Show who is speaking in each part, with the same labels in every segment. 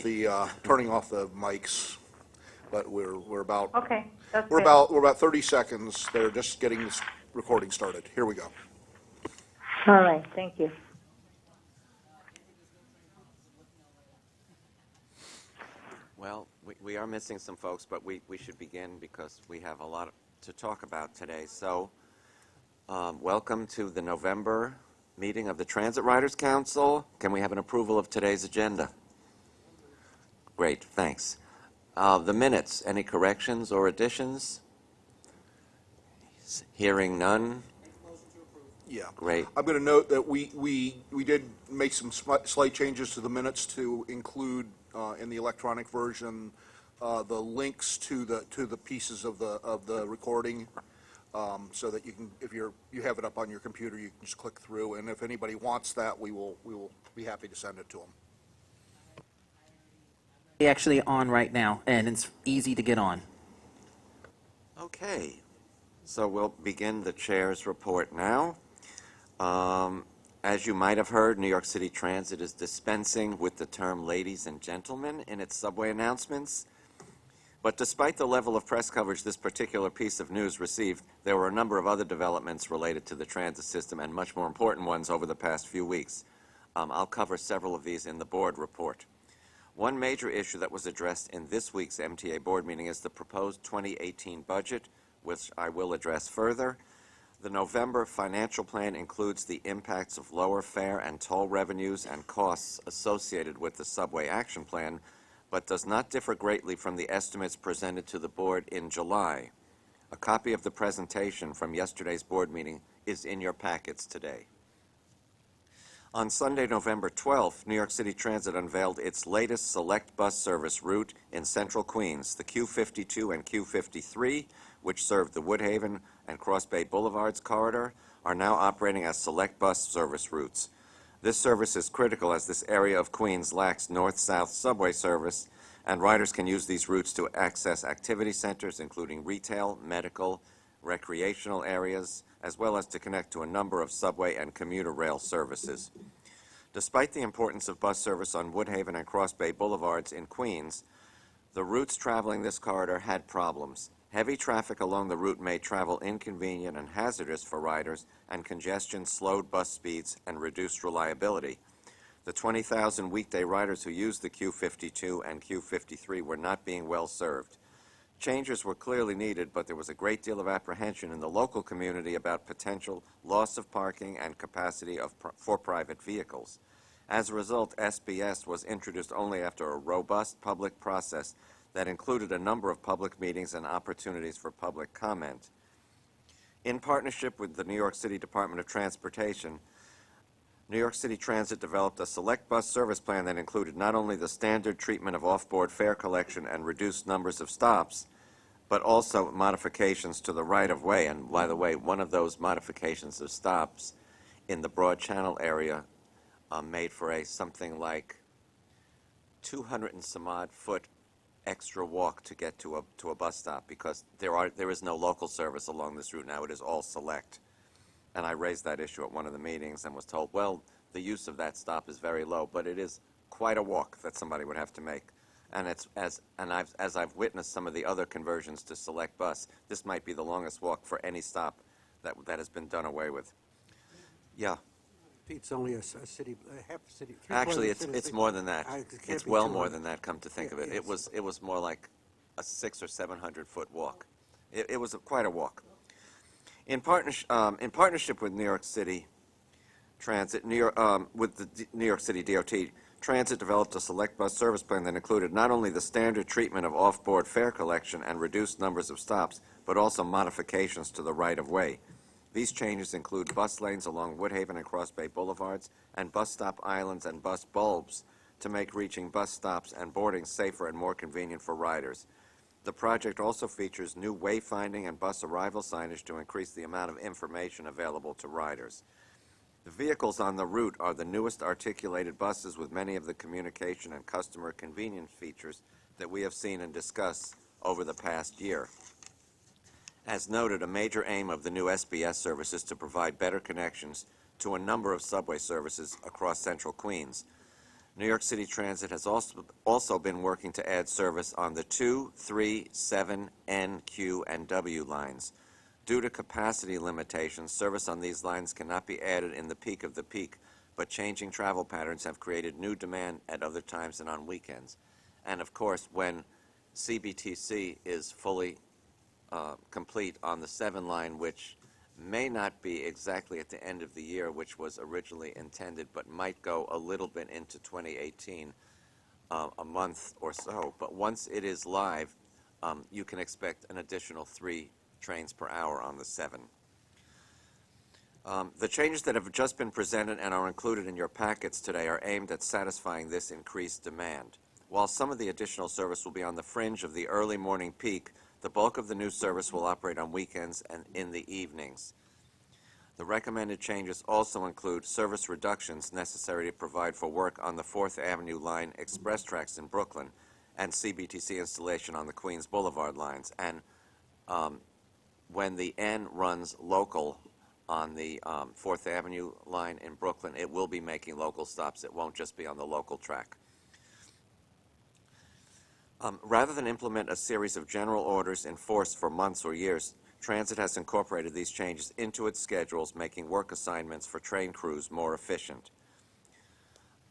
Speaker 1: turning off the mics, but we're about
Speaker 2: Okay, that's
Speaker 1: we're
Speaker 2: great.
Speaker 1: about 30 seconds. They're just getting this recording started. Here we go.
Speaker 2: All right, thank you.
Speaker 3: Well, we are missing some folks, but we should begin because we have a lot to talk about today. So, welcome to the November meeting of the Transit Riders Council. Can we have an approval of today's agenda? Great, thanks. The minutes, any corrections or additions? Hearing none.
Speaker 1: Yeah.
Speaker 3: Great.
Speaker 1: I'm going to note that we did make some slight changes to the minutes to include in the electronic version the links to the pieces of the recording, so that you can, if you have it up on your computer, you can just click through, and if anybody wants that, we will be happy to send it to them.
Speaker 4: Actually on right now, and it's easy to get on.
Speaker 3: Okay, so we'll begin the chair's report now. As you might have heard, New York City Transit is dispensing with the term ladies and gentlemen in its subway announcements. But despite the level of press coverage this particular piece of news received, there were a number of other developments related to the transit system, and much more important ones over the past few weeks. I'll cover several of these in the board report. One major issue that was addressed in this week's MTA board meeting is the proposed 2018 budget, which I will address further. The November financial plan includes the impacts of lower fare and toll revenues and costs associated with the Subway Action Plan, but does not differ greatly from the estimates presented to the board in July. A copy of the presentation from yesterday's board meeting is in your packets today. On Sunday, November 12th, New York City Transit unveiled its latest select bus service route in central Queens, the Q52 and Q53, which serve the Woodhaven and Cross Bay Boulevards corridor, are now operating as select bus service routes. This service is critical as this area of Queens lacks north-south subway service, and riders can use these routes to access activity centers, including retail, medical, recreational areas, as well as to connect to a number of subway and commuter rail services. Despite the importance of bus service on Woodhaven and Cross Bay Boulevards in Queens, the routes traveling this corridor had problems. Heavy traffic along the route made travel inconvenient and hazardous for riders, and congestion slowed bus speeds and reduced reliability. The 20,000 weekday riders who used the Q52 and Q53 were not being well served. Changes were clearly needed, but there was a great deal of apprehension in the local community about potential loss of parking and capacity for private vehicles. As a result, SBS was introduced only after a robust public process that included a number of public meetings and opportunities for public comment. In partnership with the New York City Department of Transportation, New York City Transit developed a select bus service plan that included not only the standard treatment of off-board fare collection and reduced numbers of stops, but also modifications to the right-of-way. And by the way, one of those modifications of stops in the Broad Channel area made for something like 200 and some odd foot extra walk to get to a bus stop, because there is no local service along this route now. It is all select. And I raised that issue at one of the meetings and was told, well, the use of that stop is very low, but it is quite a walk that somebody would have to make. And as I've witnessed some of the other conversions to select bus, this might be the longest walk for any stop that has been done away with. Yeah.
Speaker 5: It's only a city, half a city.
Speaker 3: Actually, it's more than that. It's well more than that, come to think of it.
Speaker 5: Yes.
Speaker 3: It was more like a 600 or 700 foot walk. It was quite a walk. In partnership with New York City Transit, with the New York City DOT, Transit developed a select bus service plan that included not only the standard treatment of off-board fare collection and reduced numbers of stops, but also modifications to the right-of-way. These changes include bus lanes along Woodhaven and Cross Bay Boulevards and bus stop islands and bus bulbs to make reaching bus stops and boarding safer and more convenient for riders. The project also features new wayfinding and bus arrival signage to increase the amount of information available to riders. The vehicles on the route are the newest articulated buses with many of the communication and customer convenience features that we have seen and discussed over the past year. As noted, a major aim of the new SBS service is to provide better connections to a number of subway services across central Queens. New York City Transit has also been working to add service on the 2, 3, 7, N, Q, and W lines. Due to capacity limitations, service on these lines cannot be added in the peak of the peak, but changing travel patterns have created new demand at other times and on weekends. And of course, when CBTC is fully complete on the 7 line, which may not be exactly at the end of the year, which was originally intended, but might go a little bit into 2018, a month or so. But once it is live, you can expect an additional 3 trains per hour on the 7. The changes that have just been presented and are included in your packets today are aimed at satisfying this increased demand. While some of the additional service will be on the fringe of the early morning peak, the bulk of the new service will operate on weekends and in the evenings. The recommended changes also include service reductions necessary to provide for work on the 4th Avenue line express tracks in Brooklyn and CBTC installation on the Queens Boulevard lines. And when the N runs local on the 4th Avenue line in Brooklyn, it will be making local stops. It won't just be on the local track. Rather than implement a series of general orders in force for months or years, Transit has incorporated these changes into its schedules, making work assignments for train crews more efficient.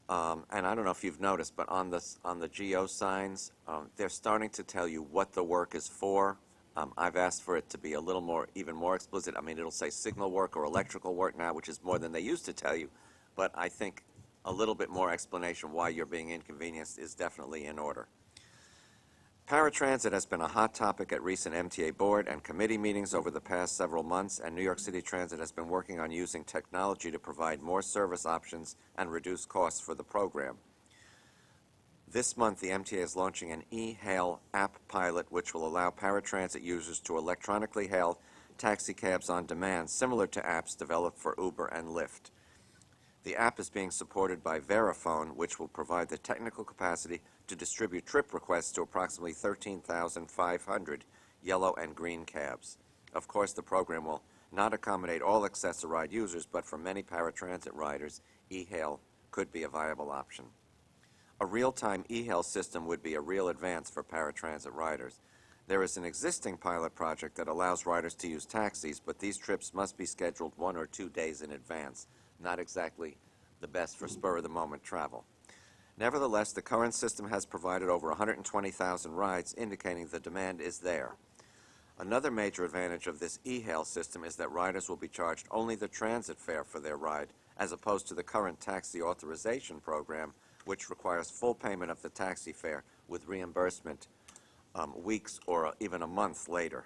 Speaker 3: And I don't know if you've noticed, but on the geo signs, they're starting to tell you what the work is for. I've asked for it to be a little more, even more explicit. I mean, it'll say signal work or electrical work now, which is more than they used to tell you. But I think a little bit more explanation why you're being inconvenienced is definitely in order. Paratransit has been a hot topic at recent MTA board and committee meetings over the past several months, and New York City Transit has been working on using technology to provide more service options and reduce costs for the program. This month, the MTA is launching an e-hail app pilot, which will allow paratransit users to electronically hail taxi cabs on demand, similar to apps developed for Uber and Lyft. The app is being supported by Verifone, which will provide the technical capacity to distribute trip requests to approximately 13,500 yellow and green cabs. Of course, the program will not accommodate all Access-a-Ride users, but for many paratransit riders, e-hail could be a viable option. A real-time e-hail system would be a real advance for paratransit riders. There is an existing pilot project that allows riders to use taxis, but these trips must be scheduled 1 or 2 days in advance. Not exactly the best for spur-of-the-moment travel. Nevertheless, the current system has provided over 120,000 rides, indicating the demand is there. Another major advantage of this e-hail system is that riders will be charged only the transit fare for their ride, as opposed to the current taxi authorization program, which requires full payment of the taxi fare with reimbursement weeks or even a month later.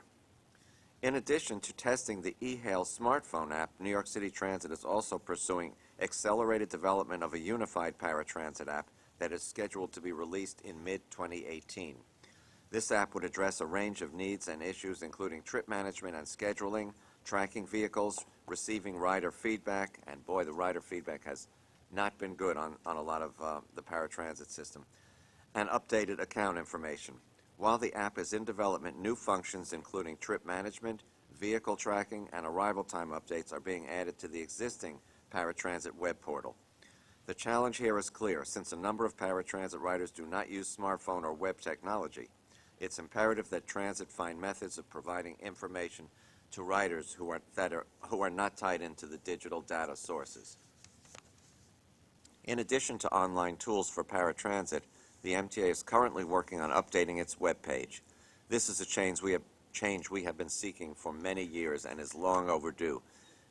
Speaker 3: In addition to testing the e-hail smartphone app, New York City Transit is also pursuing accelerated development of a unified paratransit app that is scheduled to be released in mid-2018. This app would address a range of needs and issues, including trip management and scheduling, tracking vehicles, receiving rider feedback, and boy, the rider feedback has not been good on a lot of the paratransit system, and updated account information. While the app is in development, new functions including trip management, vehicle tracking, and arrival time updates are being added to the existing paratransit web portal. The challenge here is clear. Since a number of paratransit riders do not use smartphone or web technology, it's imperative that transit find methods of providing information to riders who are not tied into the digital data sources. In addition to online tools for paratransit, the MTA is currently working on updating its web page. This is a change we have been seeking for many years and is long overdue.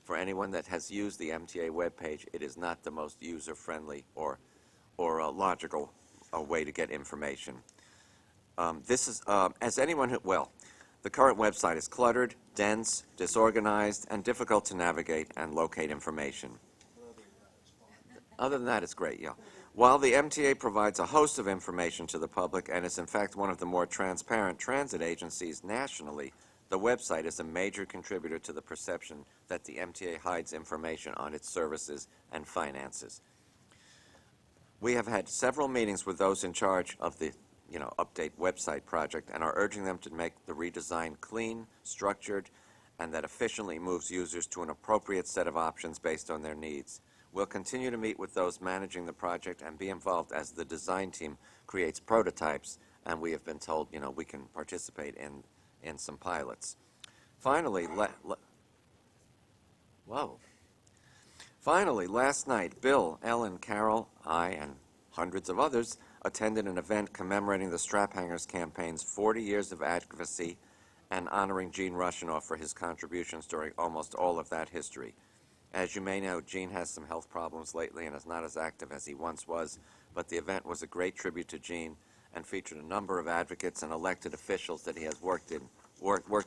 Speaker 3: For anyone that has used the MTA web page, it is not the most user-friendly or a logical way to get information. This is, as anyone who, well, the current website is cluttered, dense, disorganized, and difficult to navigate and locate information. Other than that, it's great, yeah. While the MTA provides a host of information to the public and is in fact one of the more transparent transit agencies nationally, the website is a major contributor to the perception that the MTA hides information on its services and finances. We have had several meetings with those in charge of the update website project and are urging them to make the redesign clean, structured, and that efficiently moves users to an appropriate set of options based on their needs. We'll continue to meet with those managing the project and be involved as the design team creates prototypes, and we have been told, we can participate in some pilots. Finally, Finally, last night, Bill, Ellen, Carol, I, and hundreds of others attended an event commemorating the Strap Hangers campaign's 40 years of advocacy and honoring Gene Rushinoff for his contributions during almost all of that history. As you may know, Gene has some health problems lately and is not as active as he once was, but the event was a great tribute to Gene and featured a number of advocates and elected officials that he has worked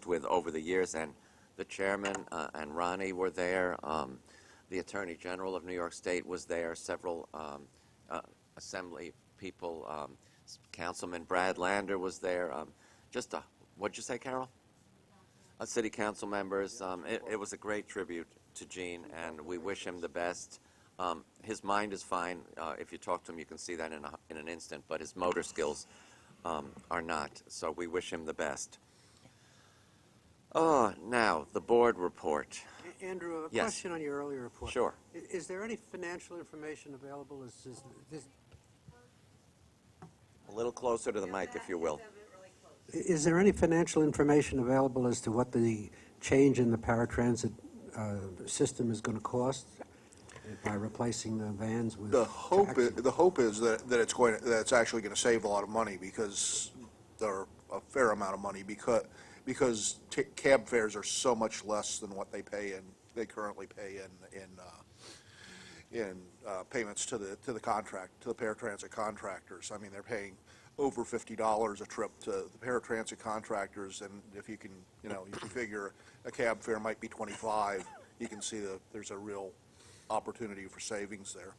Speaker 3: with over the years, and the chairman and Ronnie were there. The Attorney General of New York State was there, several Assembly people, Councilman Brad Lander was there, what'd you say, Carol? City council members. It was a great tribute to Gene, and we wish him the best. His mind is fine. If you talk to him, you can see that in an instant, but his motor skills are not, so we wish him the best. Now, the board report.
Speaker 5: Andrew, a
Speaker 3: Yes.
Speaker 5: question on your earlier report.
Speaker 3: Sure.
Speaker 5: Is there any financial information available?
Speaker 3: A little closer to the mic, if you will.
Speaker 5: Is there any financial information available as to what the change in the paratransit system is going to cost by replacing the vans with
Speaker 1: The hope
Speaker 5: taxi?
Speaker 1: is that it's actually going to save a lot of money, because there are a fair amount of money, because cab fares are so much less than what they currently pay in payments to the paratransit contractors. I mean, they're paying over $50 a trip to the paratransit contractors, and if you can, you figure a cab fare might be 25, you can see that there's a real opportunity for savings there.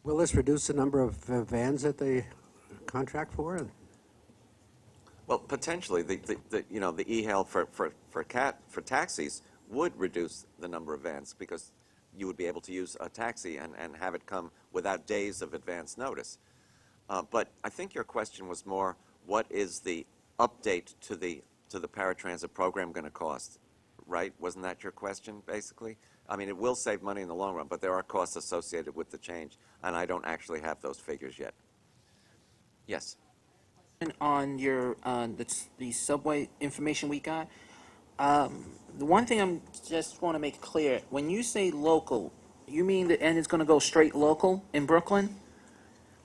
Speaker 5: Will this reduce the number of vans that they contract for?
Speaker 3: Well, potentially, the e-hail for taxis would reduce the number of vans, because you would be able to use a taxi and have it come without days of advance notice. But I think your question was more, what is the update to the paratransit program going to cost, right? Wasn't that your question, basically? I mean, it will save money in the long run, but there are costs associated with the change, and I don't actually have those figures yet. Yes.
Speaker 4: On your the subway information we got, the one thing I'm just want to make clear: when you say local, you mean the end is going to go straight local in Brooklyn,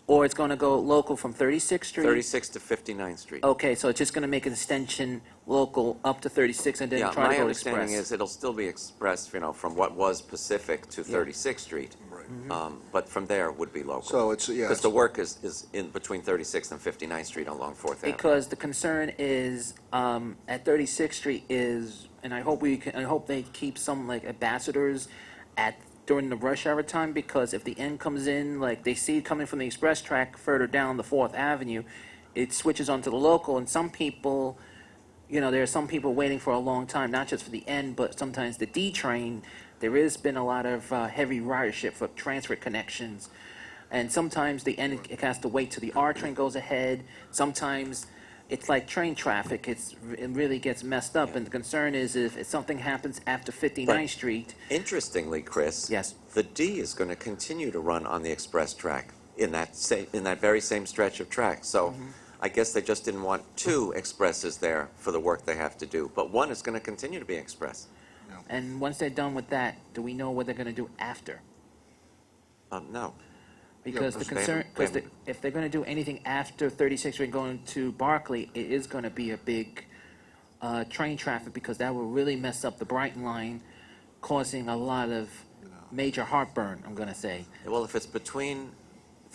Speaker 4: or it's going to go local from 36th Street?
Speaker 3: 36 to 59th Street.
Speaker 4: Okay, so it's just going to make an extension local up to 36 and then
Speaker 3: Yeah,
Speaker 4: try to
Speaker 3: my
Speaker 4: go
Speaker 3: understanding
Speaker 4: express.
Speaker 3: is it'll still be express, from what was Pacific to 36th Street.
Speaker 1: Right.
Speaker 3: But from there would be local.
Speaker 1: So it's, yeah.
Speaker 3: Because the work is in between 36th and 59th Street along 4th Avenue.
Speaker 4: Because the concern is at 36th Street is, and I hope they keep some like ambassadors during the rush hour time, because if the end comes in, like they see it coming from the express track further down the 4th Avenue, it switches onto the local, and some people, there are some people waiting for a long time, not just for the end, but sometimes the D train. There has been a lot of heavy ridership for transfer connections, and sometimes the end it has to wait till the R train goes ahead. Sometimes it's like train traffic; it really gets messed up. And the concern is if something happens after 59th
Speaker 3: But-
Speaker 4: Street.
Speaker 3: Interestingly, Chris.
Speaker 4: Yes.
Speaker 3: The D is going to continue to run on the express track in that very same stretch of track. So I guess they just didn't want two expresses there for the work they have to do. But one is going to continue to be express.
Speaker 4: And once they're done with that, do we know what they're going to do after?
Speaker 3: No.
Speaker 4: Because the
Speaker 3: because they
Speaker 4: concern,
Speaker 3: haven't-
Speaker 4: because if they're going to do anything after 36th Street going to Barclay, it is going to be a big train traffic, because that will really mess up the Brighton line, causing a lot of major heartburn, I'm going to say.
Speaker 3: Well, if it's between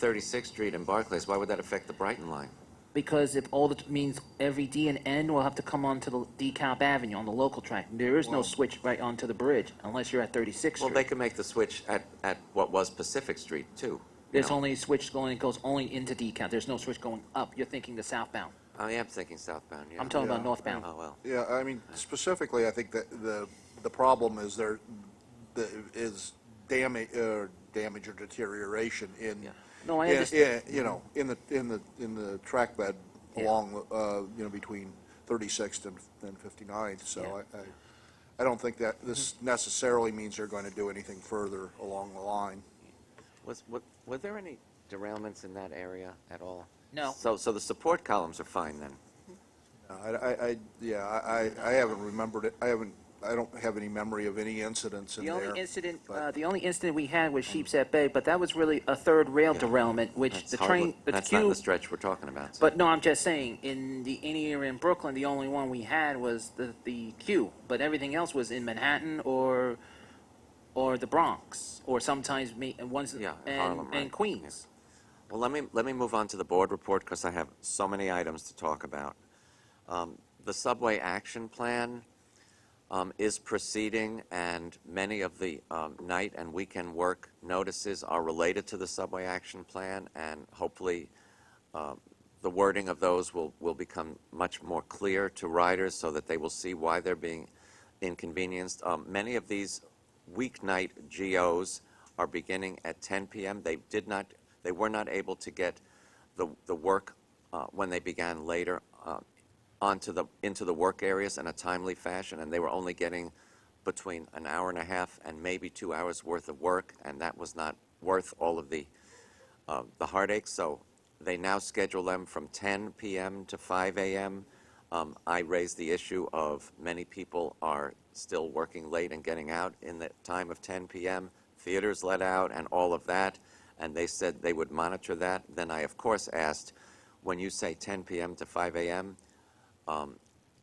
Speaker 3: 36th Street and Barclays, why would that affect the Brighton line?
Speaker 4: Because if all that means every D and N will have to come onto the DeKalb Avenue on the local track. There is no switch right onto the bridge unless you're at 36th
Speaker 3: Well,
Speaker 4: Street.
Speaker 3: they can make the switch at what was Pacific Street, too.
Speaker 4: There's only a switch goes only into DeKalb. There's no switch going up. You're thinking the southbound.
Speaker 3: I am thinking southbound, yeah.
Speaker 4: I'm talking about
Speaker 1: Yeah.
Speaker 4: northbound.
Speaker 3: Oh, well.
Speaker 1: Yeah, I mean, specifically, I think that the problem is damage or deterioration in.
Speaker 4: Yeah. No, I understand.
Speaker 1: in the track bed
Speaker 4: Yeah.
Speaker 1: along, between 36th and 59th. So
Speaker 4: Yeah.
Speaker 1: I don't think that this necessarily means they're going to do anything further along the line.
Speaker 3: Were there any derailments in that area at all?
Speaker 4: No.
Speaker 3: So the support columns are fine then?
Speaker 1: I haven't remembered it. I don't have any memory of any incidents in
Speaker 4: The
Speaker 1: there.
Speaker 4: only incident,
Speaker 1: but-
Speaker 4: the only incident we had was Sheepshead Bay, but that was really a third rail
Speaker 3: Yeah.
Speaker 4: derailment, which
Speaker 3: That's
Speaker 4: the
Speaker 3: hardly-
Speaker 4: train, the
Speaker 3: That's not
Speaker 4: queue.
Speaker 3: the stretch we're talking about. so-
Speaker 4: But no, I'm just saying, in here in Brooklyn, the only one we had was the queue, but everything else was in Manhattan or the Bronx, or sometimes ones
Speaker 3: Yeah, Harlem, right.
Speaker 4: and Queens.
Speaker 3: Well, let me move on to the board report because I have so many items to talk about. The subway action plan is proceeding, and many of the night and weekend work notices are related to the subway action plan, and hopefully the wording of those will become much more clear to riders so that they will see why they're being inconvenienced. Many of these weeknight GOs are beginning at 10 p.m. They were not able to get the work when they began later into the work areas in a timely fashion, and they were only getting between an hour and a half and maybe 2 hours worth of work, and that was not worth all of the heartache. So they now schedule them from 10 p.m. to 5 a.m. I raised the issue of many people are still working late and getting out in the time of 10 p.m. Theaters let out and all of that, and they said they would monitor that. Then I, of course, asked, when you say 10 p.m. to 5 a.m.,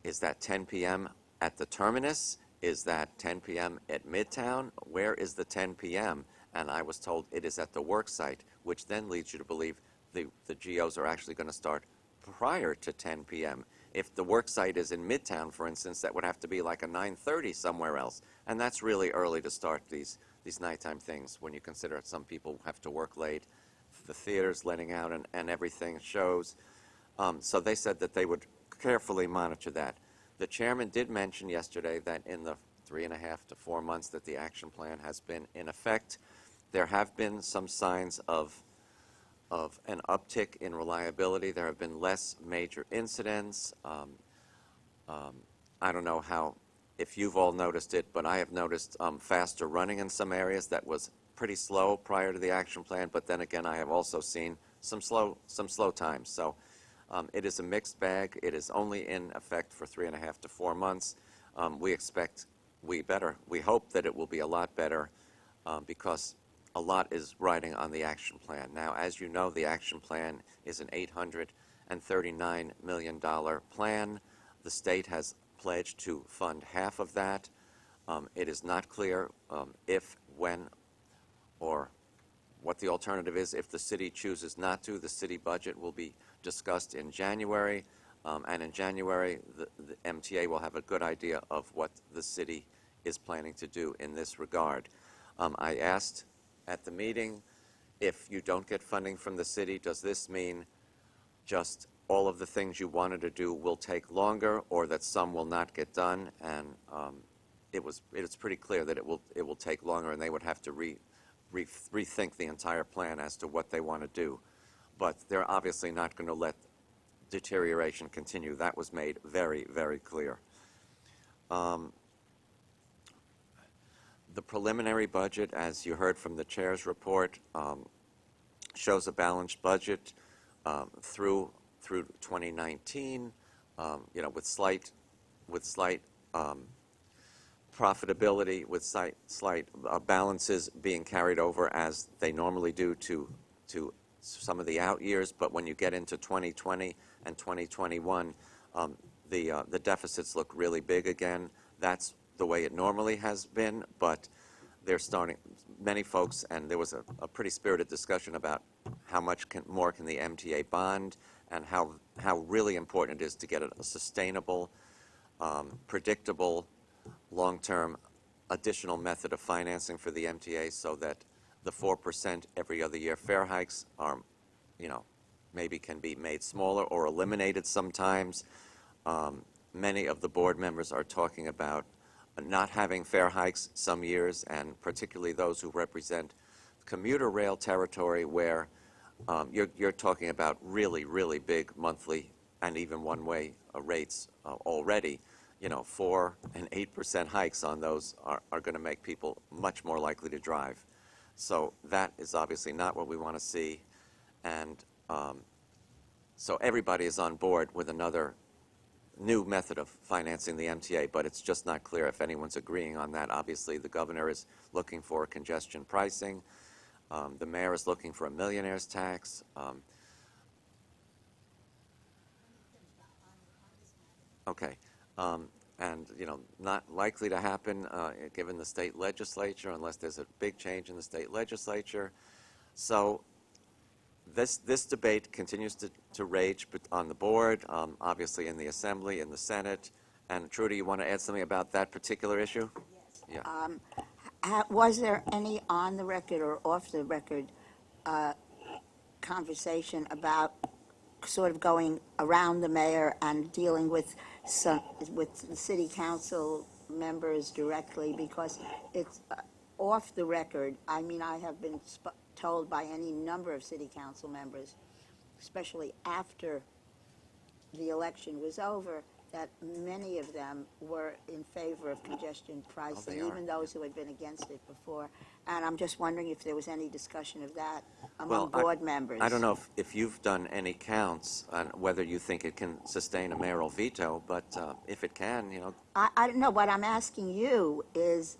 Speaker 3: is that 10 p.m. at the terminus? Is that 10 p.m. at Midtown? Where is the 10 p.m.? And I was told it is at the work site, which then leads you to believe the GOs are actually going to start prior to 10 p.m. If the work site is in Midtown, for instance, that would have to be like a 9:30 somewhere else. And that's really early to start these nighttime things when you consider some people have to work late, the theaters letting out and everything, shows. So they said that they would carefully monitor that. The chairman did mention yesterday that in the 3.5 to 4 months that the action plan has been in effect, there have been some signs of an uptick in reliability. There have been less major incidents. I don't know if you've all noticed it, but I have noticed faster running in some areas that was pretty slow prior to the action plan, but then again, I have also seen some slow times. So it is a mixed bag. It is only in effect for 3.5 to 4 months. We hope that it will be a lot better because a lot is riding on the action plan. Now, as you know, the action plan is an $839 million plan. The state has pledged to fund half of that. It is not clear if, when, or what the alternative is. If the city chooses not to, the city budget will be discussed in January, and in January, the MTA will have a good idea of what the city is planning to do in this regard. I asked at the meeting, if you don't get funding from the city, does this mean just all of the things you wanted to do will take longer, or that some will not get done? And it's pretty clear that it will take longer, and they would have to rethink the entire plan as to what they want to do. But they're obviously not going to let deterioration continue. That was made very, very clear. The preliminary budget, as you heard from the chair's report, shows a balanced budget through 2019, with slight profitability, with slight balances being carried over as they normally do to some of the out years. But when you get into 2020 and 2021, the deficits look really big again. That's the way it normally has been, but they're starting, many folks, and there was a pretty spirited discussion about how much more can the MTA bond, and how really important it is to get a sustainable, predictable, long-term additional method of financing for the MTA, so that the 4% every other year fare hikes are, maybe can be made smaller or eliminated sometimes. Many of the board members are talking about not having fare hikes some years, and particularly those who represent commuter rail territory, where you're talking about really, really big monthly and even one-way rates already. 4 and 8% hikes on those are going to make people much more likely to drive. So that is obviously not what we want to see. And so everybody is on board with another new method of financing the MTA, but it's just not clear if anyone's agreeing on that. Obviously, the governor is looking for congestion pricing. The mayor is looking for a millionaire's tax. Okay. And, not likely to happen given the state legislature unless there's a big change in the state legislature. So this debate continues to rage on the board, obviously in the Assembly, in the Senate. And Trudy, you want to add something about that particular issue? Yes. Yeah.
Speaker 6: Was there any on the record or off the record conversation about sort of going around the mayor and dealing with the city council members directly? Because it's off the record. I mean, I have been told by any number of city council members, especially after the election was over, that many of them were in favor of congestion pricing,
Speaker 3: they are,
Speaker 6: even those who had been against it before. And I'm just wondering if there was any discussion of that
Speaker 3: Well,
Speaker 6: among board members.
Speaker 3: I don't know if you've done any counts on whether you think it can sustain a mayoral veto, but if it can,
Speaker 6: I don't know. What I'm asking you is,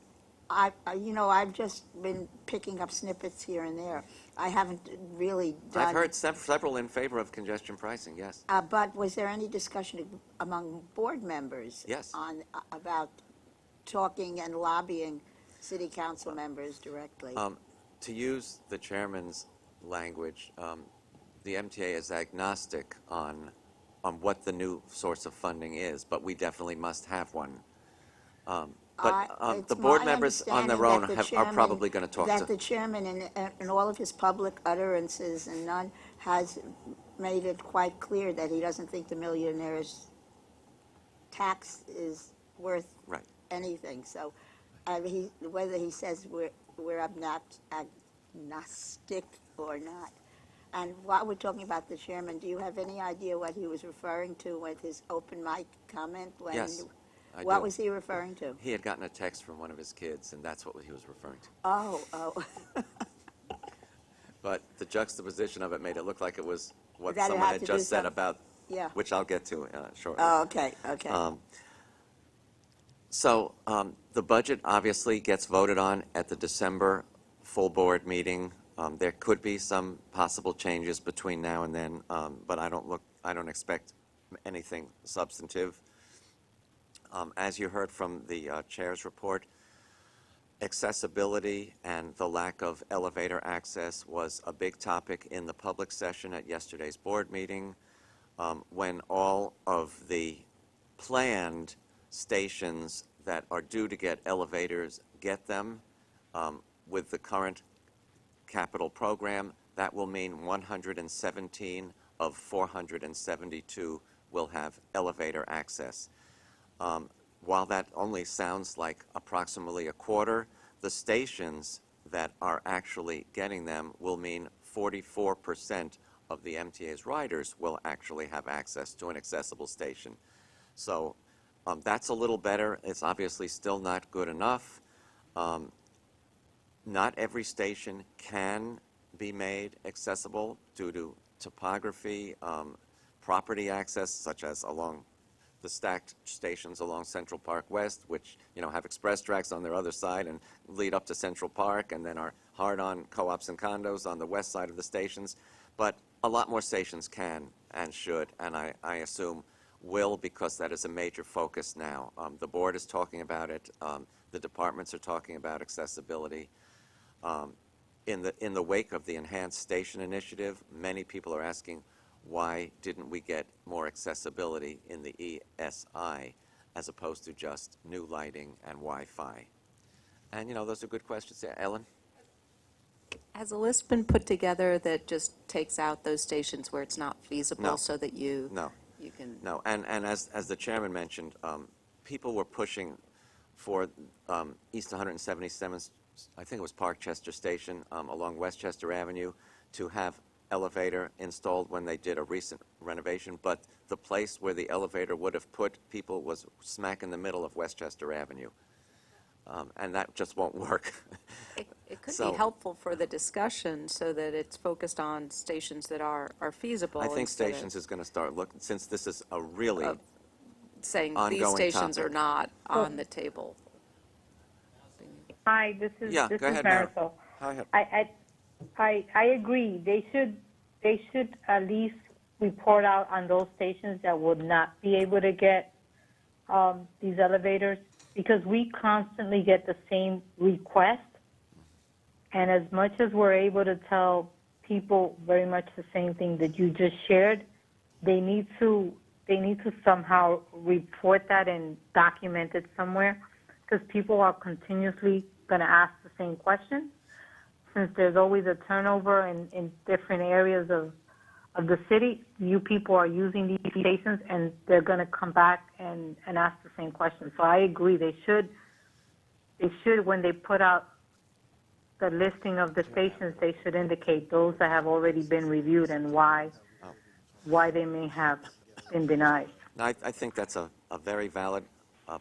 Speaker 6: I've just been picking up snippets here and there. I haven't really done.
Speaker 3: I've heard several in favor of congestion pricing, yes.
Speaker 6: But was there any discussion among board members?
Speaker 3: Yes.
Speaker 6: About talking and lobbying city council members directly?
Speaker 3: To use the chairman's language, the MTA is agnostic on what the new source of funding is, but we definitely must have one. But the board members on their own are probably going to talk to.
Speaker 6: That the chairman, in all of his public utterances and none, has made it quite clear that he doesn't think the millionaire's tax is worth
Speaker 3: Right.
Speaker 6: anything. So whether he says we're agnostic or not. And while we're talking about the chairman, do you have any idea what he was referring to with his open mic comment?
Speaker 3: Yes, I
Speaker 6: What
Speaker 3: do.
Speaker 6: was he referring to?
Speaker 3: He had gotten a text from one of his kids, and that's what he was referring to.
Speaker 6: Oh.
Speaker 3: But the juxtaposition of it made it look like it was what
Speaker 6: That it
Speaker 3: someone
Speaker 6: had
Speaker 3: had
Speaker 6: to do
Speaker 3: just said
Speaker 6: some-
Speaker 3: about,
Speaker 6: Yeah.
Speaker 3: which I'll get to shortly.
Speaker 6: Oh, okay.
Speaker 3: So the budget obviously gets voted on at the December full board meeting. There could be some possible changes between now and then, but I don't expect anything substantive. As you heard from the chair's report, accessibility and the lack of elevator access was a big topic in the public session at yesterday's board meeting, when all of the planned stations that are due to get elevators get them. With the current capital program, that will mean 117 of 472 will have elevator access. While that only sounds like approximately a quarter, the stations that are actually getting them will mean 44% of the MTA's riders will actually have access to an accessible station. So that's a little better. It's obviously still not good enough. Not every station can be made accessible due to topography, property access, such as along the stacked stations along Central Park West, which have express tracks on their other side and lead up to Central Park, and then are hard on co-ops and condos on the west side of the stations. But a lot more stations can and should, and I assume will, because that is a major focus now. The board is talking about it. The departments are talking about accessibility. In the wake of the Enhanced Station Initiative, many people are asking, why didn't we get more accessibility in the ESI as opposed to just new lighting and Wi-Fi? And, those are good questions. Yeah, Ellen?
Speaker 7: Has a list been put together that just takes out those stations where it's not feasible
Speaker 3: No.
Speaker 7: so that you
Speaker 3: No.
Speaker 7: can?
Speaker 3: No, and as the chairman mentioned, people were pushing for East 177th, I think it was Parkchester Station, along Westchester Avenue, to have elevator installed when they did a recent renovation, but the place where the elevator would have put people was smack in the middle of Westchester Avenue. And that just won't work.
Speaker 7: It could
Speaker 3: So-
Speaker 7: be helpful for the discussion so that it's focused on stations that are feasible.
Speaker 3: I think
Speaker 7: instead of
Speaker 3: Stations is going to start looking, since this is a really,
Speaker 7: saying these
Speaker 3: ongoing
Speaker 7: stations are
Speaker 3: topic.
Speaker 7: not on the table.
Speaker 2: Hi, this is
Speaker 3: Yeah,
Speaker 2: this
Speaker 3: go
Speaker 2: is
Speaker 3: ahead, Mary.
Speaker 2: Marisol.
Speaker 3: Go ahead.
Speaker 2: I agree. They should at least report out on those stations that would not be able to get these elevators, because we constantly get the same request. And as much as we're able to tell people very much the same thing that you just shared, they need to somehow report that and document it somewhere, because people are continuously going to ask the same question. Since there's always a turnover in different areas of the city, you people are using these stations, and they're going to come back and ask the same question. So I agree. They should, when they put out the listing of the stations, they should indicate those that have already been reviewed and why they may have been denied.
Speaker 3: I think that's a very valid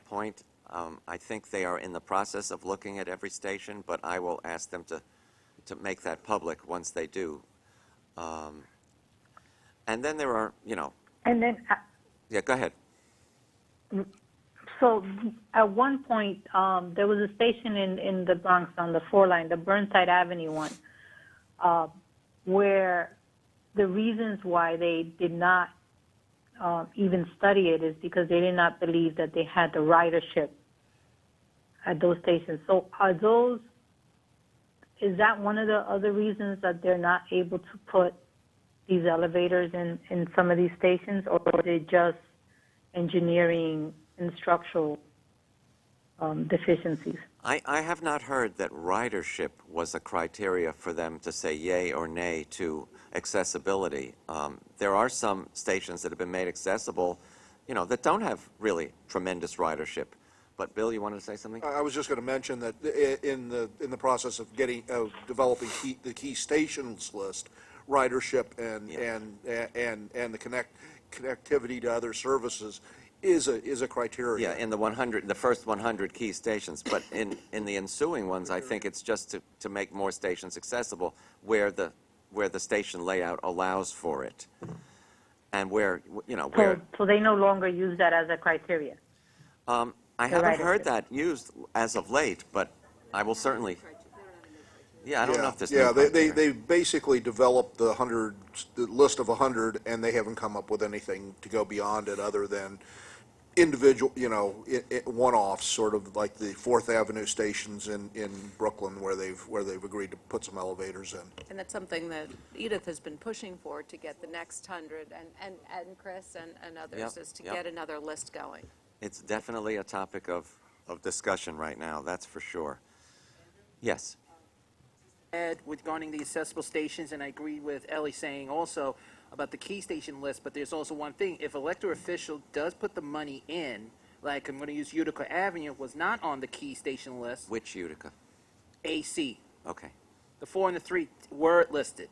Speaker 3: point. I think they are in the process of looking at every station, but I will ask them to make that public once they do. And then there are,
Speaker 2: And then,
Speaker 3: yeah, go ahead.
Speaker 2: so at one point, there was a station in the Bronx on the 4 line, the Burnside Avenue one, where the reasons why they did not even study it is because they did not believe that they had the ridership at those stations. So is that one of the other reasons that they're not able to put these elevators in some of these stations, or is it just engineering and structural deficiencies?
Speaker 3: I have not heard that ridership was a criteria for them to say yay or nay to accessibility. There are some stations that have been made accessible, that don't have really tremendous ridership. But Bill, you wanted to say something?
Speaker 1: I was just going to mention that in the process of developing the key stations list, ridership and the connectivity to other services is a criteria.
Speaker 3: Yeah, in the first 100 key stations, but in the ensuing ones, I think it's just to make more stations accessible where the station layout allows for it, and where.
Speaker 2: So they no longer use that as a criteria.
Speaker 3: I haven't heard
Speaker 2: ridership.
Speaker 3: that used as of late, but I will certainly. Yeah, I don't know if this.
Speaker 1: Yeah, they basically developed the list of 100, and they haven't come up with anything to go beyond it other than individual, one-offs, sort of like the 4th Avenue stations in Brooklyn, where they've agreed to put some elevators in.
Speaker 7: And that's something that Edith has been pushing for, to get the next 100, and Chris and others,
Speaker 3: Yep,
Speaker 7: is to
Speaker 3: yep.
Speaker 7: get another list going.
Speaker 3: It's definitely a topic of discussion right now. That's for sure. Yes.
Speaker 4: Ed, regarding the accessible stations, and I agree with Ellie saying also about the key station list, but there's also one thing. If elected official does put the money in, like I'm going to use Utica Avenue, was not on the key station list,
Speaker 3: Which Utica?
Speaker 4: AC.
Speaker 3: Okay.
Speaker 4: The 4 and the 3 were listed,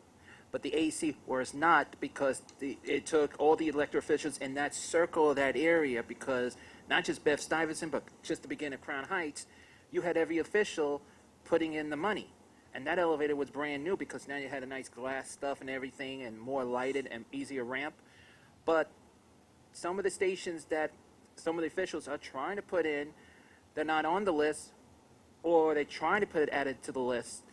Speaker 4: but the AC was not, because it took all the elected officials in that circle of that area, because not just Beth Stuyvesant, but just to begin at Crown Heights, you had every official putting in the money. And that elevator was brand new, because now you had a nice glass stuff and everything, and more lighted and easier ramp. But some of the stations that some of the officials are trying to put in, they're not on the list, or they're trying to put it added to the list.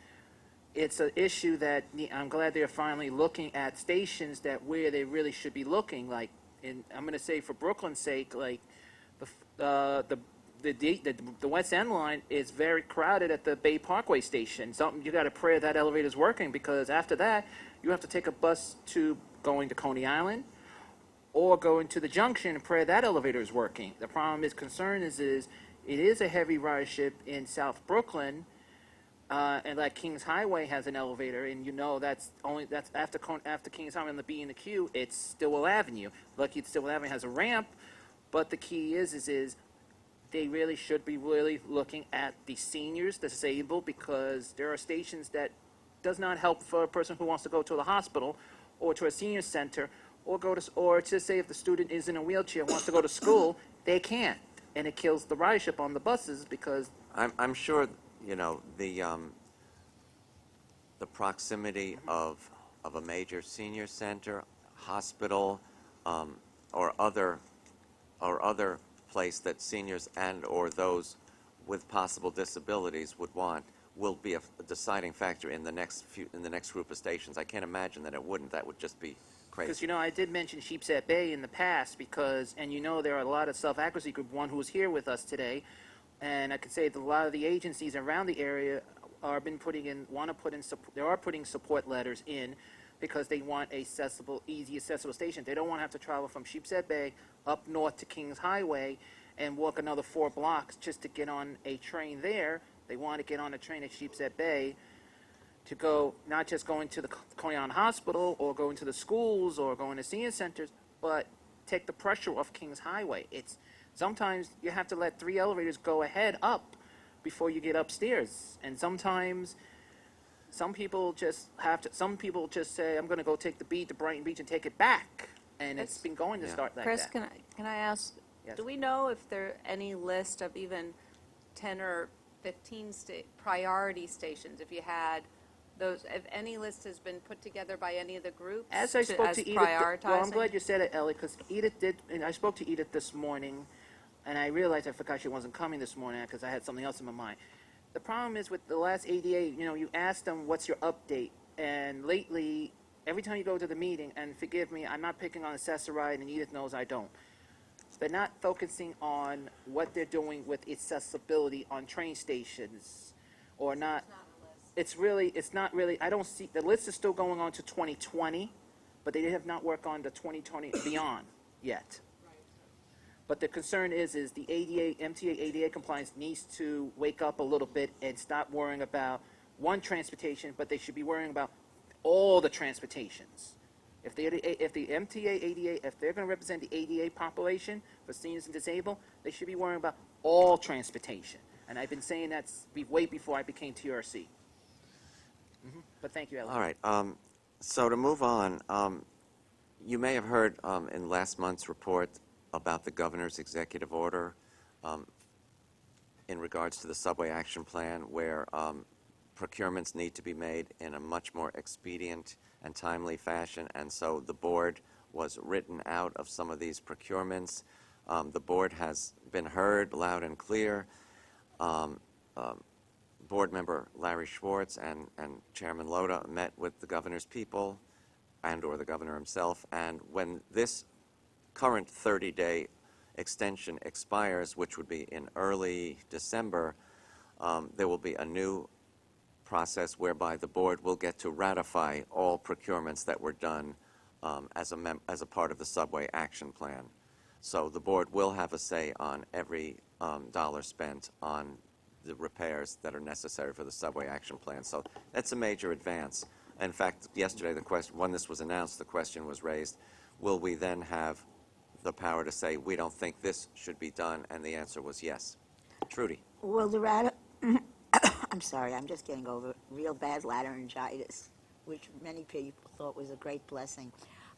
Speaker 4: It's an issue that I'm glad they're finally looking at stations that where they really should be looking. Like, I'm going to say for Brooklyn's sake, like the West End line is very crowded at the Bay Parkway station. You got to pray that elevator's working, because after that you have to take a bus to going to Coney Island, or going to the junction and pray that elevator is working. The concern is it is a heavy ridership in South Brooklyn. And like Kings Highway has an elevator, and that's after Kings Highway on the B and the Q, it's Stillwell Avenue. Lucky Stillwell Avenue has a ramp, but the key is they really should be really looking at the seniors, the disabled, because there are stations that does not help for a person who wants to go to the hospital, or to a senior center, or or to say if the student is in a wheelchair and wants to go to school, they can't. And it kills the ridership on the buses because
Speaker 3: I'm sure, the proximity of a major senior center, hospital, or other place that seniors and/or those with possible disabilities would want will be a deciding factor in the next group of stations. I can't imagine that it wouldn't. That would just be
Speaker 4: because,
Speaker 3: crazy.
Speaker 4: I did mention Sheepshead Bay in the past because, and there are a lot of self-advocacy group, one who's here with us today, and I could say that a lot of the agencies around the area are putting support letters in because they want easy accessible station. They don't want to have to travel from Sheepshead Bay up north to Kings Highway and walk another 4 blocks just to get on a train there. They want to get on a train at Sheepshead Bay to go, not just going to the Coney Island Hospital or going to the schools or going to senior centers, but take the pressure off Kings Highway. Sometimes you have to let 3 elevators go ahead up before you get upstairs. And sometimes some people just say, I'm going to go take the beat to Brighton Beach and take it back. And it's been going to start like
Speaker 7: Chris,
Speaker 4: that.
Speaker 7: can I ask,
Speaker 4: Yes.
Speaker 7: do we know if there are any list of even 10 or 15 priority stations, if you had those, if any list has been put together by any of the groups
Speaker 4: As I spoke to Edith,
Speaker 7: prioritizing?
Speaker 4: well, I'm glad you said it, Ellie, because Edith did, and I spoke to Edith this morning, and I realized I forgot she wasn't coming this morning because I had something else in my mind. The problem is with the last ADA, you ask them, what's your update? And lately, every time you go to the meeting, and forgive me, I'm not picking on Accessoride, and Edith knows I don't. They're not focusing on what they're doing with accessibility on train stations, or not. It's not really, I don't see, the list is still going on to 2020, but they have not worked on the 2020 beyond yet. But the concern is the ADA, MTA ADA compliance needs to wake up a little bit and stop worrying about one transportation, but they should be worrying about all the transportations. If the MTA ADA, if they're going to represent the ADA population for seniors and disabled, they should be worrying about all transportation. And I've been saying that way before I became TRC. But thank you, Ellen.
Speaker 3: All right. So to move on, you may have heard in last month's report about the governor's executive order in regards to the subway action plan, where procurements need to be made in a much more expedient and timely fashion, and so the board was written out of some of these procurements. The board has been heard loud and clear. Board member Larry Schwartz and Chairman Loda met with the governor's people and/or the governor himself, and when this current 30-day extension expires, which would be in early December, there will be a new process whereby the board will get to ratify all procurements that were done as a part of the subway action plan. So the board will have a say on every dollar spent on the repairs that are necessary for the subway action plan. So that's a major advance. In fact, yesterday, when this was announced, the question was raised, will we then have the power to say, we don't think this should be done? And the answer was yes. Trudy.
Speaker 6: Will the I'm sorry, I'm just getting over real bad laryngitis, which many people thought was a great blessing.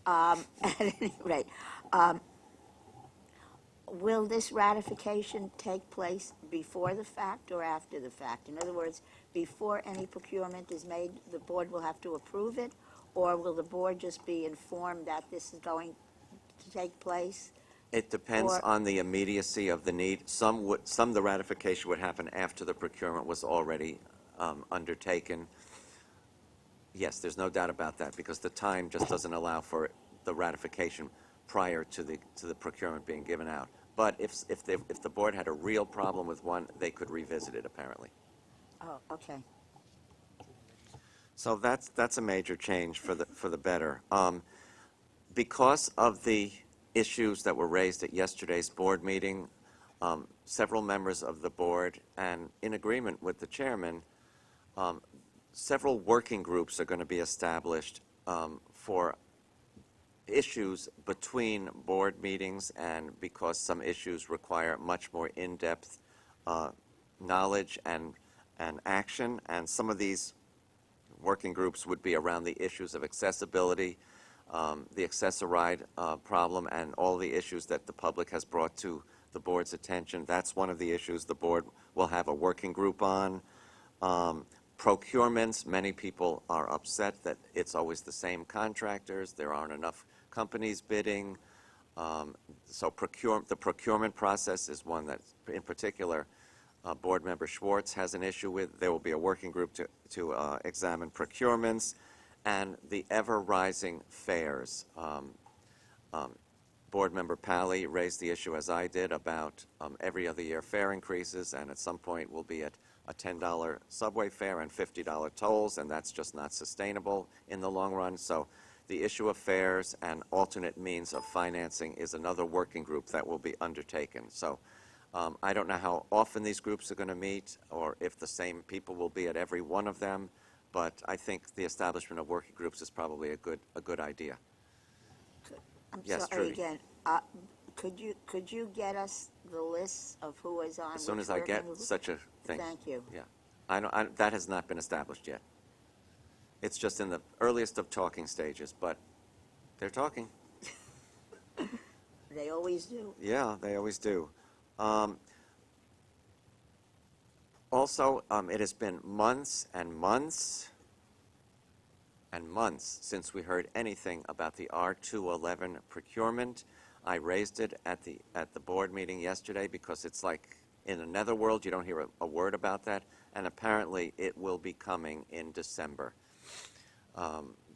Speaker 6: At any rate, will this ratification take place before the fact or after the fact? In other words, before any procurement is made, the board will have to approve it, or will the board just be informed that this is going to take place?
Speaker 3: It depends on the immediacy of the need. Some the ratification would happen after the procurement was already undertaken. Yes, there's no doubt about that, because the time just doesn't allow for the ratification prior to the procurement being given out. But if the board had a real problem with one, they could revisit it, apparently.
Speaker 6: Oh, okay.
Speaker 3: So that's a major change for the better. Because of the issues that were raised at yesterday's board meeting, several members of the board, and in agreement with the chairman, several working groups are going to be established for issues between board meetings, and because some issues require much more in-depth knowledge and action, and some of these working groups would be around the issues of accessibility, the accessoride problem and all the issues that the public has brought to the board's attention. That's one of the issues the board will have a working group on. Procurements, many people are upset that it's always the same contractors. There aren't enough companies bidding. So the procurement process is one that, in particular, Board Member Schwartz has an issue with. There will be a working group to examine procurements and the ever-rising fares. Board Member Pally raised the issue, as I did, about every other year fare increases, and at some point we'll be at a $10 subway fare and $50 tolls, and that's just not sustainable in the long run. So the issue of fares and alternate means of financing is another working group that will be undertaken. So I don't know how often these groups are going to meet or if the same people will be at every one of them, but I think the establishment of working groups is probably a good idea.
Speaker 6: I'm
Speaker 3: Yes,
Speaker 6: sorry
Speaker 3: Trudy.
Speaker 6: again. Could you get us the list of who is on?
Speaker 3: As soon
Speaker 6: which
Speaker 3: as I get
Speaker 6: working group?
Speaker 3: such a thing.
Speaker 6: Thank you.
Speaker 3: Yeah. That has not been established yet. It's just in the earliest of talking stages, but they're talking.
Speaker 6: They always do.
Speaker 3: Yeah, they always do. Also, it has been months and months and months since we heard anything about the R211 procurement. I raised it at the board meeting yesterday because it's like in the netherworld, you don't hear a word about that, and apparently it will be coming in December.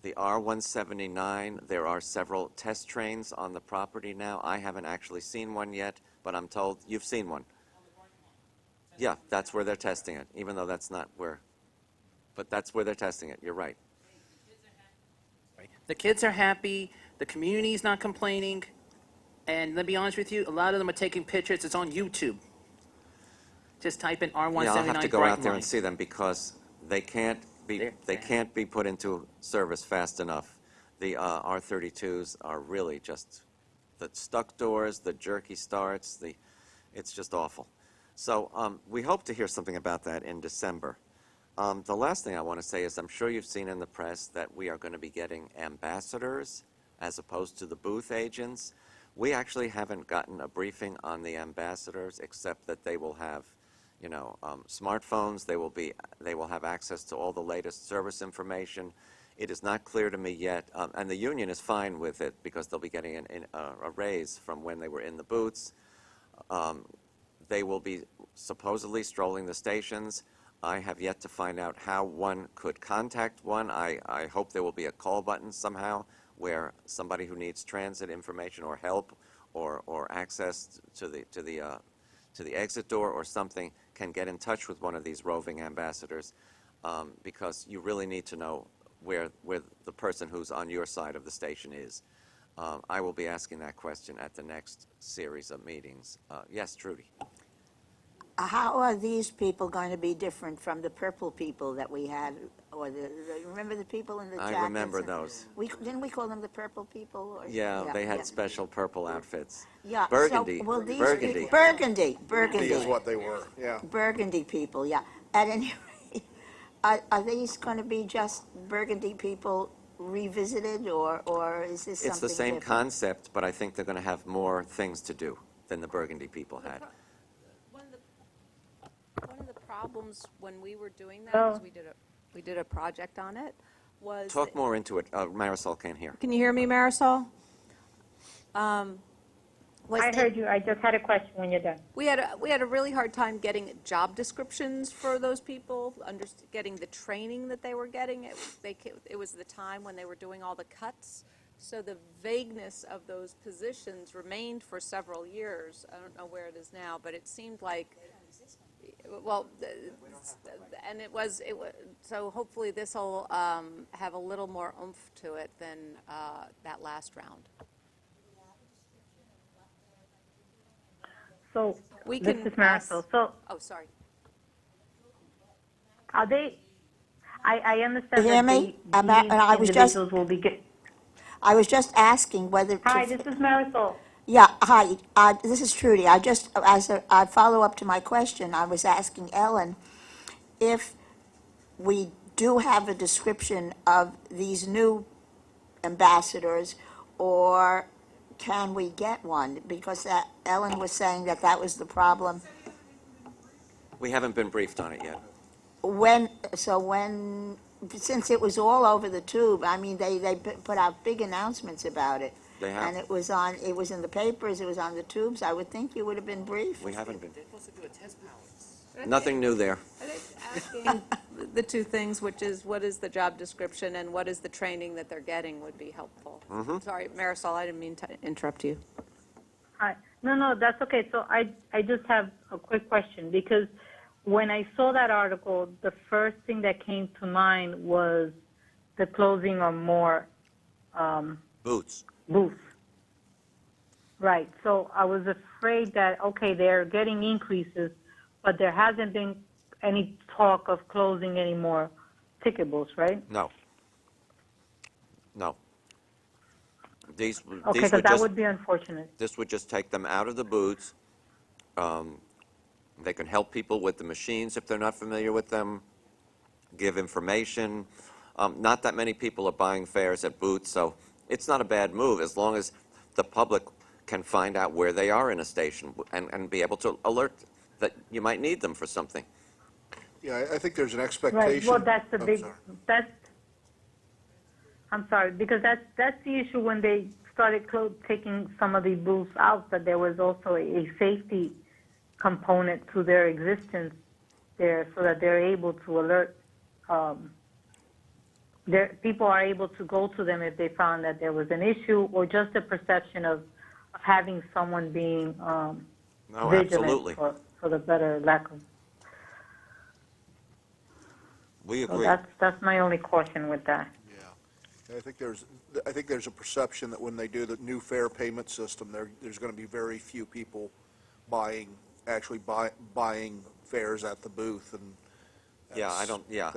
Speaker 3: The R179, there are several test trains on the property now. I haven't actually seen one yet, but I'm told you've seen one. Yeah, that's where they're testing it, even though that's not where, but that's where they're testing it. You're right.
Speaker 4: The kids are happy, the community's not complaining, and let me be honest with you, a lot of them are taking pictures. It's on YouTube. Just type in R179
Speaker 3: Yeah, I'll have to go out there and
Speaker 4: Brightline.
Speaker 3: see them because they can't be put into service fast enough. The R32s are really just the stuck doors, the jerky starts, it's just awful. So we hope to hear something about that in December. The last thing I want to say is I'm sure you've seen in the press that we are going to be getting ambassadors as opposed to the booth agents. We actually haven't gotten a briefing on the ambassadors except that they will have smartphones. They will have access to all the latest service information. It is not clear to me yet, and the union is fine with it because they'll be getting a raise from when they were in the booths. They will be supposedly strolling the stations. I have yet to find out how one could contact one. I hope there will be a call button somehow where somebody who needs transit information or help or access to the exit door or something can get in touch with one of these roving ambassadors because you really need to know where the person who's on your side of the station is. I will be asking that question at the next series of meetings. Yes, Trudy.
Speaker 6: How are these people going to be different from the purple people that we had, or remember the people in the jackets?
Speaker 3: I remember
Speaker 6: and-
Speaker 3: those.
Speaker 6: Didn't we call them the purple people? Or,
Speaker 3: Yeah, they had special purple outfits.
Speaker 6: Yeah.
Speaker 3: Burgundy.
Speaker 6: So, will these
Speaker 3: Burgundy.
Speaker 6: Burgundy
Speaker 1: Is what they were, yeah.
Speaker 6: Burgundy people, yeah. At any rate, are these going to be just Burgundy people revisited, or is this something
Speaker 3: It's the same
Speaker 6: different?
Speaker 3: concept, but I think they're going to have more things to do than the Burgundy people had.
Speaker 7: One of the problems when we were doing that,
Speaker 2: Oh.
Speaker 7: because we did a project on it, was.
Speaker 3: Talk
Speaker 7: that-
Speaker 3: more into it. Marisol can't hear.
Speaker 7: Can you hear me, Marisol? Was
Speaker 2: I
Speaker 7: that
Speaker 2: heard you. I just had a question when you're done.
Speaker 7: we had a really hard time getting job descriptions for those people, getting the training that they were getting. It was the time when they were doing all the cuts. So the vagueness of those positions remained for several years. I don't know where it is now, but it seemed like, well, and it was, so hopefully this will have a little more oomph to it than that last round.
Speaker 2: So,
Speaker 7: We
Speaker 2: this
Speaker 7: can
Speaker 2: is
Speaker 7: pass-
Speaker 2: Marisol. So,
Speaker 7: Oh, sorry.
Speaker 2: are they, I understand
Speaker 6: You hear
Speaker 2: that
Speaker 6: me?
Speaker 2: these individuals will be get.
Speaker 6: I was just asking whether.
Speaker 2: Hi, this is Marisol.
Speaker 6: Yeah, hi, this is Trudy. I just, as a follow-up to my question, I was asking Ellen if we do have a description of these new ambassadors, or can we get one? Because Ellen was saying that that was the problem.
Speaker 3: We haven't been briefed on it yet.
Speaker 6: Since it was all over the tube, I mean, they put out big announcements about it.
Speaker 3: They have.
Speaker 6: And it was in the papers, it was on the tubes. I would think you would have been briefed.
Speaker 3: We haven't been.
Speaker 4: They're supposed to do a test pilots.
Speaker 3: Nothing new there.
Speaker 7: I think asking the two things, which is what is the job description and what is the training that they're getting, would be helpful. Sorry, Marisol, I didn't mean to interrupt you.
Speaker 2: Hi. No, that's okay. So I just have a quick question, because when I saw that article, the first thing that came to mind was the closing of more
Speaker 3: Boots.
Speaker 2: booths. Right. So I was afraid that, okay, they're getting increases, but there hasn't been any talk of closing any more ticket booths, right?
Speaker 3: No. No. These
Speaker 2: Okay,
Speaker 3: would
Speaker 2: because that
Speaker 3: just,
Speaker 2: would be unfortunate.
Speaker 3: this would just take them out of the booths. They can help people with the machines if they're not familiar with them, give information. Not that many people are buying fares at booths, so it's not a bad move as long as the public can find out where they are in a station and be able to alert that you might need them for something.
Speaker 1: Yeah, I think there's an
Speaker 2: Right.
Speaker 1: expectation.
Speaker 2: Well, that's the
Speaker 1: I'm
Speaker 2: big.
Speaker 1: sorry.
Speaker 2: I'm sorry, because that's the issue when they started taking some of the booths out. That there was also a safety component to their existence there, so that they're able to alert. People are able to go to them if they found that there was an issue, or just a perception of having someone being
Speaker 3: No,
Speaker 2: vigilant,
Speaker 3: absolutely.
Speaker 2: for the better lack of.
Speaker 3: We
Speaker 2: So
Speaker 3: agree.
Speaker 2: that's my only caution with that.
Speaker 1: Yeah. I think there's a perception that when they do the new fare payment system, there's going to be very few people buying fares at the booth, and
Speaker 3: Yeah, I don't, yeah.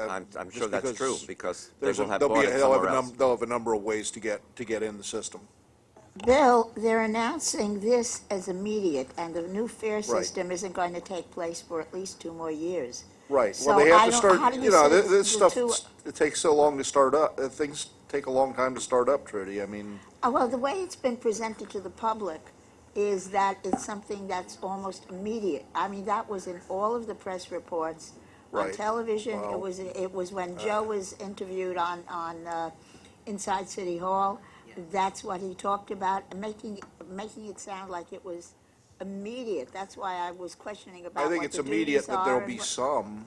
Speaker 3: I'm
Speaker 1: just
Speaker 3: sure that's true, because they
Speaker 1: there's
Speaker 3: will
Speaker 1: a-
Speaker 3: have
Speaker 1: there'll
Speaker 3: bought
Speaker 1: be
Speaker 3: it
Speaker 1: a- they'll have
Speaker 3: somewhere
Speaker 1: a
Speaker 3: else.
Speaker 1: they'll have a number of ways to get in the system.
Speaker 6: Bill, they're announcing this as immediate, and the new fare system isn't going to take place for at least 2 more years.
Speaker 1: Right.
Speaker 6: So
Speaker 1: Well, they have
Speaker 6: I
Speaker 1: to
Speaker 6: don't-
Speaker 1: start,
Speaker 6: how do you
Speaker 1: you know,
Speaker 6: say
Speaker 1: this
Speaker 6: the
Speaker 1: stuff,
Speaker 6: two-
Speaker 1: it takes so long to start up. Things take a long time to start up, Trudy. I mean,
Speaker 6: Well, the way it's been presented to the public is that it's something that's almost immediate. I mean, that was in all of the press reports. On
Speaker 1: Right.
Speaker 6: television,
Speaker 1: Well,
Speaker 6: it was when Joe was interviewed on Inside City Hall. That's what he talked about, and making it sound like it was immediate. That's why I was questioning about
Speaker 1: I think
Speaker 6: what
Speaker 1: it's
Speaker 6: the
Speaker 1: immediate
Speaker 6: duties
Speaker 1: that
Speaker 6: are
Speaker 1: there'll
Speaker 6: and
Speaker 1: be
Speaker 6: what-
Speaker 1: some,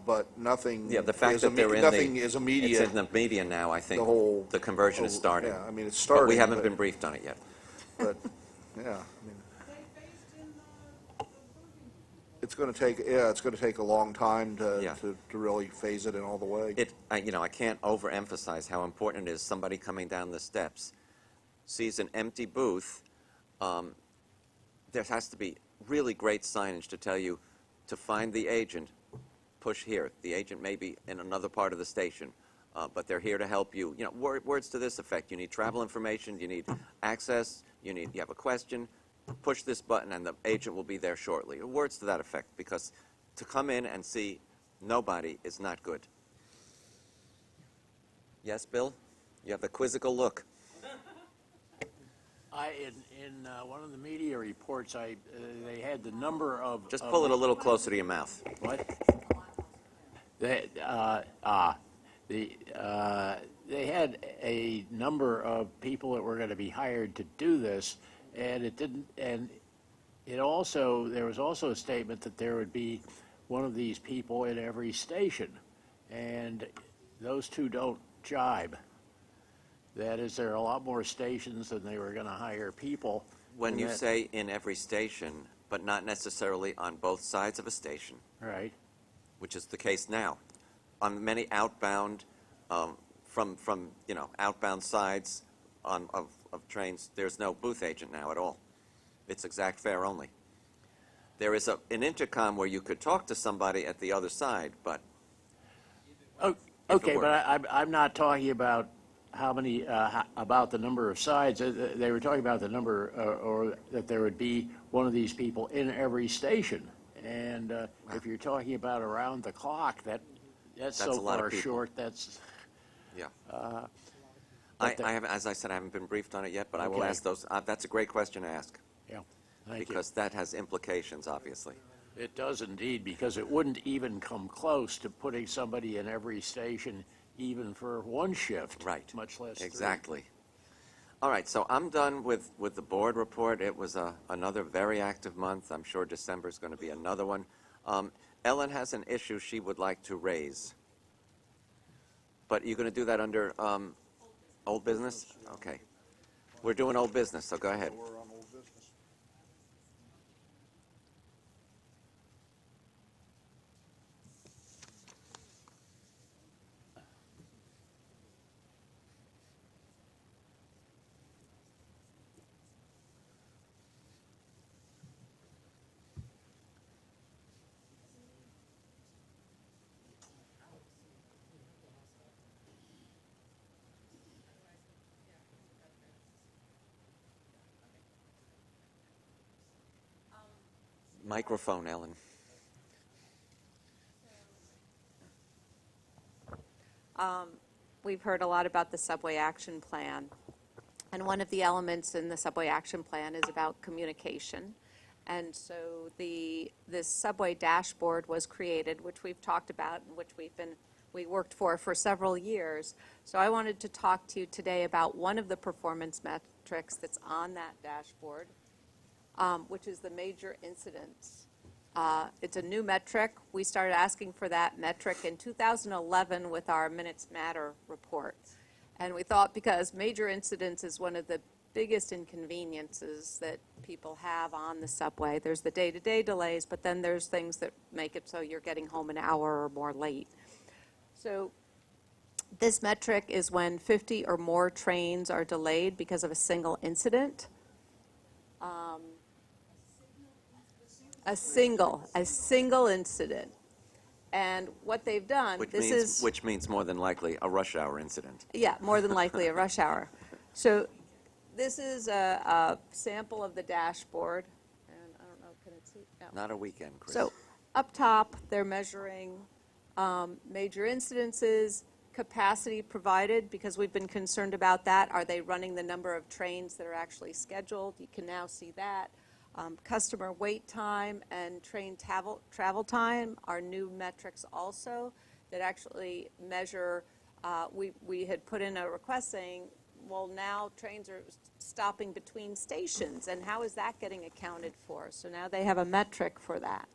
Speaker 1: but nothing
Speaker 3: Yeah, the fact
Speaker 1: is
Speaker 3: that they're in
Speaker 1: nothing
Speaker 3: the,
Speaker 1: is
Speaker 3: it's
Speaker 1: immediate.
Speaker 3: in the media now, I think.
Speaker 1: The whole-
Speaker 3: The conversion is starting.
Speaker 1: Yeah, I mean, it's
Speaker 3: But we
Speaker 1: starting,
Speaker 3: haven't
Speaker 1: but-
Speaker 3: been briefed on it yet.
Speaker 1: But, yeah, I mean, it's going to take a long time
Speaker 3: Yeah.
Speaker 1: to really phase it in all the way.
Speaker 3: I can't overemphasize how important it is. Somebody coming down the steps sees an empty booth. There has to be really great signage to tell you to find the agent, push here. The agent may be in another part of the station, but they're here to help you. You know, words to this effect. You need travel information, you need access, you have a question, push this button and the agent will be there shortly. Words to that effect, because to come in and see nobody is not good. Yes, Bill? You have the quizzical look.
Speaker 8: In one of the media reports, they had the number of.
Speaker 3: Just pull it a little closer to your mouth.
Speaker 8: What? They had a number of people that were going to be hired to do this, and it didn't. And it also, there was also a statement that there would be one of these people in every station, and those two don't jibe. That is, there are a lot more stations than they were going to hire people.
Speaker 3: When
Speaker 8: and
Speaker 3: you
Speaker 8: that-
Speaker 3: say in every station, but not necessarily on both sides of a station,
Speaker 8: Right.
Speaker 3: which is the case now. On many outbound, from outbound sides of trains, there's no booth agent now at all. It's exact fare only. There is an intercom where you could talk to somebody at the other side, but
Speaker 8: Oh, okay, but I'm not talking about how many, about the number of sides. They were talking about the number, or that there would be one of these people in every station. And if you're talking about around the clock, that's
Speaker 3: That's
Speaker 8: so
Speaker 3: a lot of
Speaker 8: far
Speaker 3: people.
Speaker 8: short, that's,
Speaker 3: yeah. I have, as I said, I haven't been briefed on it yet, but I will
Speaker 8: Okay.
Speaker 3: ask those. That's a great question to ask,
Speaker 8: Yeah, thank you.
Speaker 3: because that has implications, obviously.
Speaker 8: It does indeed, because it wouldn't even come close to putting somebody in every station, even for one shift.
Speaker 3: Right.
Speaker 8: Much less three.
Speaker 3: Exactly. All right, so I'm done with the board report. It was another very active month. I'm sure December is going to be another one. Ellen has an issue she would like to raise. But you're going to do that under old business? Okay. We're doing old business, so go ahead.
Speaker 1: We're on old business.
Speaker 3: Microphone, Ellen.
Speaker 7: We've heard a lot about the Subway Action Plan. And one of the elements in the Subway Action Plan is about communication. And so this Subway dashboard was created, which we've talked about and which we worked for several years. So I wanted to talk to you today about one of the performance metrics that's on that dashboard, which is the major incidents. It's a new metric. We started asking for that metric in 2011 with our Minutes Matter report. And we thought because major incidents is one of the biggest inconveniences that people have on the subway. There's the day-to-day delays, but then there's things that make it so you're getting home an hour or more late. So this metric is when 50 or more trains are delayed because of a single incident. A single incident. And what they've done,
Speaker 3: Which means more than likely a rush hour incident.
Speaker 7: yeah, more than likely a rush hour. So this is a sample of the dashboard, and I don't know, can it see? No.
Speaker 3: Not a weekend, Chris.
Speaker 7: So up top, they're measuring major incidences, capacity provided, because we've been concerned about that. Are they running the number of trains that are actually scheduled? You can now see that. Customer wait time and train travel time are new metrics also that actually measure. We had put in a request saying, well, now trains are stopping between stations, and how is that getting accounted for? So now they have a metric for that.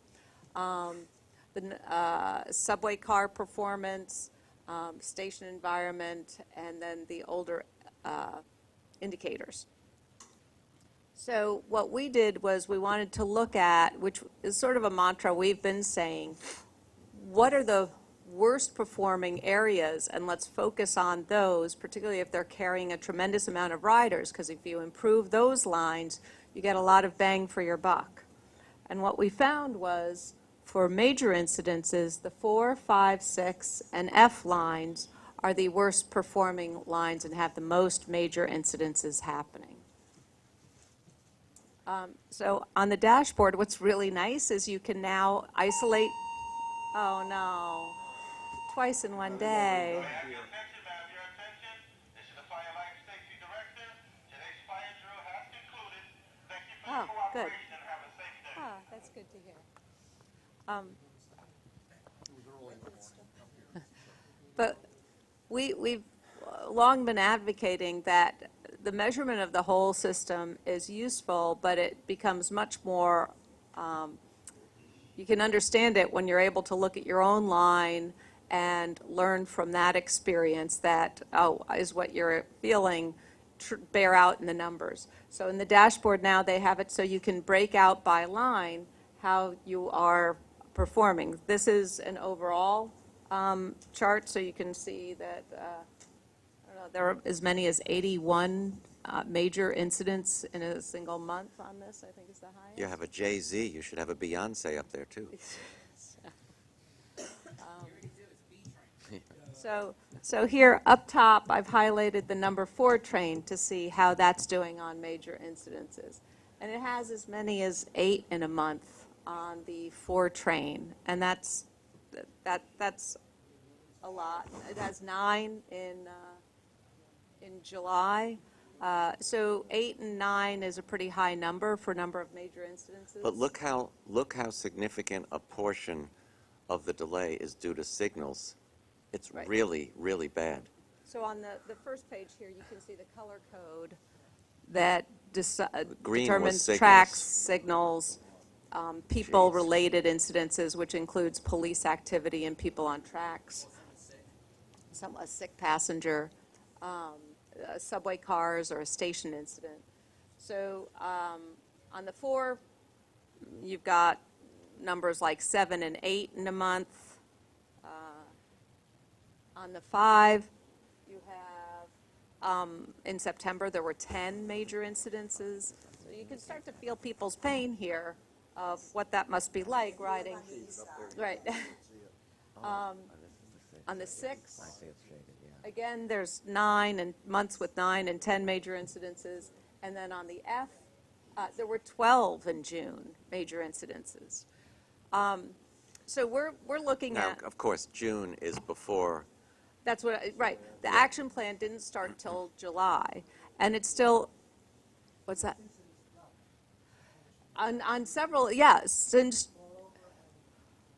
Speaker 7: The subway car performance, station environment, and then the older indicators. So what we did was we wanted to look at, which is sort of a mantra we've been saying, what are the worst performing areas, and let's focus on those, particularly if they're carrying a tremendous amount of riders, because if you improve those lines, you get a lot of bang for your buck. And what we found was, for major incidences, the 4, 5, 6, and F lines are the worst performing lines and have the most major incidences happening. So on the dashboard, what's really nice is you can now isolate, oh no, twice in one day. Oh, good. Ah, that's good to hear. But we've long been advocating that the measurement of the whole system is useful, but it becomes much more, you can understand it when you're able to look at your own line and learn from that experience that, oh, is what you're feeling bear out in the numbers. So in the dashboard now, they have it so you can break out by line how you are performing. This is an overall chart, so you can see that there are as many as 81 major incidents in a single month on this, I think is the highest.
Speaker 3: You have a Jay-Z, you should have a Beyonce up there, too.
Speaker 7: So here up top, I've highlighted the number 4 train to see how that's doing on major incidences. And it has as many as 8 in a month on the 4 train, and that's a lot. It has 9 in in July. So 8 and 9 is a pretty high number for number of major incidences.
Speaker 3: But look how significant a portion of the delay is due to signals. It's
Speaker 7: Right.
Speaker 3: really, really bad.
Speaker 7: So on the first page here, you can see the color code that
Speaker 3: green was
Speaker 7: determines
Speaker 3: signals.
Speaker 7: tracks, signals, people-related incidences, which includes police activity and people on tracks, a sick passenger, subway cars, or a station incident. So on the 4, you've got numbers like 7 and 8 in a month. On the 5, you have, in September, there were 10 major incidences. So you can start to feel people's pain here of what that must be like riding. Right. On the 6, again, there's 9 and months with 9 and 10 major incidences. And then on the F, there were 12 in June, major incidences. So we're looking
Speaker 3: Now,
Speaker 7: at.
Speaker 3: of course, June is before.
Speaker 7: That's what, right. The action plan didn't start till July, and it's still, what's that? On several, yes, since,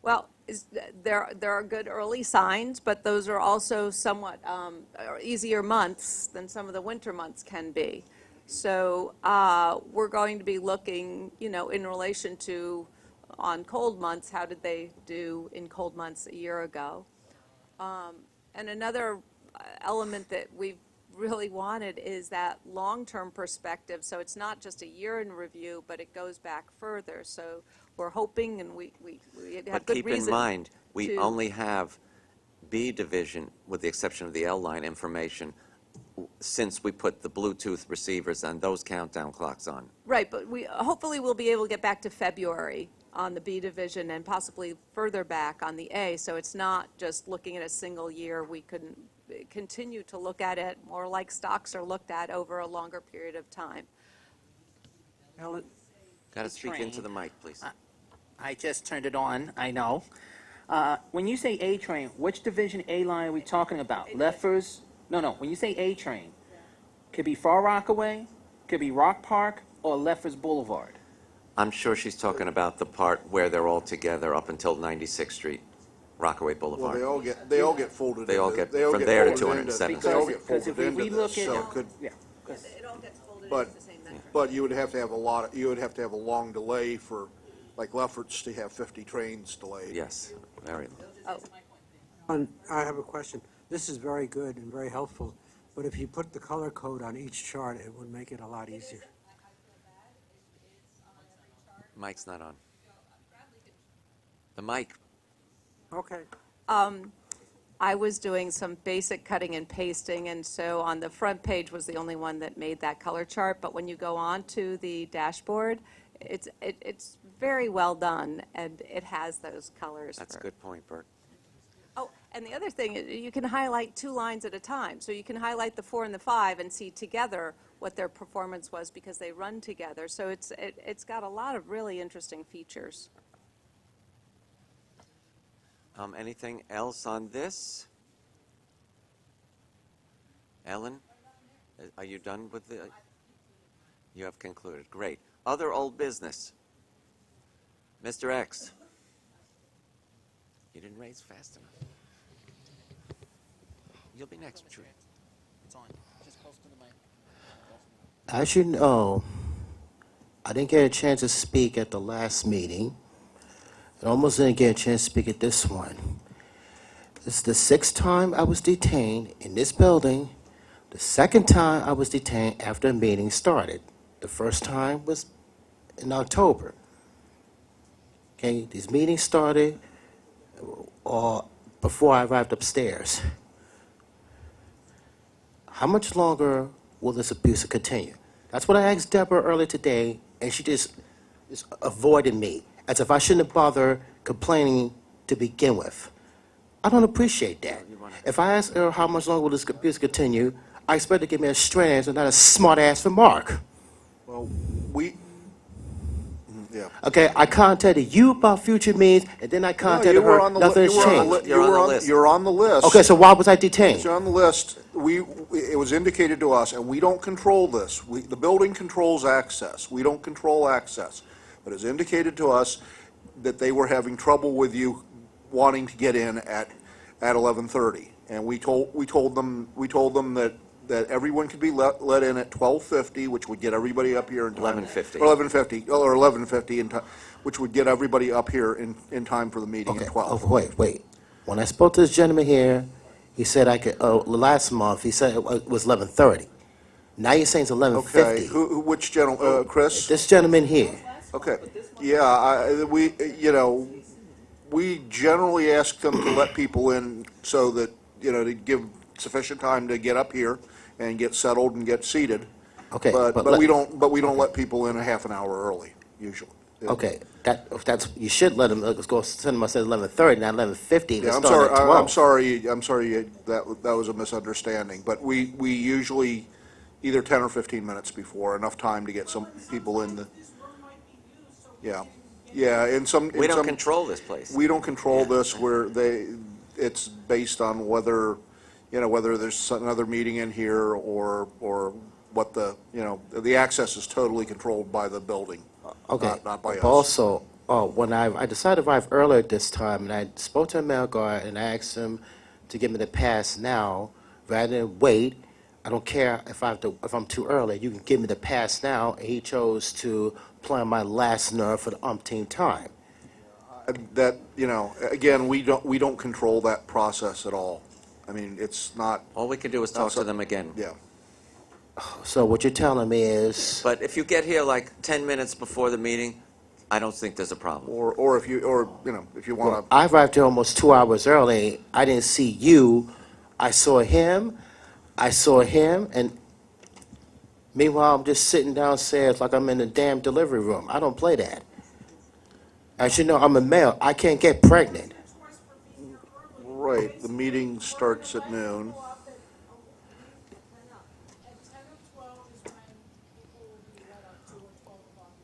Speaker 7: well, there are good early signs, but those are also somewhat easier months than some of the winter months can be. So we're going to be looking, in relation to, on cold months, how did they do in cold months a year ago? And another element that we've really wanted is that long-term perspective. So it's not just a year in review, but it goes back further. So we're hoping, and we have
Speaker 3: But
Speaker 7: good
Speaker 3: keep
Speaker 7: reason
Speaker 3: in mind, we
Speaker 7: to-
Speaker 3: only have B division, with the exception of the L line information, since we put the Bluetooth receivers and those countdown clocks on.
Speaker 7: Right, but hopefully we'll be able to get back to February on the B division and possibly further back on the A. So it's not just looking at a single year. We can continue to look at it more like stocks are looked at over a longer period of time.
Speaker 5: Ellen,
Speaker 3: Got to speak into
Speaker 4: Train.
Speaker 3: the mic, please.
Speaker 4: I just turned it on, I know. When you say A train, which division A line are we talking about? Leffers? No, when you say A train, could be Far Rockaway, could be Rock Park, or Leffers Boulevard.
Speaker 3: I'm sure she's talking about the part where they're all together up until 96th Street, Rockaway
Speaker 1: Well,
Speaker 3: Boulevard.
Speaker 1: they all get folded.
Speaker 3: They all
Speaker 1: into-
Speaker 3: get
Speaker 1: they all
Speaker 3: from
Speaker 1: get
Speaker 3: there to
Speaker 1: folded into-
Speaker 3: 207th.
Speaker 1: They all
Speaker 4: Because
Speaker 1: get
Speaker 4: if
Speaker 1: folded
Speaker 4: we
Speaker 1: into
Speaker 4: look
Speaker 1: this,
Speaker 4: at,
Speaker 1: so it could,
Speaker 4: yeah, 'cause-
Speaker 7: It all gets folded
Speaker 1: But-
Speaker 7: into the same metric.
Speaker 1: but you would have to have a long delay for, like Lefferts to have 50 trains delayed.
Speaker 3: Yes, very.
Speaker 5: Ellen, I have a question. This is very good and very helpful, but if you put the color code on each chart, it would make it a lot easier.
Speaker 3: Mic's not on. The mic.
Speaker 5: Okay.
Speaker 7: I was doing some basic cutting and pasting, and so on the front page was the only one that made that color chart. But when you go on to the dashboard, it's very well done, and it has those colors.
Speaker 3: That's a
Speaker 7: for-
Speaker 3: good point, Bert.
Speaker 7: Oh, and the other thing, you can highlight 2 lines at a time. So you can highlight the 4 and the 5 and see together what their performance was because they run together. So it's got a lot of really interesting features.
Speaker 3: Anything else on this? Ellen, are you done with the? You have concluded. Great. Other old business. Mr. X. You didn't raise fast enough. You'll be next, Drew.
Speaker 4: It's on. Just close to the mic.
Speaker 9: As you know, I didn't get a chance to speak at the last meeting. I almost didn't get a chance to speak at this one. This is the 6th time I was detained in this building. The 2nd time I was detained after a meeting started. The first time was in October. Okay, these meetings started before I arrived upstairs. How much longer will this abuse continue? That's what I asked Deborah earlier today, and she just avoided me, as if I shouldn't have bothered complaining to begin with. I don't appreciate that. If I ask her how much longer will this abuse continue, I expect her to give me a straight answer, not a smart-ass remark.
Speaker 1: Well, Yeah.
Speaker 9: Okay, I contacted you about future meetings, and then I
Speaker 1: No,
Speaker 9: contacted
Speaker 1: you were
Speaker 9: her,
Speaker 1: on the
Speaker 9: nothing
Speaker 1: li-
Speaker 9: has
Speaker 1: you were on the
Speaker 9: changed.
Speaker 1: li-
Speaker 3: You're on the list.
Speaker 1: You're on the list.
Speaker 9: Okay, so why was I detained?
Speaker 1: You're on the list. It was indicated to us, and we don't control this. The building controls access. We don't control access. But it's indicated to us that they were having trouble with you wanting to get in at 11:30. And we told them that everyone could be let in at 12:50, which would get everybody up here in time.
Speaker 3: 11:50.
Speaker 1: Or 11:50 in time, which would get everybody up here in time for the meeting
Speaker 9: Okay,
Speaker 1: at 12.
Speaker 9: wait. When I spoke to this gentleman here, he said I could, last month, he said it was 11:30. Now you're saying it's
Speaker 1: Okay,
Speaker 9: 11:50.
Speaker 1: which gentleman, Chris?
Speaker 9: This gentleman here.
Speaker 1: Okay, yeah, we generally ask them to let people in so that, to give sufficient time to get up here and get settled and get seated.
Speaker 9: Okay,
Speaker 1: But we don't let people in a half an hour early, usually.
Speaker 9: Okay, that's, you should let him, let's go, send him, I said 11:30, not 11:50,
Speaker 1: Yeah,
Speaker 9: let's
Speaker 1: I'm
Speaker 9: start
Speaker 1: sorry,
Speaker 9: at 12.
Speaker 1: I'm sorry, that was a misunderstanding, but we usually either 10 or 15 minutes before, enough time to get some people in the, yeah,
Speaker 3: We don't control this place.
Speaker 1: We don't control this where it's based on whether there's another meeting in here or what the access is totally controlled by the building,
Speaker 9: Okay,
Speaker 1: not by us.
Speaker 9: but also, when I decided to arrive earlier this time, and I spoke to the mail guard and I asked him to give me the pass now, rather than wait. I don't care if I'm too early, you can give me the pass now, and he chose to play on my last nerve for the umpteenth time.
Speaker 1: That, again, we don't control that process at all. I mean, it's not,
Speaker 3: All we can do is talk to them again.
Speaker 1: yeah.
Speaker 9: So what you're telling me is,
Speaker 3: But if you get here like 10 minutes before the meeting, I don't think there's a problem.
Speaker 1: Or if you want to,
Speaker 9: I arrived here almost 2 hours early, I didn't see you, I saw him, and meanwhile, I'm just sitting downstairs like I'm in a damn delivery room. I don't play that. As you know, I'm a male, I can't get pregnant.
Speaker 1: right, the meeting starts at noon.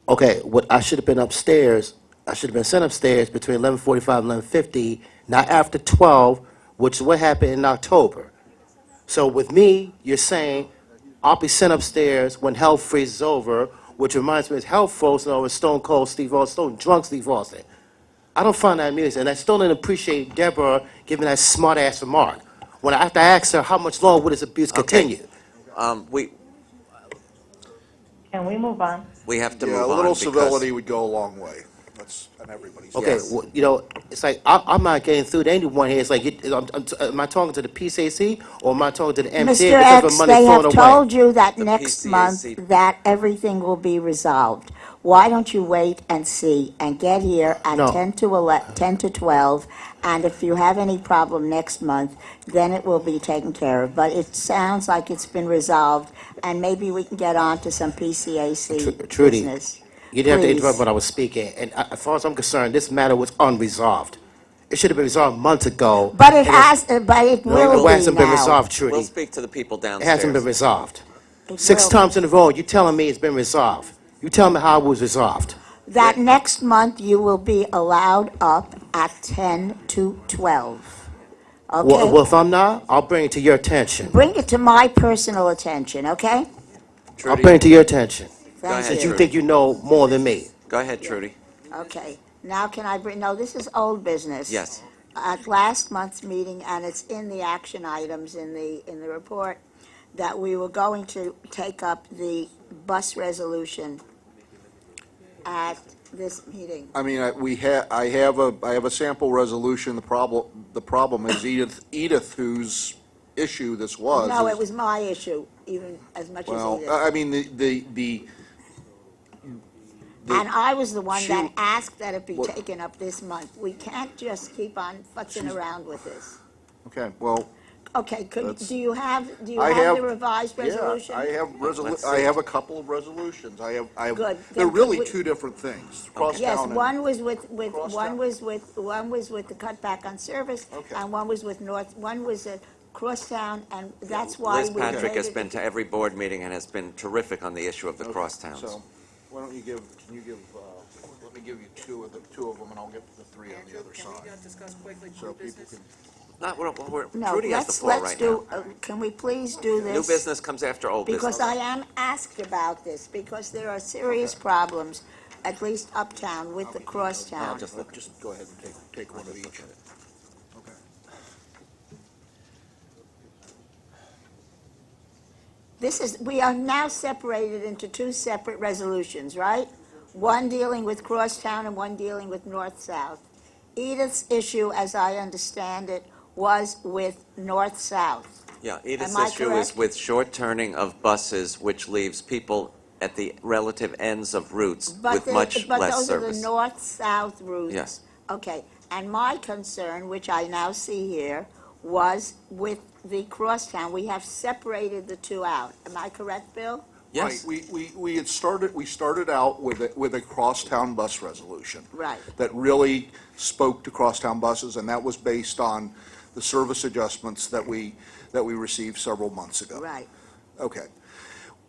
Speaker 9: Okay, what I should have been upstairs, I should have been sent upstairs between 11:45 and 11:50, not after 12, which is what happened in October. So with me, you're saying I'll be sent upstairs when hell freezes over, which reminds me of hell frozen over Stone Cold Steve Austin, Stone Drunk Steve Austin. I don't find that amusing, and I still didn't appreciate Deborah giving that smart-ass remark. When I have to ask her how much longer will this abuse continue.
Speaker 2: Can we move on?
Speaker 3: We have to
Speaker 1: Yeah,
Speaker 3: move
Speaker 1: a
Speaker 3: on
Speaker 1: little
Speaker 3: because
Speaker 1: civility would go a long way. That's on everybody's.
Speaker 9: Okay,
Speaker 3: Yes.
Speaker 9: well, it's like, I'm not getting through to anyone here. It's like, am I talking to the PCAC or am I talking to the MTA?
Speaker 6: Mr.
Speaker 9: Because
Speaker 6: X,
Speaker 9: of money
Speaker 6: they
Speaker 9: thrown
Speaker 6: have
Speaker 9: away?
Speaker 6: told you that
Speaker 3: The
Speaker 6: next
Speaker 3: PCAC
Speaker 6: month that everything will be resolved. Why don't you wait and see and get here at
Speaker 9: No.
Speaker 6: 10 to 12, and if you have any problem next month, then it will be taken care of. But it sounds like it's been resolved, and maybe we can get on to some PCAC
Speaker 9: Trudy,
Speaker 6: business.
Speaker 9: you didn't have to
Speaker 6: Please.
Speaker 9: interrupt when I was speaking. And as far as I'm concerned, this matter was unresolved. It should have been resolved months ago.
Speaker 6: But it
Speaker 9: And
Speaker 6: has, but it will
Speaker 9: it
Speaker 6: be
Speaker 9: hasn't been
Speaker 6: now.
Speaker 9: resolved, Trudy.
Speaker 3: we'll speak to the people
Speaker 9: It
Speaker 3: downstairs.
Speaker 9: hasn't been resolved.
Speaker 6: It
Speaker 9: 6
Speaker 6: will.
Speaker 9: times in a row, you telling me it's been resolved. You tell me how it was resolved.
Speaker 6: That next month you will be allowed up at 10 to 12.
Speaker 9: Well,
Speaker 6: Okay?
Speaker 9: if I'm not, I'll bring it to your attention.
Speaker 6: Bring it to my personal attention, okay?
Speaker 9: I'll
Speaker 3: Trudy,
Speaker 9: bring it to your attention.
Speaker 6: Thank
Speaker 3: ahead,
Speaker 9: Since you
Speaker 3: Trudy.
Speaker 9: think you know more than me.
Speaker 3: Go ahead, Trudy.
Speaker 6: Okay, now can I bring, no, this is old business.
Speaker 3: Yes.
Speaker 6: At last month's meeting, and it's in the action items in the report, that we were going to take up the bus resolution at this meeting.
Speaker 1: I mean, I have a sample resolution. The problem is Edith, whose issue this was.
Speaker 6: No,
Speaker 1: is-
Speaker 6: it was my issue, even as much as
Speaker 1: Well,
Speaker 6: it is.
Speaker 1: I mean, the
Speaker 6: And I was the one that
Speaker 1: Shoot.
Speaker 6: asked that it be
Speaker 1: What-
Speaker 6: taken up this month. We can't just keep on futzing around with this.
Speaker 1: okay, well,
Speaker 6: Okay,
Speaker 1: That's-
Speaker 6: do you have
Speaker 1: I have-
Speaker 6: the revised resolution?
Speaker 1: yeah,
Speaker 3: Let's
Speaker 1: I
Speaker 3: see.
Speaker 1: have a couple of resolutions. I have.
Speaker 6: Good.
Speaker 1: They're
Speaker 6: Then
Speaker 1: really
Speaker 6: we-
Speaker 1: two different things.
Speaker 6: Yes,
Speaker 1: Crosstown and-
Speaker 6: one was with,
Speaker 1: Cross
Speaker 6: one
Speaker 1: town.
Speaker 6: was with the cutback on service,
Speaker 1: Okay.
Speaker 6: and one was with one was at Crosstown, and that's why
Speaker 3: Liz
Speaker 6: we
Speaker 3: Patrick
Speaker 6: made
Speaker 3: has
Speaker 6: it-
Speaker 3: been to every board meeting and has been terrific on the issue of the
Speaker 1: Okay,
Speaker 3: crosstowns.
Speaker 1: so, Why don't you can you give, let me give you two of them, and I'll get the three on the other side.
Speaker 4: discuss quickly
Speaker 1: So people can,
Speaker 3: Not,
Speaker 6: No,
Speaker 3: Trudy has the floor
Speaker 6: let's
Speaker 3: right
Speaker 6: do,
Speaker 3: now.
Speaker 6: can we please do this?
Speaker 3: New business comes after old business.
Speaker 6: Because I am asked about this, because there are serious problems, at least uptown, with the
Speaker 3: I'll
Speaker 6: crosstown.
Speaker 3: just look.
Speaker 1: just go ahead and take one of each. Okay.
Speaker 6: We are now separated into two separate resolutions, right? One dealing with crosstown and one dealing with north-south. Edith's issue, as I understand it, was with north-south.
Speaker 3: Yeah, Edith's
Speaker 6: Am I
Speaker 3: issue is
Speaker 6: correct?
Speaker 3: with short turning of buses, which leaves people at the relative ends of routes with much
Speaker 6: But
Speaker 3: less
Speaker 6: those are the
Speaker 3: service.
Speaker 6: north-south routes?
Speaker 3: Yes.
Speaker 6: Okay, and my concern, which I now see here, was with the crosstown. We have separated the two out. Am I correct, Bill?
Speaker 3: Yes,
Speaker 1: Right, we started out with a crosstown bus resolution.
Speaker 6: Right.
Speaker 1: That really spoke to crosstown buses, and that was based on the service adjustments that we received several months ago.
Speaker 6: Right.
Speaker 1: Okay.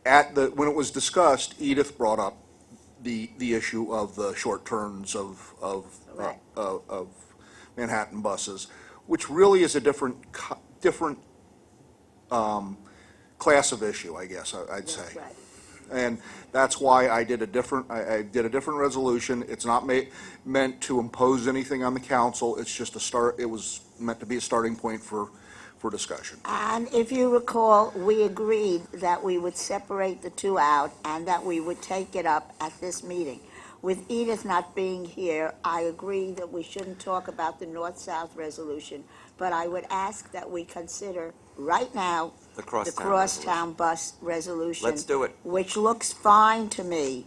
Speaker 1: When it was discussed, Edith brought up the issue of the short turns of
Speaker 6: Right.
Speaker 1: Manhattan buses, which really is a different class of issue, I guess I'd say.
Speaker 6: That's right.
Speaker 1: And that's why I did a different resolution. It's not meant to impose anything on the council. It's just it was meant to be a starting point for discussion.
Speaker 6: And if you recall, we agreed that we would separate the two out and that we would take it up at this meeting. With Edith not being here, I agree that we shouldn't talk about the north-south resolution, but I would ask that we consider right now
Speaker 3: the
Speaker 6: the
Speaker 3: crosstown.
Speaker 6: crosstown bus resolution.
Speaker 3: Let's do it.
Speaker 6: Which looks fine to me.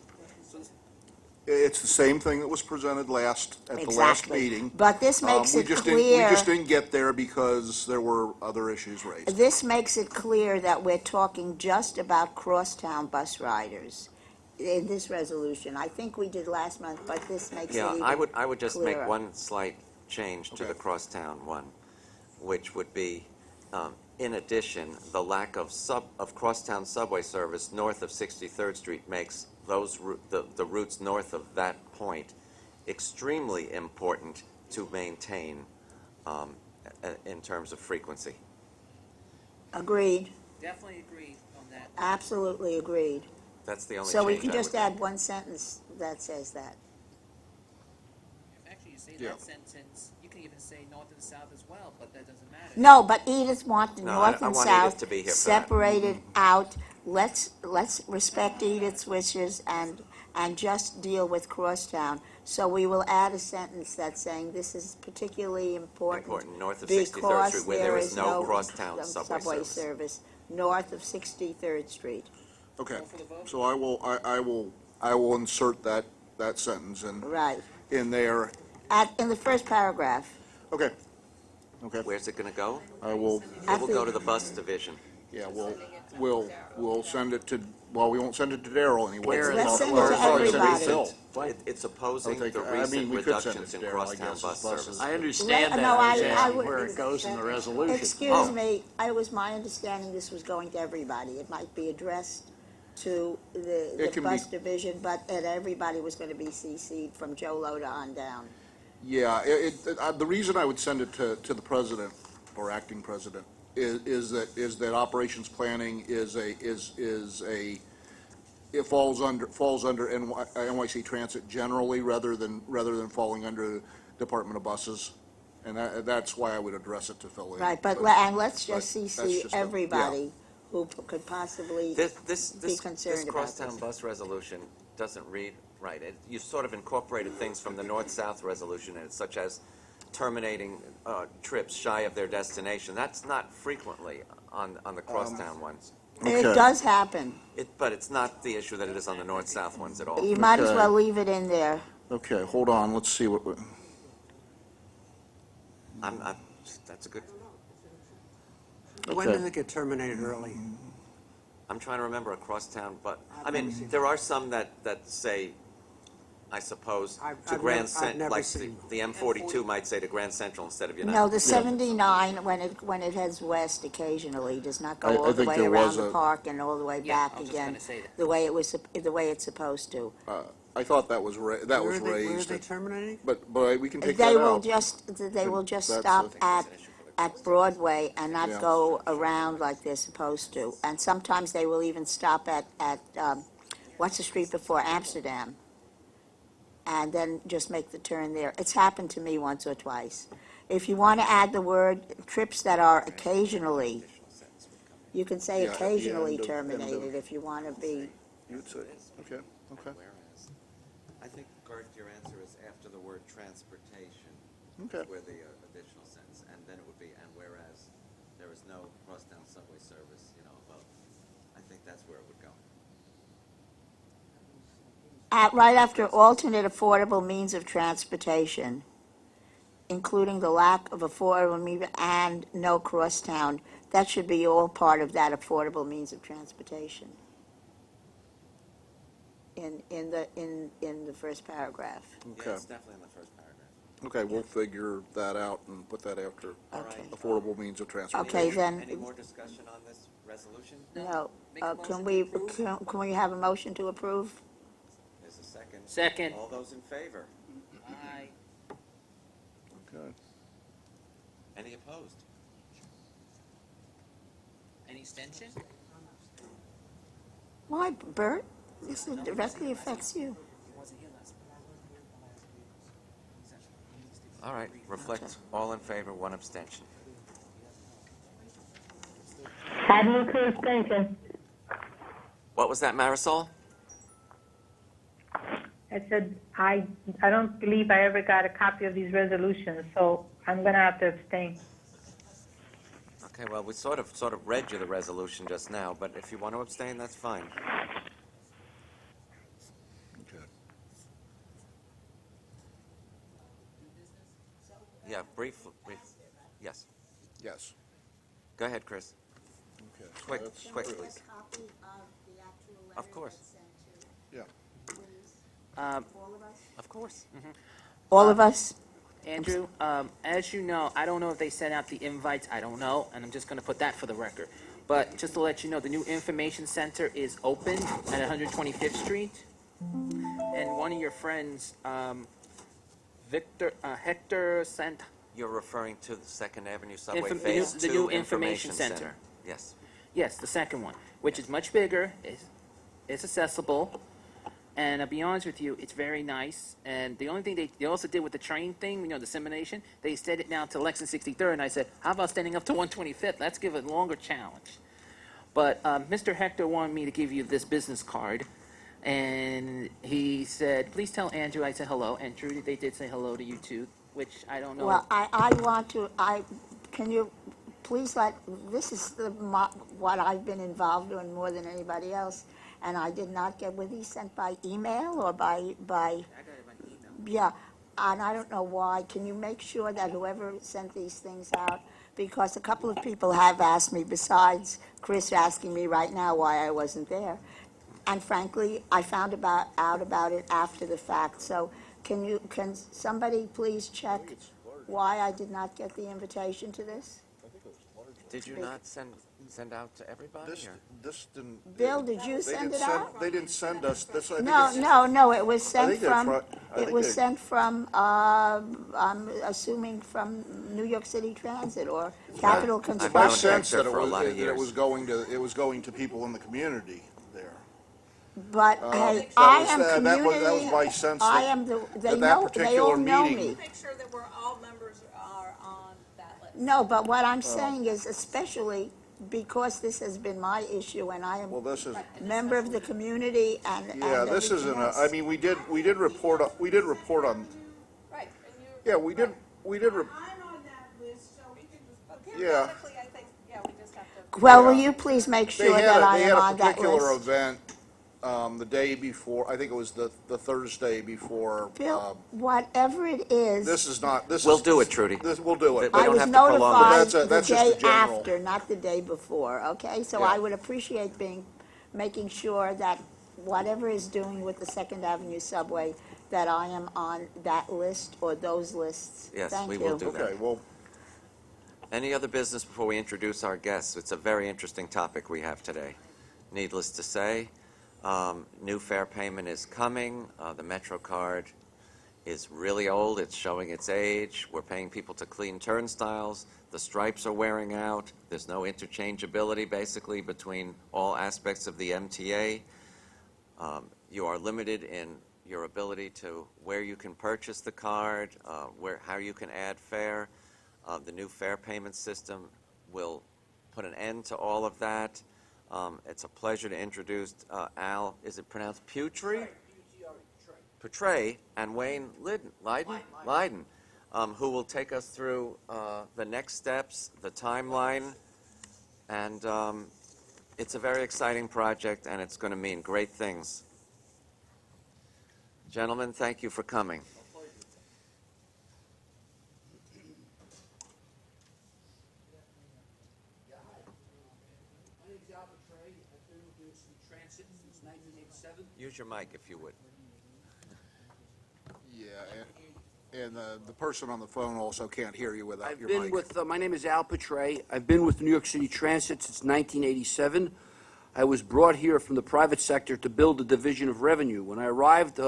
Speaker 1: It's the same thing that was presented at the last
Speaker 6: Exactly.
Speaker 1: meeting.
Speaker 6: But this makes
Speaker 1: We
Speaker 6: it
Speaker 1: just
Speaker 6: clear.
Speaker 1: didn't get there because there were other issues raised.
Speaker 6: This makes it clear that we're talking just about crosstown bus riders in this resolution. I think we did last month, but this makes it
Speaker 3: Yeah,
Speaker 6: even
Speaker 3: I would just make
Speaker 6: clearer.
Speaker 3: one slight change to
Speaker 1: Okay.
Speaker 3: the crosstown one, which would be, in addition, the lack of crosstown subway service north of 63rd Street makes the routes north of that point extremely important to maintain in terms of frequency.
Speaker 6: Agreed,
Speaker 4: Definitely agree on that.
Speaker 6: absolutely agreed.
Speaker 3: That's the only
Speaker 6: So we
Speaker 3: change
Speaker 6: can
Speaker 3: I
Speaker 6: just
Speaker 3: would
Speaker 6: add
Speaker 3: make.
Speaker 6: one sentence that says that.
Speaker 4: Actually, you say
Speaker 1: Yeah.
Speaker 4: that sentence, you can even say north and south as well, but that doesn't matter.
Speaker 6: No, but Edith wanted
Speaker 3: No,
Speaker 6: north
Speaker 3: I
Speaker 6: and
Speaker 3: want Edith
Speaker 6: south
Speaker 3: to be here for that.
Speaker 6: separated out. Let's respect Edith's wishes and just deal with crosstown. So we will add a sentence that's saying this is particularly important.
Speaker 3: North of 63rd Street, where there is no crosstown
Speaker 6: because
Speaker 3: subway
Speaker 6: there
Speaker 3: service.
Speaker 6: is no service north of 63rd Street.
Speaker 1: Okay,
Speaker 4: Call for the vote?
Speaker 1: so I will insert that sentence
Speaker 6: Right.
Speaker 1: in there.
Speaker 6: In the first paragraph.
Speaker 1: Okay.
Speaker 3: Where's it going to go?
Speaker 1: I will,
Speaker 3: It will go to the bus division.
Speaker 1: yeah, we'll send it to, well, we won't send it to Daryl anyway.
Speaker 6: Let's send it
Speaker 1: We'll
Speaker 6: to
Speaker 1: probably send
Speaker 6: everybody.
Speaker 1: Bill.
Speaker 3: It's opposing
Speaker 1: I think-
Speaker 3: the
Speaker 1: I mean,
Speaker 3: recent
Speaker 1: we could send it
Speaker 3: reductions
Speaker 1: to
Speaker 3: in
Speaker 1: Daryl, I
Speaker 3: crosstown
Speaker 1: guess,
Speaker 3: bus
Speaker 1: as buses.
Speaker 3: service.
Speaker 8: I understand that,
Speaker 6: No,
Speaker 8: I was
Speaker 6: I
Speaker 8: asking
Speaker 6: would-
Speaker 8: where it goes in the resolution.
Speaker 6: Excuse me, it was my understanding this was going to everybody. It might be addressed to the
Speaker 1: It can be-
Speaker 6: bus division, but that everybody was going to be CC'd from Joe Loda on down.
Speaker 1: Yeah, the reason I would send it to the president or acting president is that operations planning it falls under NYC Transit generally rather than falling under Department of Buses. And that's why I would address it to Phil.
Speaker 6: Right, and let's just
Speaker 1: but that's
Speaker 6: CC
Speaker 1: just a-
Speaker 6: everybody who could possibly
Speaker 3: This
Speaker 6: be concerned about
Speaker 3: crosstown
Speaker 6: this.
Speaker 3: bus resolution doesn't read right. You sort of incorporated things from the north-south resolution, such as terminating trips shy of their destination. That's not frequently on the crosstown ones.
Speaker 6: It
Speaker 1: Okay.
Speaker 6: does happen.
Speaker 3: But it's not the issue that it is on the north-south ones at all.
Speaker 6: You might as
Speaker 1: Okay.
Speaker 6: well leave it in there.
Speaker 1: Okay, hold on, let's see what,
Speaker 3: That's a good,
Speaker 5: When
Speaker 1: Okay.
Speaker 5: did it get terminated early?
Speaker 3: I'm trying to remember a crosstown, but, I mean, there are some that say, I suppose, to
Speaker 5: I've
Speaker 3: Grand
Speaker 5: never- I've never
Speaker 3: like
Speaker 5: seen
Speaker 3: the M42 might say to Grand Central instead of United.
Speaker 6: No, the 79, when it heads west occasionally, does not go
Speaker 1: I
Speaker 6: all the
Speaker 1: think
Speaker 6: way
Speaker 1: there
Speaker 6: around
Speaker 1: was
Speaker 6: the
Speaker 1: a-
Speaker 6: park and all the way
Speaker 4: Yeah,
Speaker 6: back
Speaker 4: I was just
Speaker 6: again,
Speaker 4: gonna say that.
Speaker 6: the way it's supposed to.
Speaker 1: I thought that was
Speaker 5: Where
Speaker 1: raised.
Speaker 5: are they terminating?
Speaker 1: But we can take
Speaker 6: They
Speaker 1: that
Speaker 6: will
Speaker 1: out.
Speaker 6: just
Speaker 1: That's
Speaker 6: stop
Speaker 1: a-
Speaker 6: at Broadway and
Speaker 1: Yeah.
Speaker 6: not go around like they're supposed to. And sometimes they will even stop at, what's the street before Amsterdam? And then just make the turn there. It's happened to me once or twice. If you want to add the word trips that are occasionally, you can say
Speaker 1: Yeah, at the
Speaker 6: occasionally
Speaker 1: end of-
Speaker 6: terminated if you want to be.
Speaker 1: You'd say, okay.
Speaker 3: Whereas, I think, Gert, your answer is after the word transportation,
Speaker 1: Okay.
Speaker 3: where the additional sentence, and then it would be, and whereas there is no crosstown subway service, above. I think that's where it would go.
Speaker 6: Right after alternate affordable means of transportation, including the lack of affordable means and no crosstown, that should be all part of that affordable means of transportation. In the first paragraph.
Speaker 1: Okay.
Speaker 3: Yeah, it's definitely in the first paragraph.
Speaker 1: Okay, we'll figure that out and put that after
Speaker 6: Okay.
Speaker 1: affordable means of transportation.
Speaker 6: Okay, then,
Speaker 3: Any more discussion on this resolution?
Speaker 6: no,
Speaker 4: Make a
Speaker 6: can
Speaker 4: motion
Speaker 6: we,
Speaker 4: to approve?
Speaker 6: can we have a motion to approve?
Speaker 3: There's a second.
Speaker 4: Second.
Speaker 3: All those in favor?
Speaker 4: Aye.
Speaker 1: Okay.
Speaker 3: Any opposed?
Speaker 4: Any extension?
Speaker 6: Why, Bert? This directly affects you.
Speaker 3: All right, reflect all in favor, one abstention.
Speaker 2: I move to abstention.
Speaker 3: What was that, Marisol?
Speaker 2: I said, I don't believe I ever got a copy of these resolutions, so I'm going to have to abstain.
Speaker 3: Okay, well, we sort of read you the resolution just now, but if you want to abstain, that's fine.
Speaker 1: Okay.
Speaker 3: Yeah, brief, yes.
Speaker 1: Yes.
Speaker 3: Go ahead, Chris.
Speaker 1: Okay. so
Speaker 3: Quick,
Speaker 1: that's
Speaker 3: quick,
Speaker 1: approved.
Speaker 3: please.
Speaker 6: Copy of the actual letter
Speaker 3: Of course.
Speaker 6: that's sent to,
Speaker 1: Yeah.
Speaker 6: please,
Speaker 4: Um,
Speaker 6: all of us?
Speaker 3: Of course.
Speaker 6: All of us?
Speaker 4: Andrew, as you know, I don't know if they sent out the invites, I don't know, and I'm just gonna put that for the record. But just to let you know, the new information center is open at 125th Street. And one of your friends, Hector sent,
Speaker 3: You're referring to the Second Avenue Subway
Speaker 4: Info- the
Speaker 3: Phase
Speaker 4: new-
Speaker 3: 2
Speaker 4: the new information center.
Speaker 3: Yes.
Speaker 4: yes, the second one, which is much bigger, it's accessible, and I'll be honest with you, it's very nice. And the only thing they also did with the train thing, dissemination, they extended it now to Lexington 63rd, and I said, how about standing up to 125th? Let's give it a longer challenge. But Mr. Hector wanted me to give you this business card, and he said, please tell Andrew I said hello, and Trudy, they did say hello to you too, which I don't know.
Speaker 6: Well, I want to, can you please this is what I've been involved in more than anybody else, and I did not get, were these sent by email or by,
Speaker 4: I got it by email.
Speaker 6: yeah, and I don't know why. Can you make sure that whoever sent these things out, because a couple of people have asked me, besides Chris asking me right now why I wasn't there, and frankly, I found out about it after the fact, so can somebody please check why I did not get the invitation to this?
Speaker 3: Did you not send out to everybody?
Speaker 1: This,
Speaker 3: or-
Speaker 1: this didn't.
Speaker 6: Bill, did you
Speaker 1: they
Speaker 6: send
Speaker 1: didn't
Speaker 6: it out?
Speaker 1: They didn't send us this. I think
Speaker 6: No,
Speaker 1: it's-
Speaker 6: it was
Speaker 1: I
Speaker 6: sent
Speaker 1: think they're
Speaker 6: from,
Speaker 1: I
Speaker 6: it
Speaker 1: think
Speaker 6: was
Speaker 1: they-
Speaker 6: sent from, I'm assuming from New York City Transit or Capital
Speaker 3: I've known
Speaker 1: My
Speaker 3: Hector
Speaker 6: Construction.
Speaker 1: sense that
Speaker 3: for a lot of
Speaker 1: that it
Speaker 3: years.
Speaker 1: was going to people in the community there.
Speaker 6: But hey,
Speaker 1: that
Speaker 6: I
Speaker 1: was-
Speaker 6: am
Speaker 1: that was
Speaker 6: community,
Speaker 1: my sense
Speaker 6: I
Speaker 1: that-
Speaker 6: am they
Speaker 1: that
Speaker 6: know, they
Speaker 1: particular
Speaker 6: all know
Speaker 1: meeting-
Speaker 6: me.
Speaker 7: Make sure that all members are on that list.
Speaker 6: No, but what I'm saying is especially because this has been my issue and I am
Speaker 1: Well, this is,
Speaker 6: a member of the community and
Speaker 1: yeah, this
Speaker 6: everything
Speaker 1: isn't
Speaker 6: else.
Speaker 1: I mean, we did report on,
Speaker 7: Right.
Speaker 1: yeah, we did,
Speaker 10: I'm on that list, so we can just.
Speaker 7: But
Speaker 1: Yeah.
Speaker 7: periodically, I think, we just have to.
Speaker 6: Well, will you please make
Speaker 1: they
Speaker 6: sure that I
Speaker 1: they
Speaker 6: am
Speaker 1: had a
Speaker 6: on that
Speaker 1: particular
Speaker 6: list?
Speaker 1: event, the day before, I think it was the Thursday before,
Speaker 6: Bill, whatever it is.
Speaker 1: this is not, this is.
Speaker 3: We'll do it, Trudy.
Speaker 1: We'll do it.
Speaker 3: We
Speaker 6: I
Speaker 3: don't
Speaker 6: was
Speaker 3: have to prolong it.
Speaker 6: notified
Speaker 1: That's
Speaker 6: the
Speaker 1: that's just a
Speaker 6: day
Speaker 1: general.
Speaker 6: after, not the day before, okay? So
Speaker 1: Yeah.
Speaker 6: I would appreciate making sure that whatever is doing with the Second Avenue subway that I am on that list or those lists?
Speaker 3: Yes,
Speaker 6: Thank
Speaker 3: we
Speaker 6: you.
Speaker 3: will do that.
Speaker 1: Okay, well,
Speaker 3: Any other business before we introduce our guests? It's a very interesting topic we have today. Needless to say, new fare payment is coming. The MetroCard is really old. It's showing its age. We're paying people to clean turnstiles. The stripes are wearing out. There's no interchangeability, basically, between all aspects of the MTA. You are limited in your ability to where you can purchase the card, how you can add fare. The new fare payment system will put an end to all of that. It's a pleasure to introduce Al, is it pronounced Putri? Petray and Wayne Leiden, who will take us through the next steps, the timeline, and it's a very exciting project, and it's going to mean great things. Gentlemen, thank you for coming.
Speaker 11: My name is Al Petray. I've been with New York City Transit since 1987.
Speaker 3: Use your mic if you would.
Speaker 1: yeah, and the person on the phone also can't hear you without
Speaker 11: I've
Speaker 1: your
Speaker 11: been
Speaker 1: mic.
Speaker 11: with, my name is Al Petray. I've been with New York City Transit since 1987. I was brought here from the private sector to build a division of revenue. When I arrived,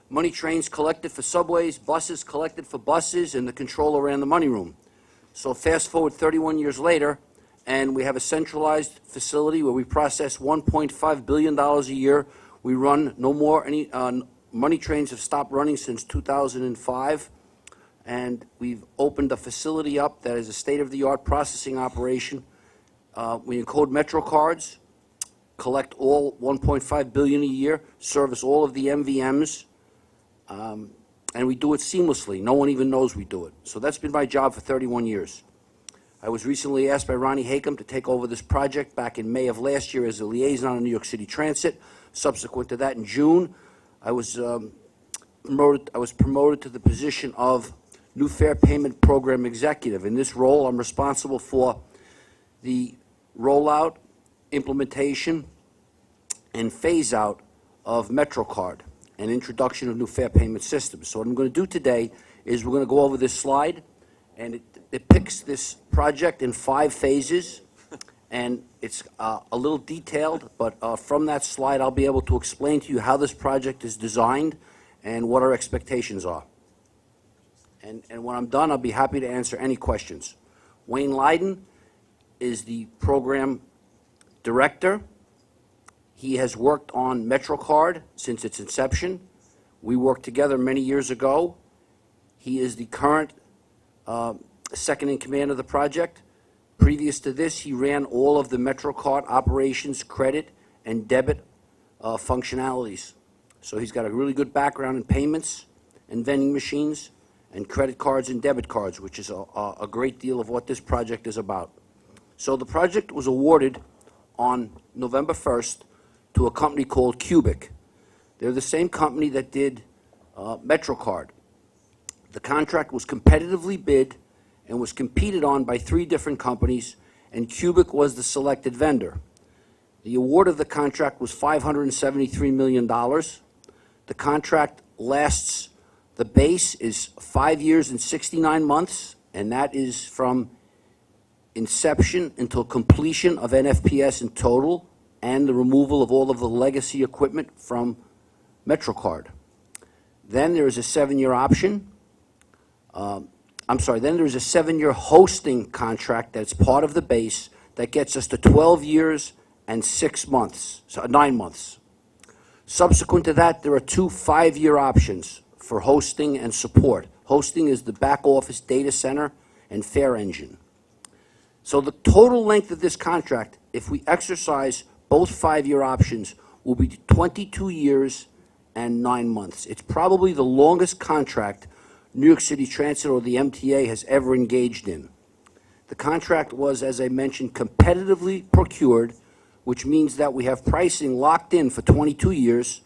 Speaker 11: money trains collected for subways, buses collected for buses, and the controller ran the money room. So fast forward 31 years later, and we have a centralized facility where we process $1.5 billion a year. We run no more any money trains have stopped running since 2005, and we've opened a facility up that is a state-of-the-art processing operation. We encode Metro cards, collect all 1.5 billion a year, service all of the MVMs, and we do it seamlessly. No one even knows we do it. So that's been my job for 31 years. I was recently asked by Ronnie Hakem to take over this project back in May of last year as a liaison of New York City Transit. Subsequent to that, in June, I was promoted to the position of New Fare Payment Program Executive. In this role, I'm responsible for the rollout, implementation, and phase-out of MetroCard and introduction of new fare payment systems. So what I'm going to do today is we're going to go over this slide, and it depicts this project in 5 phases, and it's a little detailed, but from that slide I'll be able to explain to you how this project is designed and what our expectations are. And when I'm done, I'll be happy to answer any questions. Wayne Leiden is the program director. He has worked on MetroCard since its inception. We worked together many years ago. He is the current second in command of the project. Previous to this, he ran all of the MetroCard operations, credit, and debit functionalities. So he's got a really good background in payments and vending machines and credit cards and debit cards, which is a great deal of what this project is about. So the project was awarded on November 1st to a company called Cubic. They're the same company that did MetroCard. The contract was competitively bid and was competed on by 3 different companies, and Cubic was the selected vendor. The award of the contract was $573 million. The contract lasts, the base is 5 years and 69 months, and that is from inception until completion of NFPS in total and the removal of all of the legacy equipment from MetroCard. Then there is a 7-year option. Then there's a 7-year hosting contract that's part of the base that gets us to 12 years and 6 months, so 9 months. Subsequent to that, there are 2 5-year options for hosting and support. Hosting is the back office data center and fare engine. So the total length of this contract, if we exercise both 5-year options, will be 22 years and 9 months. It's probably the longest contract New York City Transit or the MTA has ever engaged in. The contract was, as I mentioned, competitively procured, which means that we have pricing locked in for 22 years.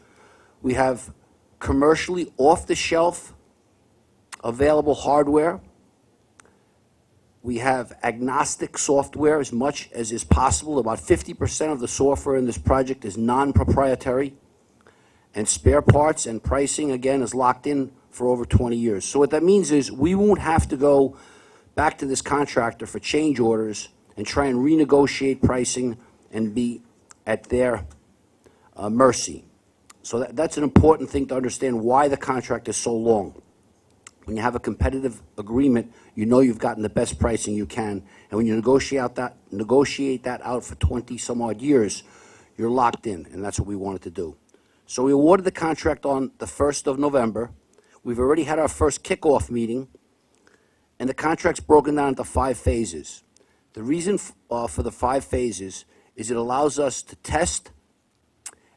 Speaker 11: We have commercially off-the-shelf available hardware. We have agnostic software as much as is possible. About 50% of the software in this project is non-proprietary. And spare parts and pricing, again, is locked in for over 20 years. So what that means is we won't have to go back to this contractor for change orders and try and renegotiate pricing and be at their mercy. So that's an important thing to understand why the contract is so long. When you have a competitive agreement, you know you've gotten the best pricing you can, and when you negotiate that out for 20 some odd years, you're locked in, and that's what we wanted to do. So we awarded the contract on the 1st of November. We've already had our first kickoff meeting, and the contract's broken down into 5 phases. The reason for the 5 phases is it allows us to test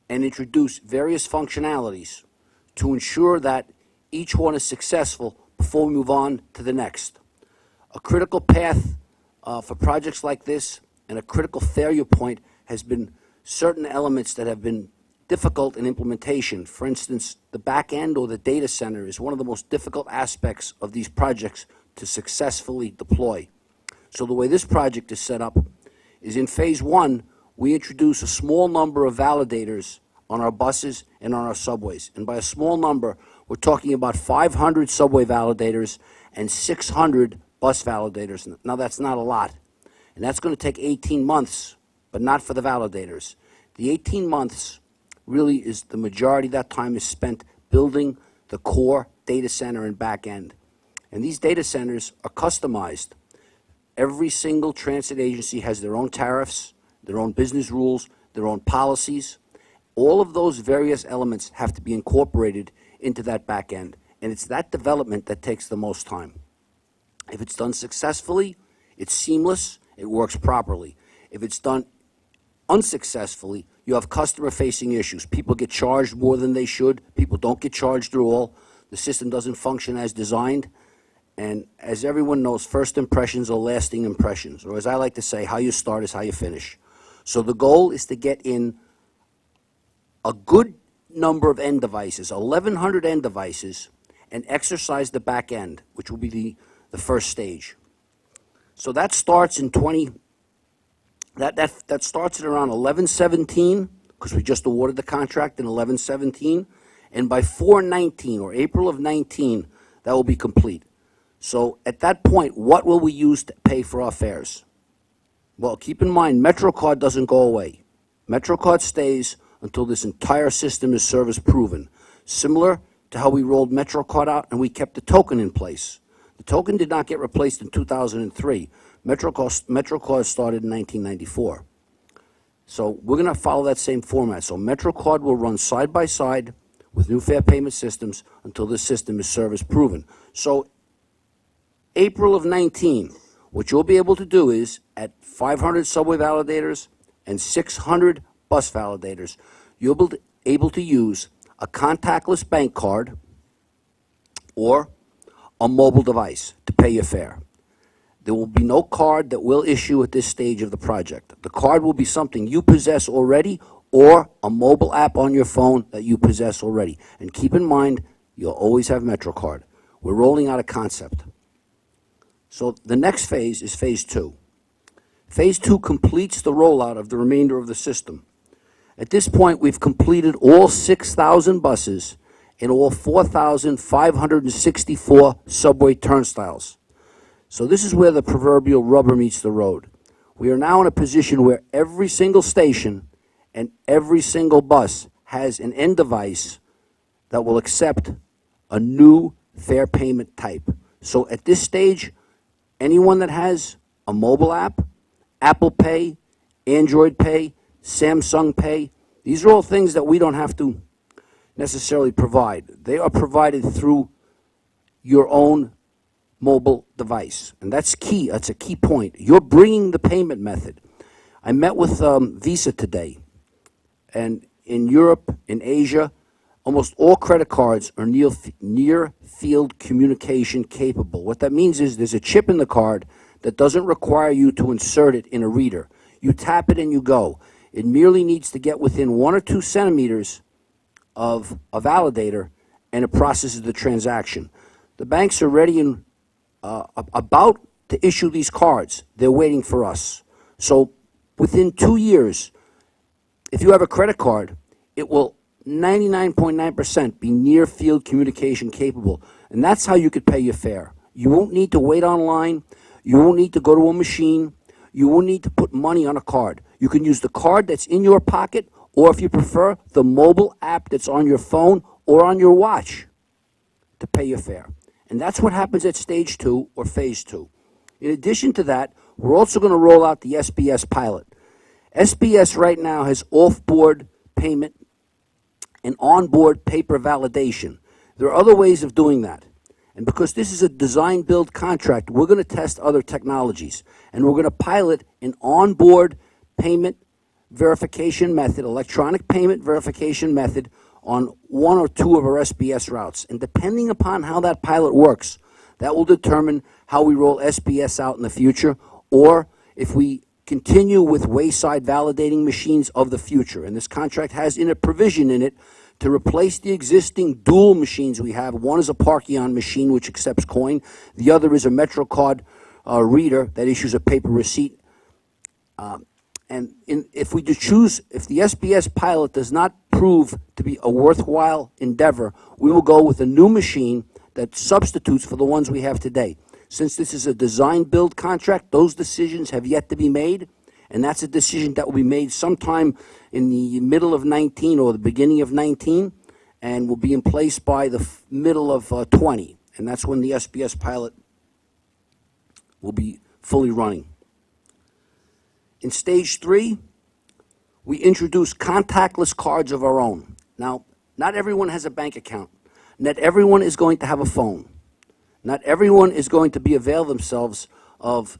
Speaker 11: and introduce various functionalities to ensure that each one is successful before we move on to the next. A critical path for projects like this and a critical failure point has been certain elements that have been difficult in implementation. For instance, the back end or the data center is one of the most difficult aspects of these projects to successfully deploy. So the way this project is set up is in phase 1, we introduce a small number of validators on our buses and on our subways. And by a small number, we're talking about 500 subway validators and 600 bus validators. Now, that's not a lot. And that's going to take 18 months, but not for the validators. The 18 months really is the majority of that time is spent building the core data center and back end. And these data centers are customized. Every single transit agency has their own tariffs, their own business rules, their own policies. All of those various elements have to be incorporated into that back end. And it's that development that takes the most time. If it's done successfully, it's seamless, it works properly. If it's done unsuccessfully, you have customer-facing issues. People get charged more than they should. People don't get charged at all. The system doesn't function as designed. And as everyone knows, first impressions are lasting impressions. Or as I like to say, how you start is how you finish. So the goal is to get in a good number of end devices, 1,100 end devices, and exercise the back end, which will be the first stage. So that starts in that starts at around 11/17, because we just awarded the contract in 11/17, and by 4/19 or April of 19, that will be complete. So at that point, what will we use to pay for our fares? Well, keep in mind, MetroCard doesn't go away. MetroCard stays until this entire system is service proven, similar to how we rolled MetroCard out and we kept the token in place. The token did not get replaced in 2003. MetroCard started in 1994. So we're going to follow that same format. So MetroCard will run side by side with new fare payment systems until this system is service proven. So April of 19, what you'll be able to do is at 500 subway validators and 600 bus validators, you'll be able to use a contactless bank card or a mobile device to pay your fare. There will be no card that we'll issue at this stage of the project. The card will be something you possess already or a mobile app on your phone that you possess already. And keep in mind, you'll always have MetroCard. We're rolling out a concept. So the next phase is phase 2. Phase 2 completes the rollout of the remainder of the system. At this point, we've completed all 6,000 buses and all 4,564 subway turnstiles. So this is where the proverbial rubber meets the road. We are now in a position where every single station and every single bus has an end device that will accept a new fare payment type. So at this stage, anyone that has a mobile app, Apple Pay, Android Pay, Samsung Pay, these are all things that we don't have to necessarily provide. They are provided through your own mobile device. And that's key. That's a key point. You're bringing the payment method. I met with Visa today. And in Europe, in Asia, almost all credit cards are near-field communication capable. What that means is there's a chip in the card that doesn't require you to insert it in a reader. You tap it and you go. It merely needs to get within 1 or 2 centimeters of a validator, and it processes the transaction. The banks are ready and about to issue these cards. They're waiting for us. So within 2 years, if you have a credit card, it will 99.9% be near-field communication capable. And that's how you could pay your fare. You won't need to wait online. You won't need to go to a machine. You won't need to put money on a card. You can use the card that's in your pocket, or if you prefer, the mobile app that's on your phone or on your watch to pay your fare. And that's what happens at stage 2 or phase 2. In addition to that, we're also going to roll out the SBS pilot. SBS right now has off-board payment and on-board paper validation. There are other ways of doing that. And because this is a design-build contract, we're going to test other technologies. And we're going to pilot an on-board payment verification method, electronic payment verification method, on 1 or 2 of our SBS routes. And depending upon how that pilot works, that will determine how we roll SBS out in the future, or if we continue with wayside validating machines of the future. And this contract has in a provision in it to replace the existing dual machines we have. One is a Parkeon machine, which accepts coin. The other is a MetroCard reader that issues a paper receipt. If the SBS pilot does not prove to be a worthwhile endeavor, we will go with a new machine that substitutes for the ones we have today. Since this is a design-build contract, those decisions have yet to be made, and that's a decision that will be made sometime in the middle of 19 or the beginning of 19, and will be in place by the middle of 20, and that's when the SBS pilot will be fully running. In stage 3, we introduce contactless cards of our own. Now, not everyone has a bank account. Not everyone is going to have a phone. Not everyone is going to avail themselves of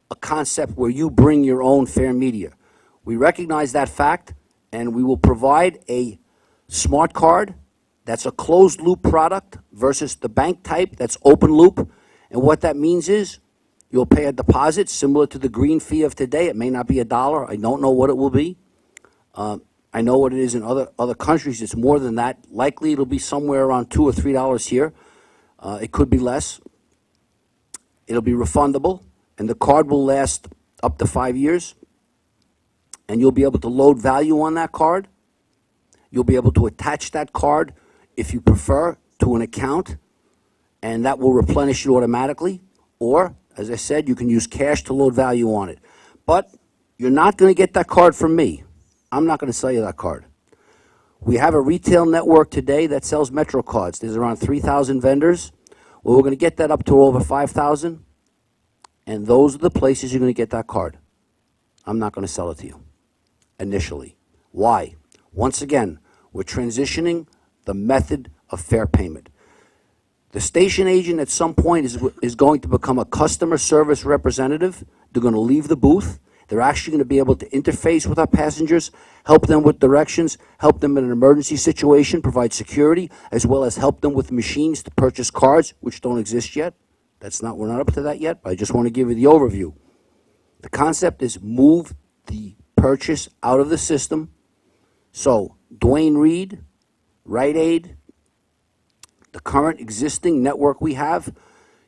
Speaker 11: a concept where you bring your own fare media. We recognize that fact, and we will provide a smart card that's a closed-loop product versus the bank type that's open loop. And what that means is you'll pay a deposit similar to the green fee of today. It may not be $1. I don't know what it will be. I know what it is in other countries. It's more than that. Likely it'll be somewhere around $2 or $3 here. It could be less. It'll be refundable, and the card will last up to 5 years. And you'll be able to load value on that card. You'll be able to attach that card, if you prefer, to an account, and that will replenish it automatically. Or, as I said, you can use cash to load value on it. But you're not going to get that card from me. I'm not going to sell you that card. We have a retail network today that sells Metro cards. There's around 3,000 vendors. Well, we're going to get that up to over 5,000, and those are the places you're going to get that card. I'm not going to sell it to you initially. Why? Once again, we're transitioning the method of fare payment. The station agent at some point is going to become a customer service representative. They're going to leave the booth. They're actually going to be able to interface with our passengers, help them with directions, help them in an emergency situation, provide security, as well as help them with machines to purchase cards, which don't exist yet. We're not up to that yet, but I just want to give you the overview. The concept is move the purchase out of the system. So, Dwayne Reed, Rite Aid, the current existing network we have,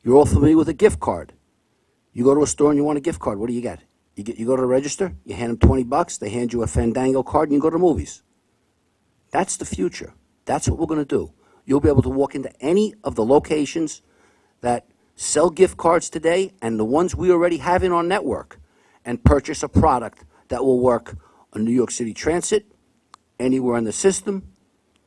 Speaker 11: you're all familiar with a gift card. You go to a store and you want a gift card, what do you get? You go to the register, you hand them $20, they hand you a Fandango card, and you go to the movies. That's the future. That's what we're going to do. You'll be able to walk into any of the locations that sell gift cards today and the ones we already have in our network and purchase a product that will work on New York City Transit, anywhere in the system,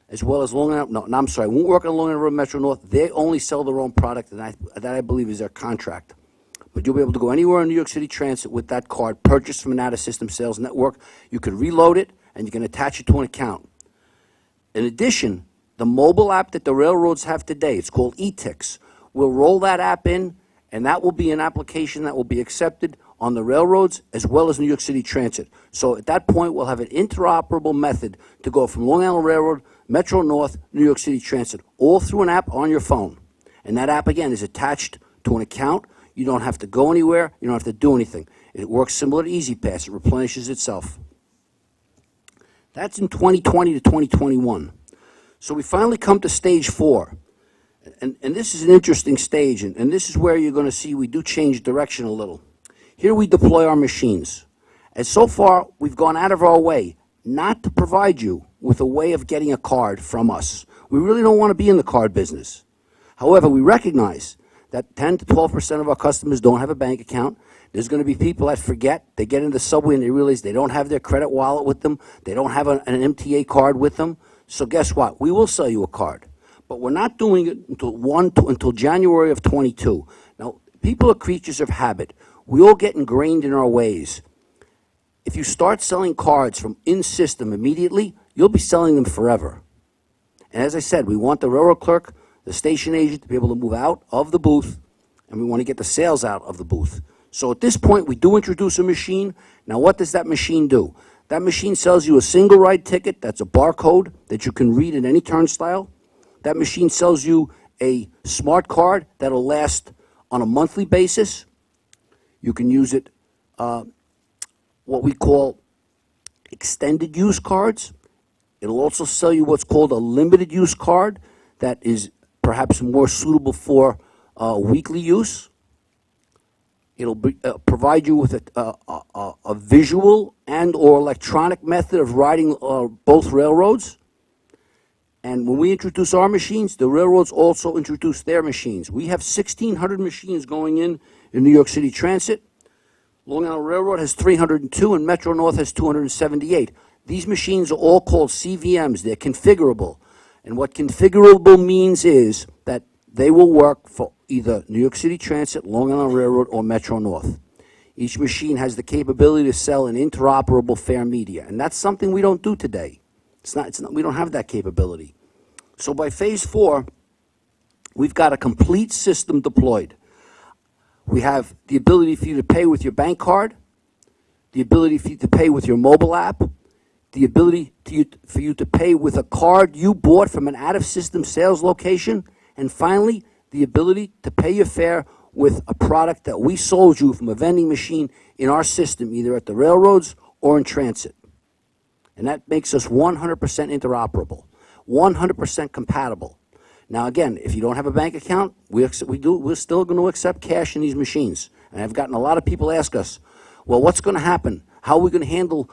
Speaker 11: as well as Long Island. No, I'm sorry, won't work on Long Island Road Metro North. They only sell their own product, and that I believe is their contract. But you'll be able to go anywhere in New York City Transit with that card purchased from an out-of-system sales network. You can reload it, and you can attach it to an account. In addition, the mobile app that the railroads have today, it's called eTix. We'll roll that app in, and that will be an application that will be accepted on the railroads as well as New York City Transit. So at that point, we'll have an interoperable method to go from Long Island Railroad, Metro North, New York City Transit, all through an app on your phone. And that app, again, is attached to an account. You don't have to go anywhere. You don't have to do anything. It works similar to EasyPass. It replenishes itself. That's in 2020 to 2021. So we finally come to stage 4. And this is an interesting stage, and this is where you're going to see we do change direction a little. Here we deploy our machines. And so far, we've gone out of our way not to provide you with a way of getting a card from us. We really don't want to be in the card business. However, we recognize that 10 to 12% of our customers don't have a bank account. There's going to be people that forget. They get in the subway and they realize they don't have their credit wallet with them. They don't have an MTA card with them. So guess what? We will sell you a card. But we're not doing it until January of 22. Now, people are creatures of habit. We all get ingrained in our ways. If you start selling cards from in-system immediately, you'll be selling them forever. And as I said, we want the railroad clerk, the station agent to be able to move out of the booth, and we want to get the sales out of the booth. So at this point, we do introduce a machine. Now, what does that machine do? That machine sells you a single ride ticket. That's a barcode that you can read in any turnstile. That machine sells you a smart card that'll last on a monthly basis. You can use it, what we call extended use cards. It'll also sell you what's called a limited use card that is perhaps more suitable for weekly use. It'll provide you with a visual and or electronic method of riding both railroads. And when we introduce our machines, the railroads also introduce their machines. We have 1,600 machines going in New York City Transit. Long Island Railroad has 302 and Metro North has 278. These machines are all called CVMs. They're configurable. And what configurable means is that they will work for either New York City Transit, Long Island Railroad, or Metro North. Each machine has the capability to sell an interoperable fare media, and that's something we don't do today. We don't have that capability. So by phase 4, we've got a complete system deployed. We have the ability for you to pay with your bank card, the ability for you to pay with your mobile app, the ability for you to pay with a card you bought from an out-of-system sales location, and finally, the ability to pay your fare with a product that we sold you from a vending machine in our system, either at the railroads or in transit. And that makes us 100% interoperable, 100% compatible. Now, again, if you don't have a bank account, we're still going to accept cash in these machines. And I've gotten a lot of people ask us, well, what's going to happen? How are we going to handle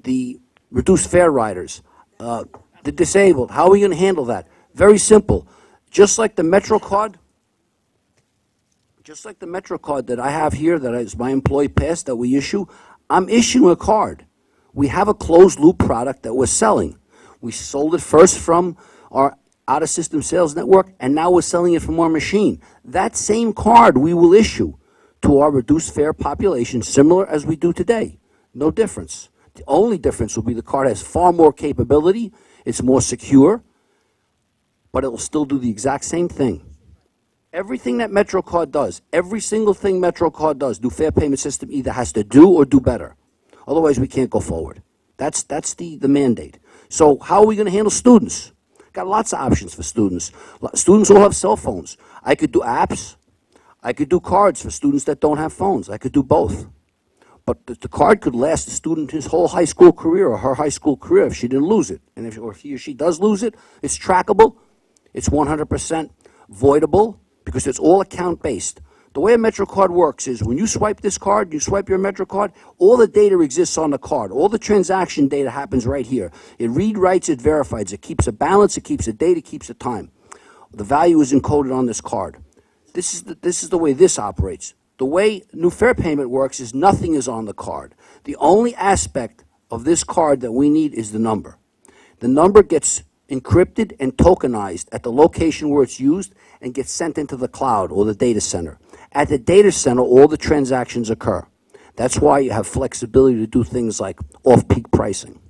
Speaker 11: the reduced fare riders, the disabled? How are we going to handle that? Very simple. Just like the Metro card that I have here, that is my employee pass that we issue, I'm issuing a card. We have a closed-loop product that we're selling. We sold it first from our out-of-system sales network, and now we're selling it from our machine. That same card we will issue to our reduced fare population, similar as we do today. No difference. The only difference will be the card has far more capability, it's more secure, but it will still do the exact same thing. Everything that MetroCard does, every single thing MetroCard does, New Fare Payment System either has to do or do better. Otherwise, we can't go forward. That's the mandate. So how are we going to handle students? Got lots of options for students. Students all have cell phones. I could do apps. I could do cards for students that don't have phones. I could do both. But the card could last the student his whole high school career or her high school career if she didn't lose it. And if he or she does lose it, it's trackable. It's 100% voidable because it's all account-based. The way a MetroCard works is when you swipe this card, you swipe your MetroCard, all the data exists on the card. All the transaction data happens right here. It reads, writes, it verifies. It keeps a balance, it keeps the date, it keeps the time. The value is encoded on this card. This is the way this operates. The way New Fare Payment works is nothing is on the card. The only aspect of this card that we need is the number. The number gets encrypted and tokenized at the location where it's used and gets sent into the cloud or the data center. At the data center, all the transactions occur. That's why you have flexibility to do things like off-peak pricing,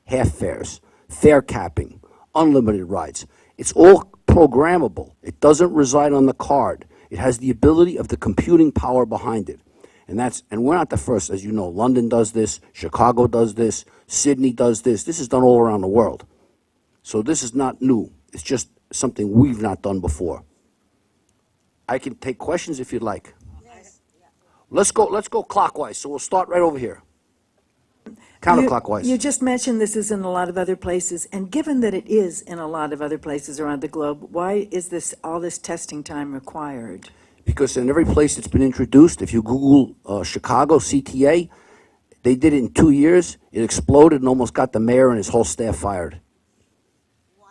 Speaker 11: half fares, fare capping, unlimited rides. It's all programmable. It doesn't reside on the card. It has the ability of the computing power behind it. And we're not the first, as you know. London does this, Chicago does this, Sydney does this. This is done all around the world. So this is not new. It's just something we've not done before. I can take questions if you'd like. Yes. Let's go clockwise. So we'll start right over here. Counterclockwise.
Speaker 12: You just mentioned this is in a lot of other places, and given that it is in a lot of other places around the globe, why is all this testing time required?
Speaker 11: Because in every place it's been introduced, if you Google Chicago CTA, They did it in 2 years. It exploded and almost got the mayor and his whole staff fired.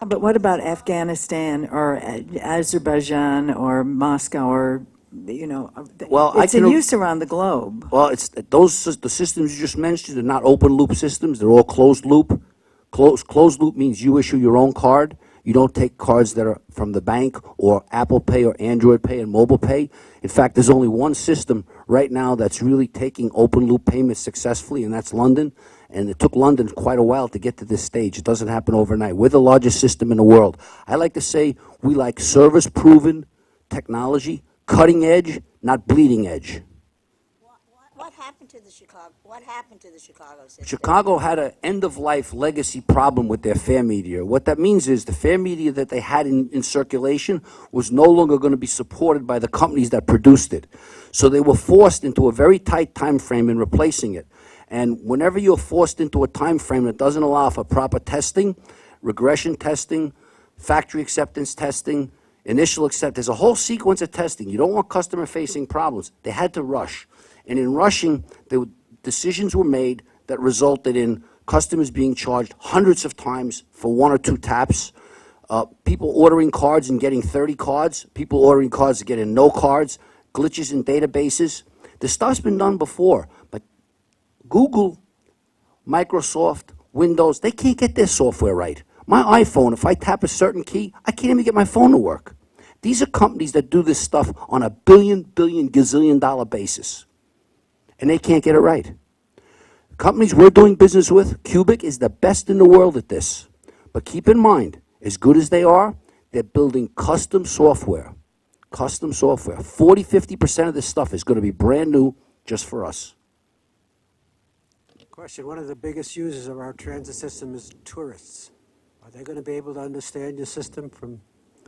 Speaker 12: But what about Afghanistan or Azerbaijan or Moscow or,
Speaker 11: Well, I
Speaker 12: it's in
Speaker 11: can-
Speaker 12: use around the globe.
Speaker 11: Well, the systems you just mentioned are not open loop systems. They're all closed loop. Closed loop means you issue your own card. You don't take cards that are from the bank or Apple Pay or Android Pay and mobile pay. In fact, there's only one system right now that's really taking open loop payments successfully, and that's London. And it took London quite a while to get to this stage. It doesn't happen overnight. We're the largest system in the world. I like to say we like service-proven technology, cutting edge, not bleeding edge.
Speaker 6: What happened to the Chicago? What happened to the Chicago system?
Speaker 11: Chicago had an end-of-life legacy problem with their fare media. What that means is the fare media that they had in circulation was no longer going to be supported by the companies that produced it. So they were forced into a very tight time frame in replacing it. And whenever you're forced into a time frame that doesn't allow for proper testing, regression testing, factory acceptance testing, initial acceptance, there's a whole sequence of testing. You don't want customer-facing problems. They had to rush. And in rushing, decisions were made that resulted in customers being charged hundreds of times for 1 or 2 taps, people ordering cards and getting 30 cards, people ordering cards and getting no cards, glitches in databases. This stuff's been done before, but Google, Microsoft, Windows, they can't get their software right. My iPhone, if I tap a certain key, I can't even get my phone to work. These are companies that do this stuff on a billion, gazillion dollar basis. And they can't get it right. Companies we're doing business with, Cubic is the best in the world at this. But keep in mind, as good as they are, they're building custom software. Custom software. 40–50% of this stuff is going to be brand new just for us.
Speaker 5: Question, one of the biggest users of our transit system is tourists. Are they going to be able to understand your system from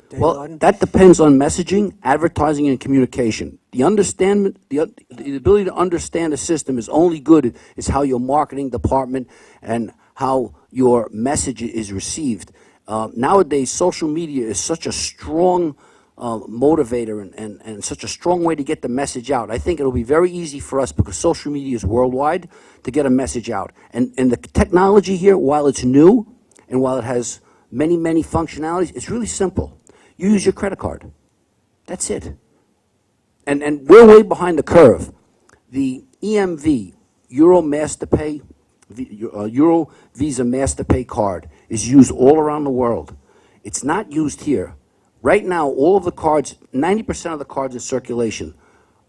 Speaker 5: day
Speaker 11: Well,
Speaker 5: one?
Speaker 11: that depends on messaging, advertising, and communication. The ability to understand a system is only good is how your marketing department and how your message is received. Nowadays, social media is such a strong motivator and such a strong way to get the message out. I think it'll be very easy for us, because social media is worldwide, to get a message out. And the technology here, while it's new and while it has many, many functionalities, it's really simple. You use your credit card. That's it. And we're way behind the curve. The EMV, Euro Masterpay, Euro Visa Masterpay card is used all around the world. It's not used here. Right now, all of the cards, 90% of the cards in circulation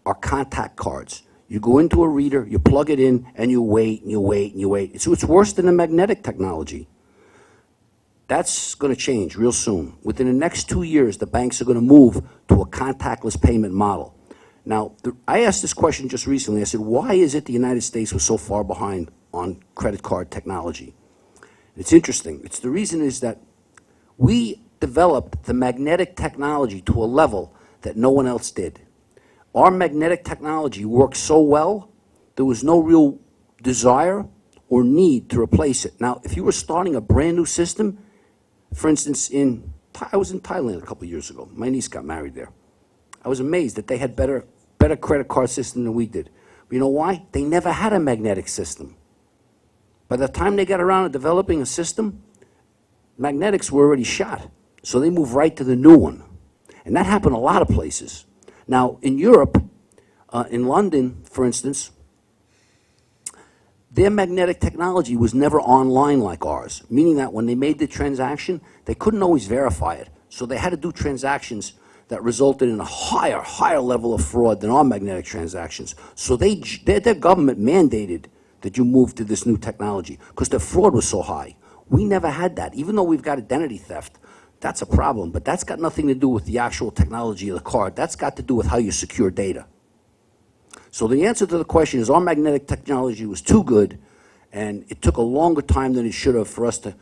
Speaker 11: are contact cards. You go into a reader, you plug it in, and you wait, and you wait, and you wait. So it's worse than the magnetic technology. That's going to change real soon. Within the next 2 years, the banks are going to move to a contactless payment model. Now, I asked this question just recently. I said, why is it the United States was so far behind on credit card technology? It's interesting. The reason is that we developed the magnetic technology to a level that no one else did. Our magnetic technology worked so well, there was no real desire or need to replace it. Now, if you were starting a brand new system, for instance, I was in Thailand a couple of years ago. My niece got married there. I was amazed that they had better credit card system than we did. But you know why? They never had a magnetic system. By the time they got around to developing a system, magnetics were already shot. So they moved right to the new one. And that happened a lot of places. Now, in Europe, in London, for instance, their magnetic technology was never online like ours, meaning that when they made the transaction, they couldn't always verify it. So they had to do transactions that resulted in a higher level of fraud than our magnetic transactions. So their government mandated that you move to this new technology because their fraud was so high. We never had that. Even though we've got identity theft, that's a problem, but that's got nothing to do with the actual technology of the card. That's got to do with how you secure data. So the answer to the question is our magnetic technology was too good, and it took a longer time than it should have for us to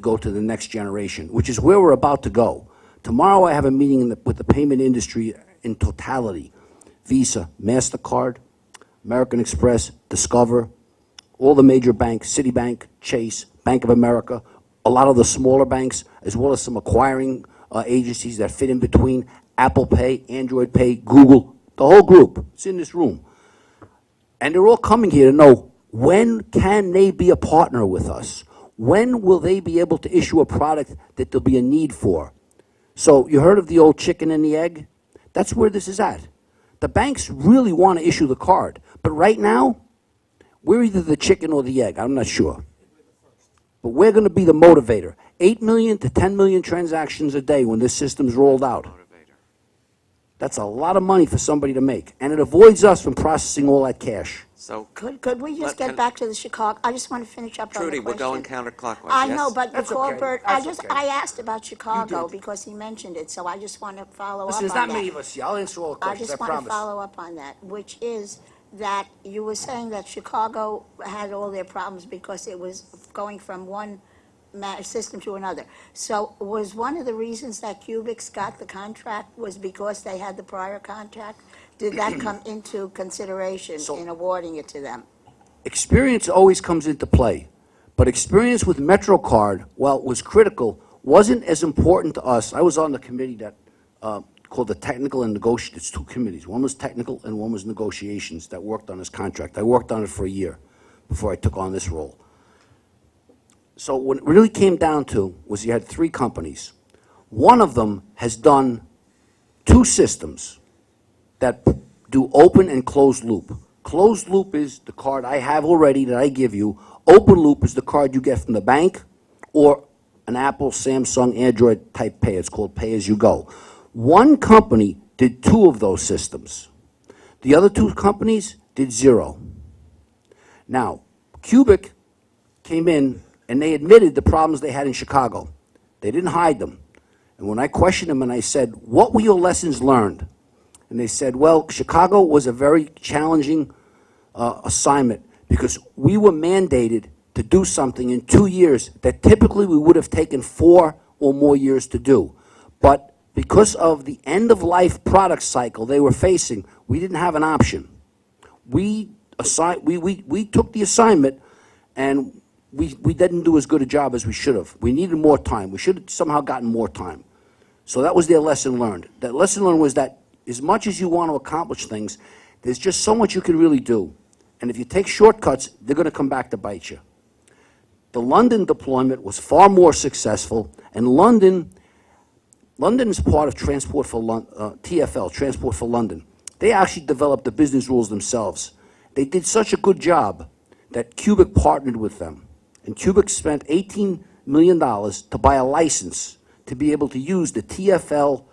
Speaker 11: go to the next generation, which is where we're about to go. Tomorrow I have a meeting with the payment industry in totality. Visa, MasterCard, American Express, Discover, all the major banks, Citibank, Chase, Bank of America, a lot of the smaller banks, as well as some acquiring agencies that fit in between, Apple Pay, Android Pay, Google, the whole group. It's in this room. And they're all coming here to know When can they be a partner with us? When will they be able to issue a product that there'll be a need for? So you heard of the old chicken and the egg? That's where this is at. The banks really want to issue the card, but right now, we're either the chicken or the egg. I'm not sure. But we're going to be the motivator. 8 million to 10 million transactions a day when this system's rolled out. That's a lot of money for somebody to make, and it avoids us from processing all that cash.
Speaker 3: So,
Speaker 6: Could we just get back to the Chicago? I just want to finish up on the
Speaker 3: Trudy, we're
Speaker 6: question.
Speaker 3: going counterclockwise,
Speaker 6: I
Speaker 3: yes?
Speaker 6: know, but you
Speaker 11: That's
Speaker 6: called
Speaker 11: okay.
Speaker 6: Bert,
Speaker 11: That's okay.
Speaker 6: I asked about Chicago
Speaker 11: did.
Speaker 6: because he mentioned it, so I just want to follow up on
Speaker 11: Listen,
Speaker 6: that.
Speaker 11: there's not many of us here. I'll answer all the
Speaker 6: I
Speaker 11: questions, I
Speaker 6: just want to
Speaker 11: promise.
Speaker 6: follow up on that, which is that you were saying that Chicago had all their problems because it was going from one system to another. So was one of the reasons that Cubics got the contract was because they had the prior contract? Did that come into consideration in awarding it to them?
Speaker 11: Experience always comes into play, but experience with MetroCard, while it was critical, wasn't as important to us. I was on the committee that called the Technical and Negotiations. It's two committees. One was technical and one was negotiations that worked on this contract. I worked on it for a year before I took on this role. So what it really came down to was you had three companies. One of them has done two systems that do open and closed loop. Closed loop is the card I have already that I give you. Open loop is the card you get from the bank or an Apple, Samsung, Android type pay. It's called pay as you go. One company did two of those systems. The other two companies did zero. Now, Cubic came in and they admitted the problems they had in Chicago. They didn't hide them. And when I questioned them and I said, what were your lessons learned? And they said, well, Chicago was a very challenging assignment because we were mandated to do something in 2 years that typically we would have taken 4 or more years to do. But because of the end-of-life product cycle they were facing, we didn't have an option. We took the assignment and we didn't do as good a job as we should have. We needed more time. We should have somehow gotten more time. So that was their lesson learned. That lesson learned was that as much as you want to accomplish things, there's just so much you can really do. And if you take shortcuts, they're going to come back to bite you. The London deployment was far more successful, and London is part of Transport for TfL, Transport for London. They actually developed the business rules themselves. They did such a good job that Cubic partnered with them. And Cubic spent $18 million to buy a license to be able to use the TfL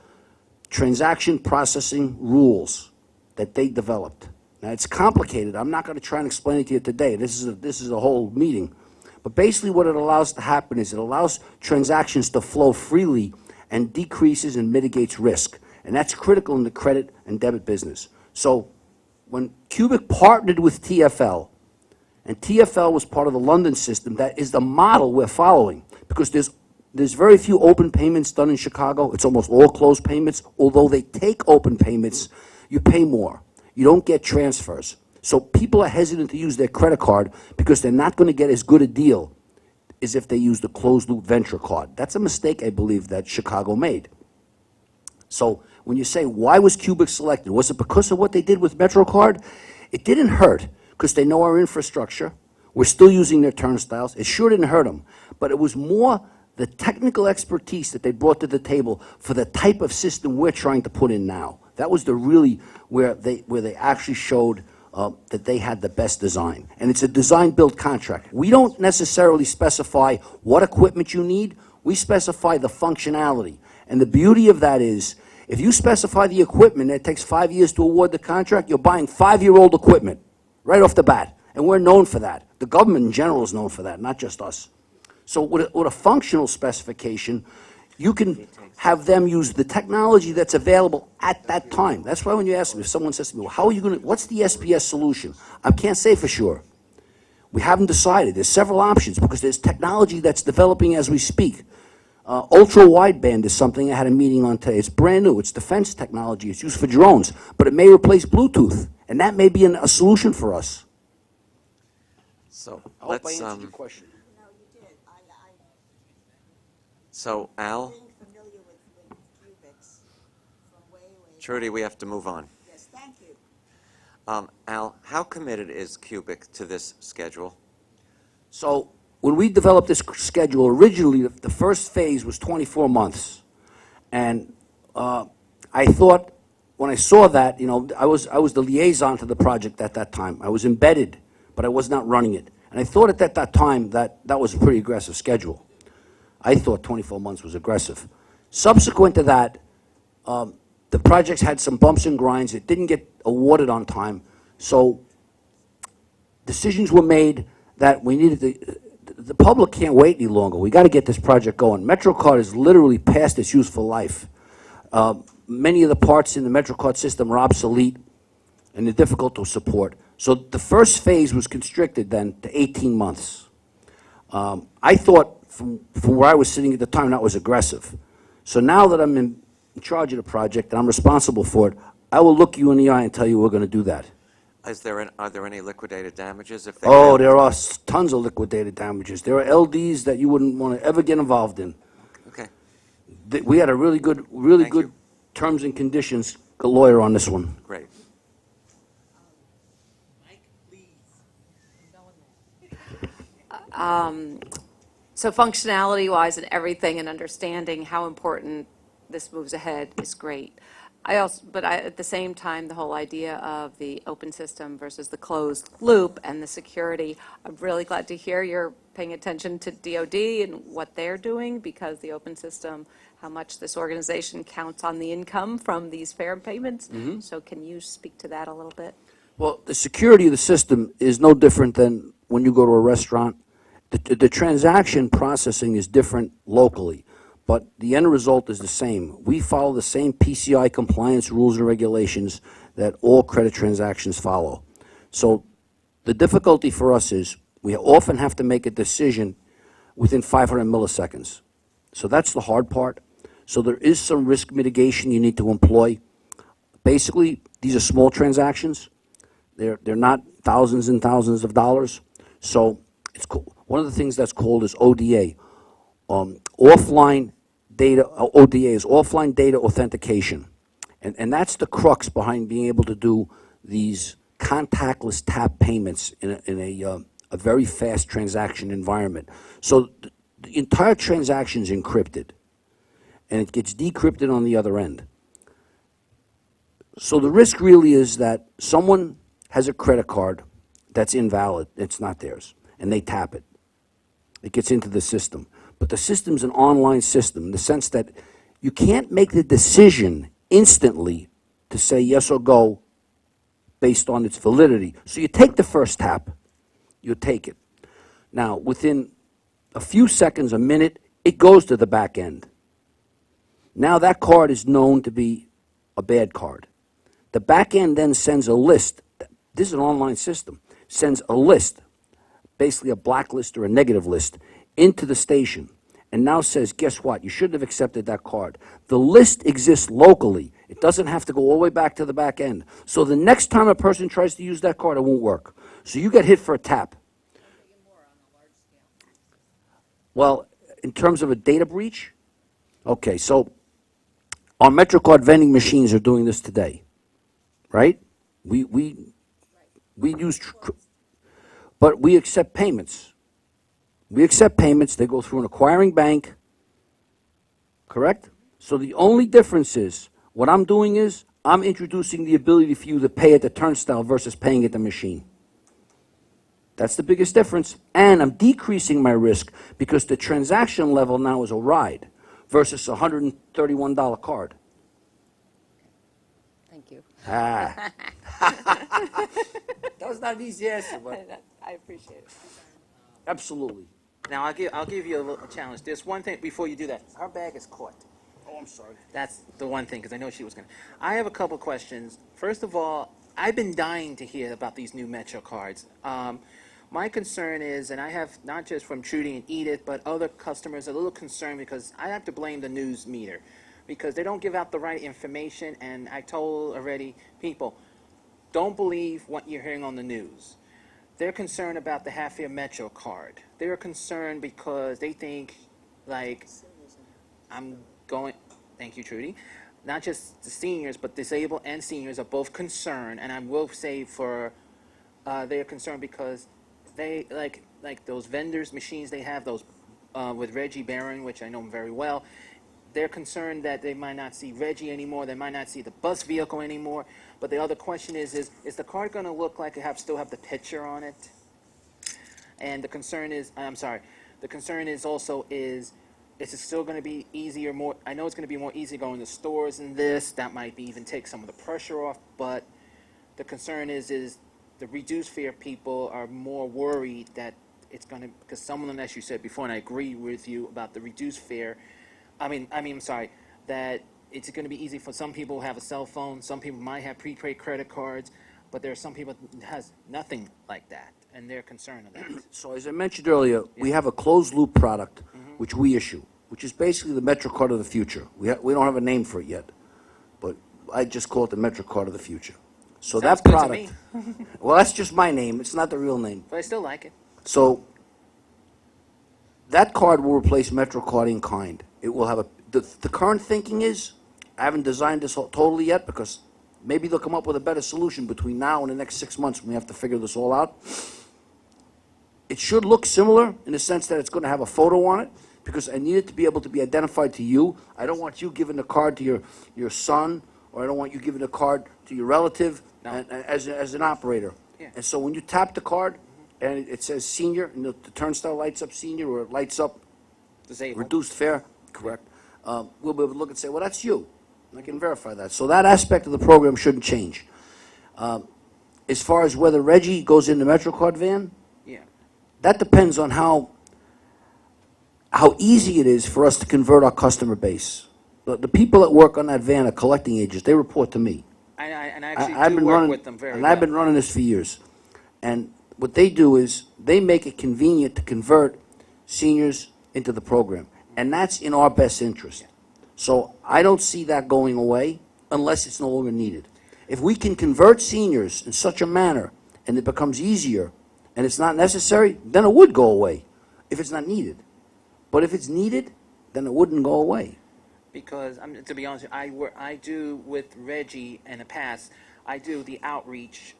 Speaker 11: transaction processing rules that they developed. Now, it's complicated. I'm not going to try and explain it to you today. This is a whole meeting. But basically what it allows to happen is it allows transactions to flow freely and decreases and mitigates risk. And that's critical in the credit and debit business. So when Cubic partnered with TfL, and TfL was part of the London system, that is the model we're following. Because there's very few open payments done in Chicago. It's almost all closed payments. Although they take open payments, you pay more. You don't get transfers. So people are hesitant to use their credit card because they're not going to get as good a deal as if they use the closed-loop venture card. That's a mistake, I believe, that Chicago made. So when you say, why was Cubic selected? Was it because of what they did with MetroCard? It didn't hurt because they know our infrastructure. We're still using their turnstiles. It sure didn't hurt them. But it was more the technical expertise that they brought to the table for the type of system we're trying to put in now. That was the really where they actually showed that they had the best design. And it's a design-build contract. We don't necessarily specify what equipment you need. We specify the functionality. And the beauty of that is, if you specify the equipment and it takes 5 years to award the contract, you're buying 5-year-old equipment right off the bat. And we're known for that. The government in general is known for that, not just us. So with a functional specification, you can have them use the technology that's available at that time. That's why when you ask me, if someone says to me, well, how are you going to, what's the SPS solution? I can't say for sure. We haven't decided. There's several options because there's technology that's developing as we speak. Ultra-wideband is something I had a meeting on today. It's brand new. It's defense technology. It's used for drones. But it may replace Bluetooth. And that may be a solution for us.
Speaker 3: So
Speaker 11: I hope I
Speaker 3: let's,
Speaker 11: answered your question.
Speaker 6: No, you did.
Speaker 3: so Al,
Speaker 6: Being familiar with Cubics from way, way
Speaker 3: Trudy, we have to move on.
Speaker 6: Yes, thank you.
Speaker 3: Al, how committed is Cubic to this schedule?
Speaker 11: So when we developed this schedule, originally, the first phase was 24 months. And I thought, when I saw that, you know, I was the liaison to the project at that time. I was embedded, but I was not running it. And I thought at that time that was a pretty aggressive schedule. I thought 24 months was aggressive. Subsequent to that, the projects had some bumps and grinds. It didn't get awarded on time. So decisions were made that we needed the public can't wait any longer. We got to get this project going. MetroCard is literally past its useful life. Many of the parts in the MetroCard system are obsolete and they're difficult to support. So the first phase was constricted then to 18 months. I thought from where I was sitting at the time that was aggressive. So now that I'm in charge of the project and I'm responsible for it, I will look you in the eye and tell you we're going to do that.
Speaker 3: Are there any liquidated damages if they
Speaker 11: Oh,
Speaker 3: fail?
Speaker 11: there are tons of liquidated damages. There are LDs that you wouldn't want to ever get involved in.
Speaker 3: Okay.
Speaker 11: We had a really good
Speaker 3: Thank you.
Speaker 11: terms and conditions lawyer on this one.
Speaker 3: Great.
Speaker 7: So functionality-wise and everything and understanding how important this moves ahead is great. But at the same time, the whole idea of the open system versus the closed loop and the security, I'm really glad to hear you're paying attention to DOD and what they're doing, because the open system, how much this organization counts on the income from these fare payments. So can you speak to that a little bit?
Speaker 11: Well, the security of the system is no different than when you go to a restaurant. The transaction processing is different locally, but the end result is the same. We follow the same PCI compliance rules and regulations that all credit transactions follow. So the difficulty for us is we often have to make a decision within 500 milliseconds. So that's the hard part. So there is some risk mitigation you need to employ. Basically, these are small transactions. They're not thousands and thousands of dollars. So it's cool. One of the things that's called is ODA. Offline data, ODA is offline data authentication. And that's the crux behind being able to do these contactless tap payments in a very fast transaction environment. So the entire transaction is encrypted, and it gets decrypted on the other end. So the risk really is that someone has a credit card that's invalid, it's not theirs, and they tap it. It gets into the system. But the system's an online system in the sense that you can't make the decision instantly to say yes or go based on its validity. So you take the first tap, you take it. Now, within a few seconds, a minute, it goes to the back end. Now that card is known to be a bad card. The back end then sends a list. This is an online system. Sends a list, basically a blacklist or a negative list, into the station, and now says, guess what? You shouldn't have accepted that card. The list exists locally. It doesn't have to go all the way back to the back end. So the next time a person tries to use that card, it won't work. So you get hit for a tap. Well, in terms of a data breach, okay, so our MetroCard vending machines are doing this today, right? We use, but we accept payments. We accept payments. They go through an acquiring bank, correct? So the only difference is, what I'm doing is, I'm introducing the ability for you to pay at the turnstile versus paying at the machine. That's the biggest difference. And I'm decreasing my risk because the transaction level now is a ride versus a $131 card.
Speaker 7: Thank you.
Speaker 11: Ah. That was not an easy answer, but
Speaker 7: I appreciate it.
Speaker 11: absolutely.
Speaker 4: Now, I'll give you a little challenge. There's one thing before you do that. Her bag is caught.
Speaker 11: Oh, I'm sorry.
Speaker 4: That's the one thing, because I know she was going to. I have a couple questions. First of all, I've been dying to hear about these new Metro cards. My concern is, and I have not just from Trudy and Edith, but other customers a little concerned because I have to blame the news meter because they don't give out the right information, and I told already people, don't believe what you're hearing on the news. They're concerned about the half-year Metro card. They're concerned because they think, like, I'm going, thank you, Trudy. not just the seniors, but disabled and seniors are both concerned, and I will say for, they're concerned because they, like those vendors, machines they have, those, with Reggie Barron, which I know him very well, they're concerned that they might not see Reggie anymore, they might not see the bus vehicle anymore, but the other question is the card gonna look like it still have the picture on it? And the concern is, I'm sorry, the concern is also is it still going to be easier, more, I know it's going to be more easy going to stores and this, that might be even take some of the pressure off, but the concern is the reduced fare people are more worried that it's going to, because some of them, as you said before, and I agree with you about the reduced fare, sorry, that it's going to be easy for some people who have a cell phone, some people might have prepaid credit cards, but there are some people that has nothing like that, and they're concerned of that.
Speaker 11: So as I mentioned earlier, we have a closed-loop product, which we issue, which is basically the MetroCard of the future. We don't have a name for it yet, but I just call it the MetroCard of the future. So
Speaker 4: Sounds
Speaker 11: that
Speaker 4: good to
Speaker 11: product, well, that's just my name. It's not the real name.
Speaker 4: But I still like it.
Speaker 11: So that card will replace MetroCard in kind. It will have the current thinking is, I haven't designed this totally yet because maybe they'll come up with a better solution between now and the next 6 months when we have to figure this all out. It should look similar in the sense that it's going to have a photo on it because I need it to be able to be identified to you. I don't want you giving the card to your son, or I don't want you giving the card to your relative as an operator.
Speaker 4: Yeah.
Speaker 11: And so when you tap the card and it says senior, and the turnstile lights up senior, or it lights up
Speaker 4: Disabled.
Speaker 11: reduced fare, correct, we'll be able to look and say, well, that's you. And I can verify that. So that aspect of the program shouldn't change. As far as whether Reggie goes in the MetroCard van,
Speaker 4: Yeah.
Speaker 11: that depends on how easy it is for us to convert our customer base. The people that work on that van are collecting agents. They report to me.
Speaker 4: And I actually
Speaker 11: I've
Speaker 4: do
Speaker 11: been
Speaker 4: work
Speaker 11: running,
Speaker 4: with them very
Speaker 11: and
Speaker 4: well.
Speaker 11: I've been running this for years. And what they do is they make it convenient to convert seniors into the program, and that's in our best interest. So I don't see that going away unless it's no longer needed. If we can convert seniors in such a manner and it becomes easier and it's not necessary, then it would go away if it's not needed. But if it's needed, then it wouldn't go away.
Speaker 4: Because to be honest, I do with Reggie in the past. I do the outreach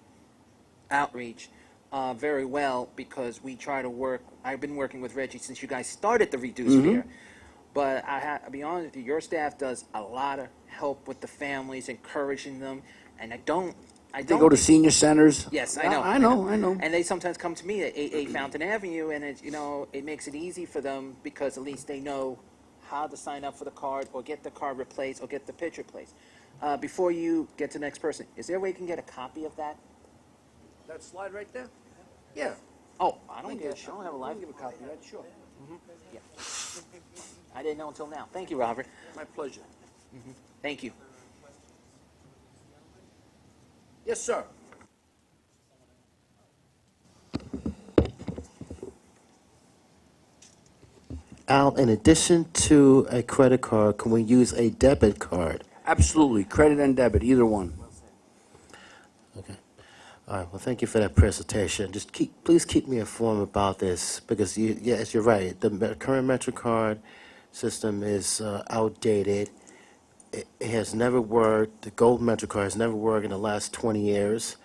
Speaker 4: very well because we try to work. I've been working with Reggie since you guys started the reduced fare. But I'll be honest with you, your staff does a lot of help with the families, encouraging them, and I don't.
Speaker 11: They go to senior centers.
Speaker 4: Yes, I know.
Speaker 11: I know.
Speaker 4: And they sometimes come to me at 88 Fountain Avenue, and it makes it easy for them because at least they know how to sign up for the card or get the card replaced or get the picture placed. Before you get to the next person, is there a way you can get a copy of that?
Speaker 11: That slide right there? Yeah.
Speaker 4: Oh, I don't have a live.
Speaker 11: Give a copy of that, sure.
Speaker 4: Yeah. I didn't know until now. Thank you, Robert.
Speaker 11: My pleasure.
Speaker 4: Thank you.
Speaker 11: Yes, sir.
Speaker 9: Al, in addition to a credit card, can we use a debit card?
Speaker 11: Absolutely, credit and debit, either one.
Speaker 9: Okay. All right, well, thank you for that presentation. Just please keep me informed about this, because yes, you're right. The current MetroCard system is outdated. It has never worked. The gold MetroCard has never worked in the last 20 years.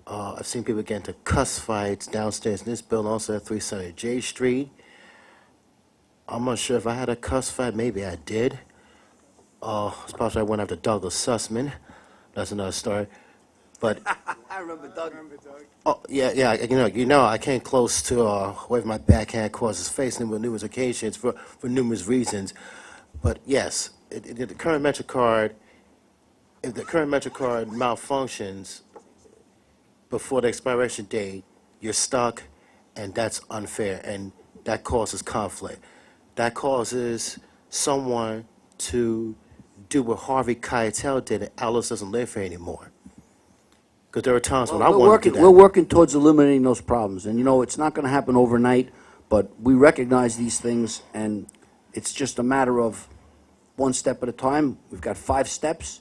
Speaker 9: I've seen people get into cuss fights downstairs in this building, also at 370 J Street. I'm not sure if I had a cuss fight. Maybe I did. Especially I went after Douglas Sussman. That's another story. But
Speaker 11: I remember Doug.
Speaker 9: oh yeah. You know, I came close to wave my backhand across his face on numerous occasions for numerous reasons. But yes, the current MetroCard, if the current MetroCard malfunctions before the expiration date, you're stuck, and that's unfair, and that causes conflict. That causes someone to do what Harvey Keitel did, and Alice doesn't live here anymore. Because there are times when I want to do that.
Speaker 11: We're working towards eliminating those problems, and it's not going to happen overnight, but we recognize these things, and it's just a matter of one step at a time. We've got 5 steps.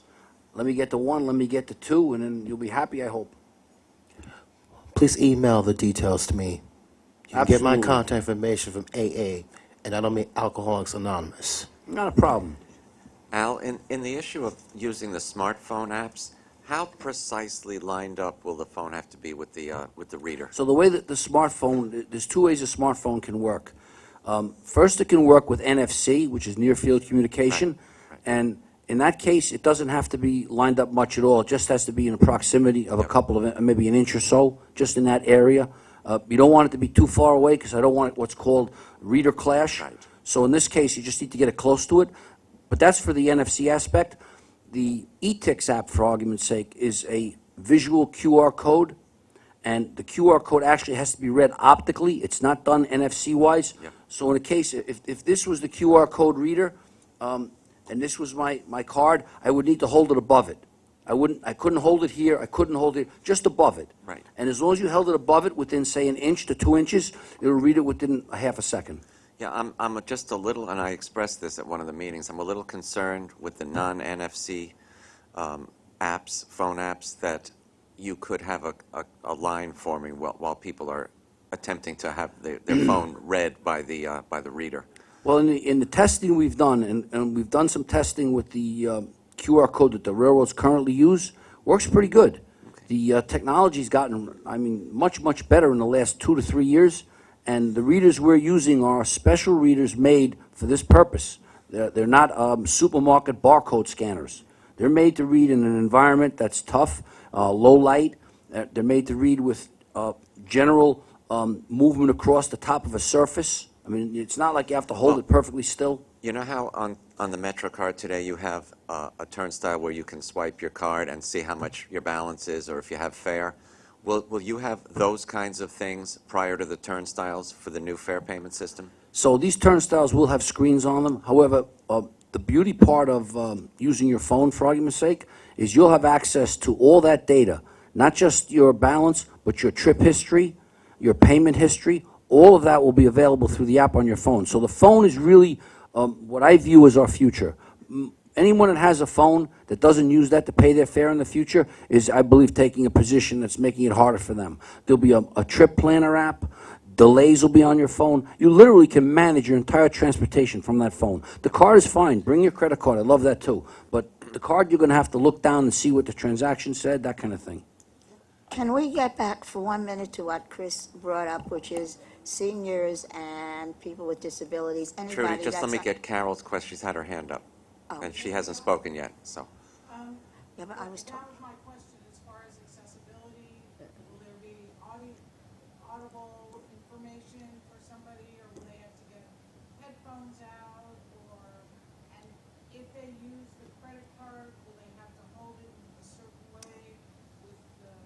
Speaker 11: Let me get to 1, let me get to 2, and then you'll be happy, I hope.
Speaker 9: Please email the details to me. You can get my
Speaker 11: Absolutely.
Speaker 9: contact information from AA, and I don't mean Alcoholics Anonymous.
Speaker 11: Not a problem.
Speaker 3: Al, in the issue of using the smartphone apps, how precisely lined up will the phone have to be with the reader?
Speaker 11: So the way that the smartphone, there's two ways a smartphone can work. First, it can work with NFC, which is near field communication,
Speaker 3: Right.
Speaker 11: and in that case, it doesn't have to be lined up much at all. It just has to be in a proximity of a couple of, maybe an inch or so, just in that area. You don't want it to be too far away, because I don't want what's called reader clash.
Speaker 3: Right.
Speaker 11: So in this case, you just need to get it close to it. But that's for the NFC aspect. The eTix app, for argument's sake, is a visual QR code, and the QR code actually has to be read optically. It's not done NFC-wise.
Speaker 3: Yep.
Speaker 11: So in a case, if this was the QR code reader, and this was my card, I would need to hold it above it. I couldn't hold it here, I couldn't hold it, just above it.
Speaker 3: Right.
Speaker 11: And as long as you held it above it within, say, an inch to 2 inches, it'll read it within a half a second.
Speaker 3: Yeah, I'm just a little, and I expressed this at one of the meetings, I'm a little concerned with the non-NFC apps, phone apps, that you could have a line forming while people are attempting to have their phone read by the reader.
Speaker 11: Well, in the testing we've done, and we've done some testing with the QR code that the railroads currently use, works pretty good. The technology's gotten, I mean, much, much better in the last 2 to 3 years, and the readers we're using are special readers made for this purpose. They're not supermarket barcode scanners. They're made to read in an environment that's tough, low light. They're made to read with general movement across the top of a surface. I mean, it's not like you have to hold it perfectly still.
Speaker 3: You know how on the MetroCard today you have a turnstile where you can swipe your card and see how much your balance is, or if you have fare? Will you have those kinds of things prior to the turnstiles for the new fare payment system?
Speaker 11: So these turnstiles will have screens on them. However, the beauty part of using your phone, for argument's sake, is you'll have access to all that data, not just your balance, but your trip history, your payment history. All of that will be available through the app on your phone. So the phone is really what I view as our future. Anyone that has a phone that doesn't use that to pay their fare in the future is, I believe, taking a position that's making it harder for them. There'll be a trip planner app. Delays will be on your phone. You literally can manage your entire transportation from that phone. The card is fine. Bring your credit card. I love that too. But the card, you're going to have to look down and see what the transaction said, that kind of thing.
Speaker 6: Can we get back for 1 minute to what Chris brought up, which is seniors and people with disabilities?
Speaker 3: Trudy,
Speaker 6: Anybody
Speaker 3: just let me
Speaker 6: that's-
Speaker 3: get Carol's question. She's had her hand up,
Speaker 6: Oh.
Speaker 3: and she hasn't spoken yet, so.
Speaker 6: Yeah, but I was
Speaker 10: That
Speaker 6: talking.
Speaker 10: was my question, as far as accessibility, will there be audible information for somebody, or will they have to get headphones out, and if they use the credit card, will they have to hold it in a certain way? With the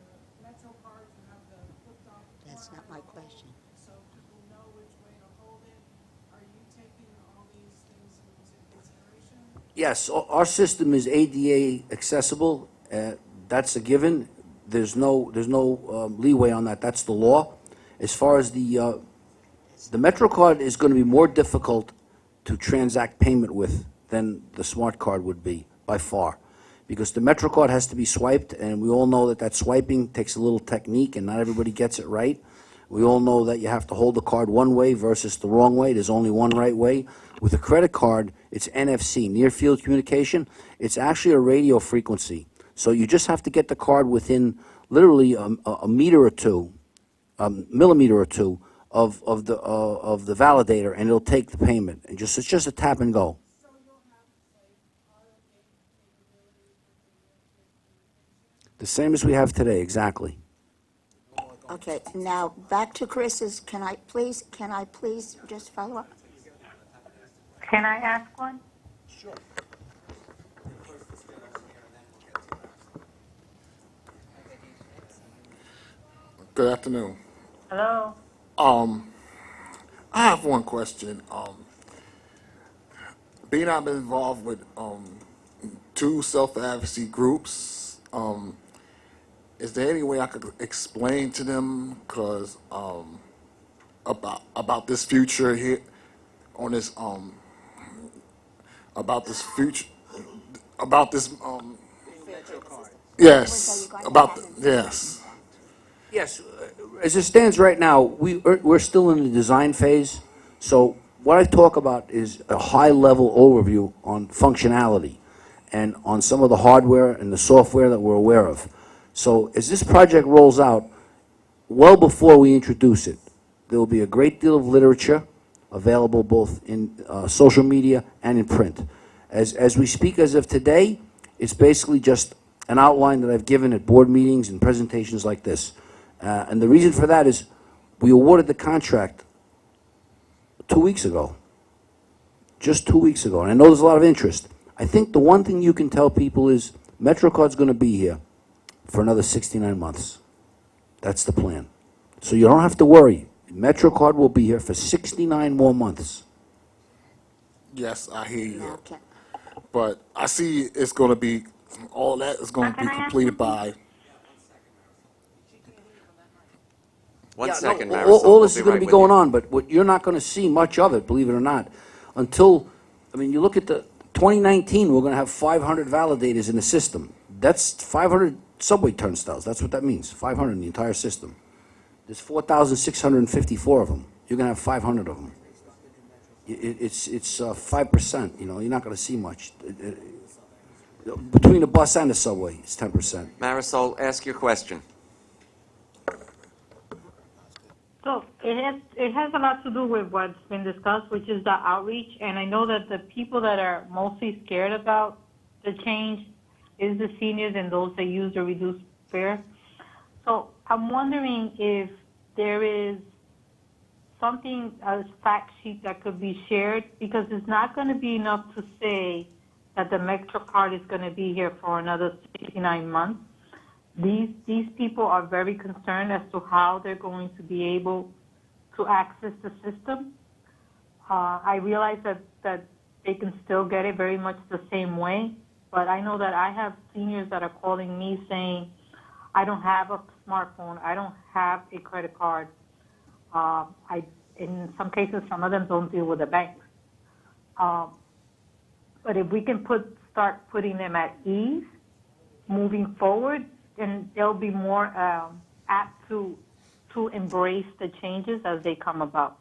Speaker 10: Metro cards, you have the flipped off corner.
Speaker 6: That's not my
Speaker 10: to hold,
Speaker 6: question.
Speaker 10: So people know which way to hold it. Are you taking all these things into consideration?
Speaker 11: Yes, our system is ADA accessible. That's a given. There's no leeway on that. That's the law. As far as the MetroCard is going to be more difficult to transact payment with than the smart card would be, by far. Because the MetroCard has to be swiped, and we all know that swiping takes a little technique, and not everybody gets it right. We all know that you have to hold the card one way versus the wrong way. There's only one right way. With a credit card, it's NFC, near field communication. It's actually a radio frequency. So you just have to get the card within literally a meter or two, millimeter or two of the validator, and it'll take the payment. And it's just a tap and go. The same as we have today, exactly.
Speaker 6: Okay, now, back to Chris's, can I please just follow up?
Speaker 2: Can I ask one?
Speaker 13: Good afternoon.
Speaker 2: Hello?
Speaker 13: I have one question. Being I've been involved with 2 self-advocacy groups, is there any way I could explain to them, because about this future here, on this about this future, about this yes, about yes.
Speaker 11: Yes, as it stands right now, we're still in the design phase, so what I talk about is a high-level overview on functionality and on some of the hardware and the software that we're aware of. So as this project rolls out, well before we introduce it, there will be a great deal of literature available both in social media and in print. As we speak as of today, it's basically just an outline that I've given at board meetings and presentations like this. And the reason for that is we awarded the contract 2 weeks ago, just 2 weeks ago, and I know there's a lot of interest. I think the one thing you can tell people is MetroCard's going to be here for another 69 months. That's the plan. So you don't have to worry. MetroCard will be here for 69 more months.
Speaker 13: Yes, I hear you.
Speaker 6: Okay.
Speaker 13: But I see it's going to be, all that is going to be completed by,
Speaker 3: One
Speaker 11: Yeah,
Speaker 3: second,
Speaker 11: no,
Speaker 3: Marisol.
Speaker 11: all
Speaker 3: We'll
Speaker 11: this is going
Speaker 3: right
Speaker 11: to be
Speaker 3: with
Speaker 11: going
Speaker 3: you.
Speaker 11: on, but what, you're not going to see much of it, believe it or not, until, I mean, you look at the 2019, we're going to have 500 validators in the system. That's 500 subway turnstiles. That's what that means, 500 in the entire system. There's 4,654 of them. You're going to have 500 of them. It's 5%, you know, you're not going to see much. Between the bus and the subway, it's 10%.
Speaker 3: Marisol, ask your question.
Speaker 2: So it has a lot to do with what's been discussed, which is the outreach. And I know that the people that are mostly scared about the change is the seniors and those that use the reduced fare. So I'm wondering if there is something, a fact sheet that could be shared, because it's not going to be enough to say that the MetroCard is going to be here for another 69 months. These people are very concerned as to how they're going to be able to access the system. I realize that they can still get it very much the same way, but I know that I have seniors that are calling me saying, I don't have a smartphone, I don't have a credit card. In some cases, some of them don't deal with the banks. But if we can start putting them at ease moving forward, and they'll be more apt to embrace the changes as they come about.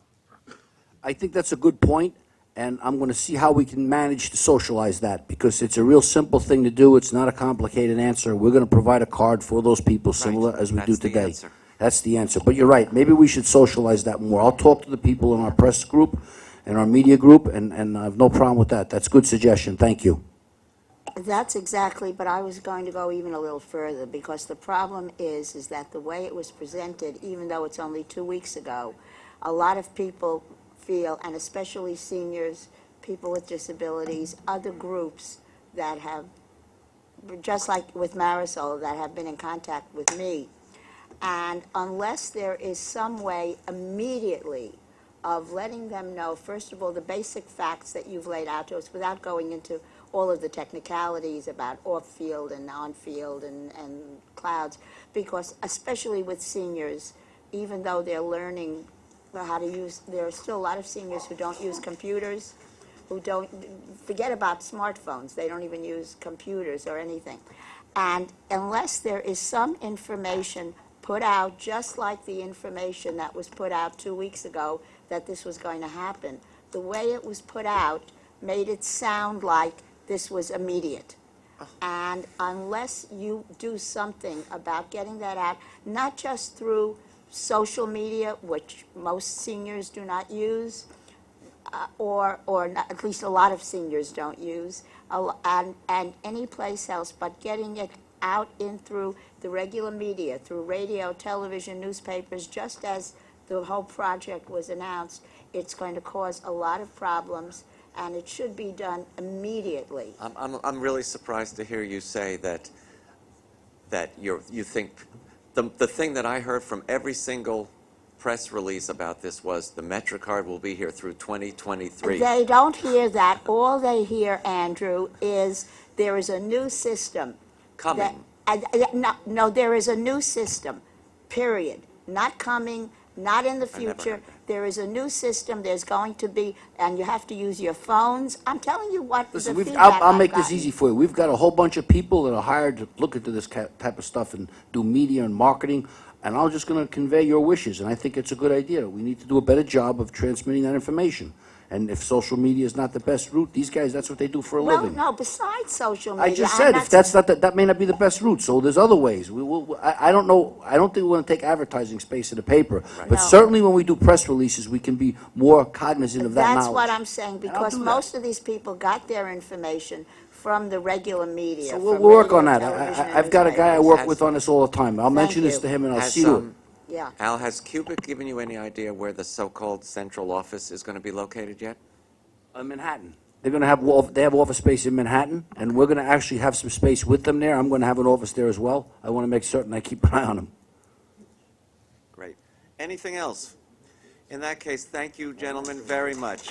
Speaker 11: I think that's a good point, and I'm going to see how we can manage to socialize that, because it's a real simple thing to do. It's not a complicated answer. We're going to provide a card for those people similar as we do
Speaker 3: That's the
Speaker 11: today.
Speaker 3: answer.
Speaker 11: That's the answer. But you're right. Maybe we should socialize that more. I'll talk to the people in our press group and our media group, and I have no problem with that. That's a good suggestion. Thank you.
Speaker 6: That's exactly, but I was going to go even a little further, because the problem is that the way it was presented, even though it's only 2 weeks ago, a lot of people feel, and especially seniors, people with disabilities, other groups that have, just like with Marisol, that have been in contact with me. And unless there is some way immediately of letting them know, first of all, the basic facts that you've laid out to us without going into all of the technicalities about off-field and on-field and clouds, because especially with seniors, even though they're learning how to use, there are still a lot of seniors who don't use computers, who don't, forget about smartphones, they don't even use computers or anything. And unless there is some information put out, just like the information that was put out 2 weeks ago that this was going to happen, the way it was put out made it sound like this was immediate. And unless you do something about getting that out, not just through social media, which most seniors do not use, or not, at least a lot of seniors don't use, and any place else, but getting it out in through the regular media, through radio, television, newspapers, just as the whole project was announced, it's going to cause a lot of problems, and it should be done immediately.
Speaker 3: I'm really surprised to hear you say that you think the thing that I heard from every single press release about this was the MetroCard will be here through 2023.
Speaker 6: They don't hear that. All they hear, Andrew, is there is a new system.
Speaker 3: Coming.
Speaker 6: No, there is a new system, period. Not coming, not in the future. There is a new system. There's going to be, and you have to use your phones. I'm telling you what the
Speaker 11: Listen,
Speaker 6: feedback
Speaker 11: I'll
Speaker 6: I've
Speaker 11: make this
Speaker 6: gotten.
Speaker 11: easy for you. We've got a whole bunch of people that are hired to look into this type of stuff and do media and marketing, and I'm just going to convey your wishes, and I think it's a good idea. We need to do a better job of transmitting that information. And if social media is not the best route, these guys, that's what they do for a
Speaker 6: Well,
Speaker 11: living.
Speaker 6: no, besides social media.
Speaker 11: I just
Speaker 6: I'm
Speaker 11: said,
Speaker 6: not
Speaker 11: if that's not, that may not be the best route, so there's other ways. I don't know, I don't think we want to take advertising space in the paper. But
Speaker 6: No.
Speaker 11: certainly when we do press releases, we can be more cognizant of that knowledge.
Speaker 6: That's what I'm saying,
Speaker 11: And I'll
Speaker 6: because
Speaker 11: do that.
Speaker 6: most of these people got their information from the regular media.
Speaker 11: So we'll
Speaker 6: from
Speaker 11: work on
Speaker 6: radio,
Speaker 11: that.
Speaker 6: television, and
Speaker 11: I've got a guy I
Speaker 6: newspapers.
Speaker 11: work with on this all the time. I'll mention this
Speaker 6: you.
Speaker 11: to him and I'll
Speaker 3: Has,
Speaker 11: see to it.
Speaker 6: Yeah.
Speaker 3: Al, has Cubic given you any idea where the so-called central office is going to be located yet?
Speaker 11: Manhattan. They're gonna have, they have office space in Manhattan, and we're gonna actually have some space with them there. I'm gonna have an office there as well. I wanna make certain I keep an eye on them.
Speaker 3: Great. Anything else? In that case, thank you, gentlemen, very much.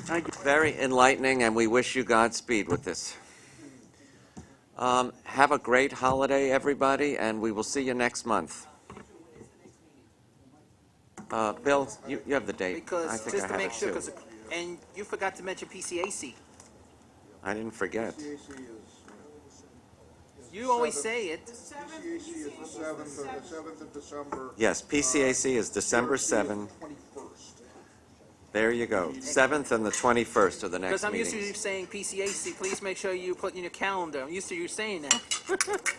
Speaker 11: Thank you.
Speaker 3: Very enlightening, and we wish you Godspeed with this. Have a great holiday, everybody, and we will see you next month. Bill, you have the date. I
Speaker 4: Because,
Speaker 3: think
Speaker 4: just
Speaker 3: I
Speaker 4: to
Speaker 3: have
Speaker 4: make
Speaker 3: it
Speaker 4: sure,
Speaker 3: too.
Speaker 4: 'cause- and you forgot to mention PCAC.
Speaker 3: I didn't forget.
Speaker 4: You always say it.
Speaker 1: PCAC is the 7th of December.
Speaker 3: Yes, PCAC is December 7th.
Speaker 1: 21st.
Speaker 3: There you go. 7th and the 21st are the next
Speaker 4: Because I'm used to you
Speaker 3: meetings.
Speaker 4: saying PCAC, please make sure you put in your calendar. I'm used to you saying that.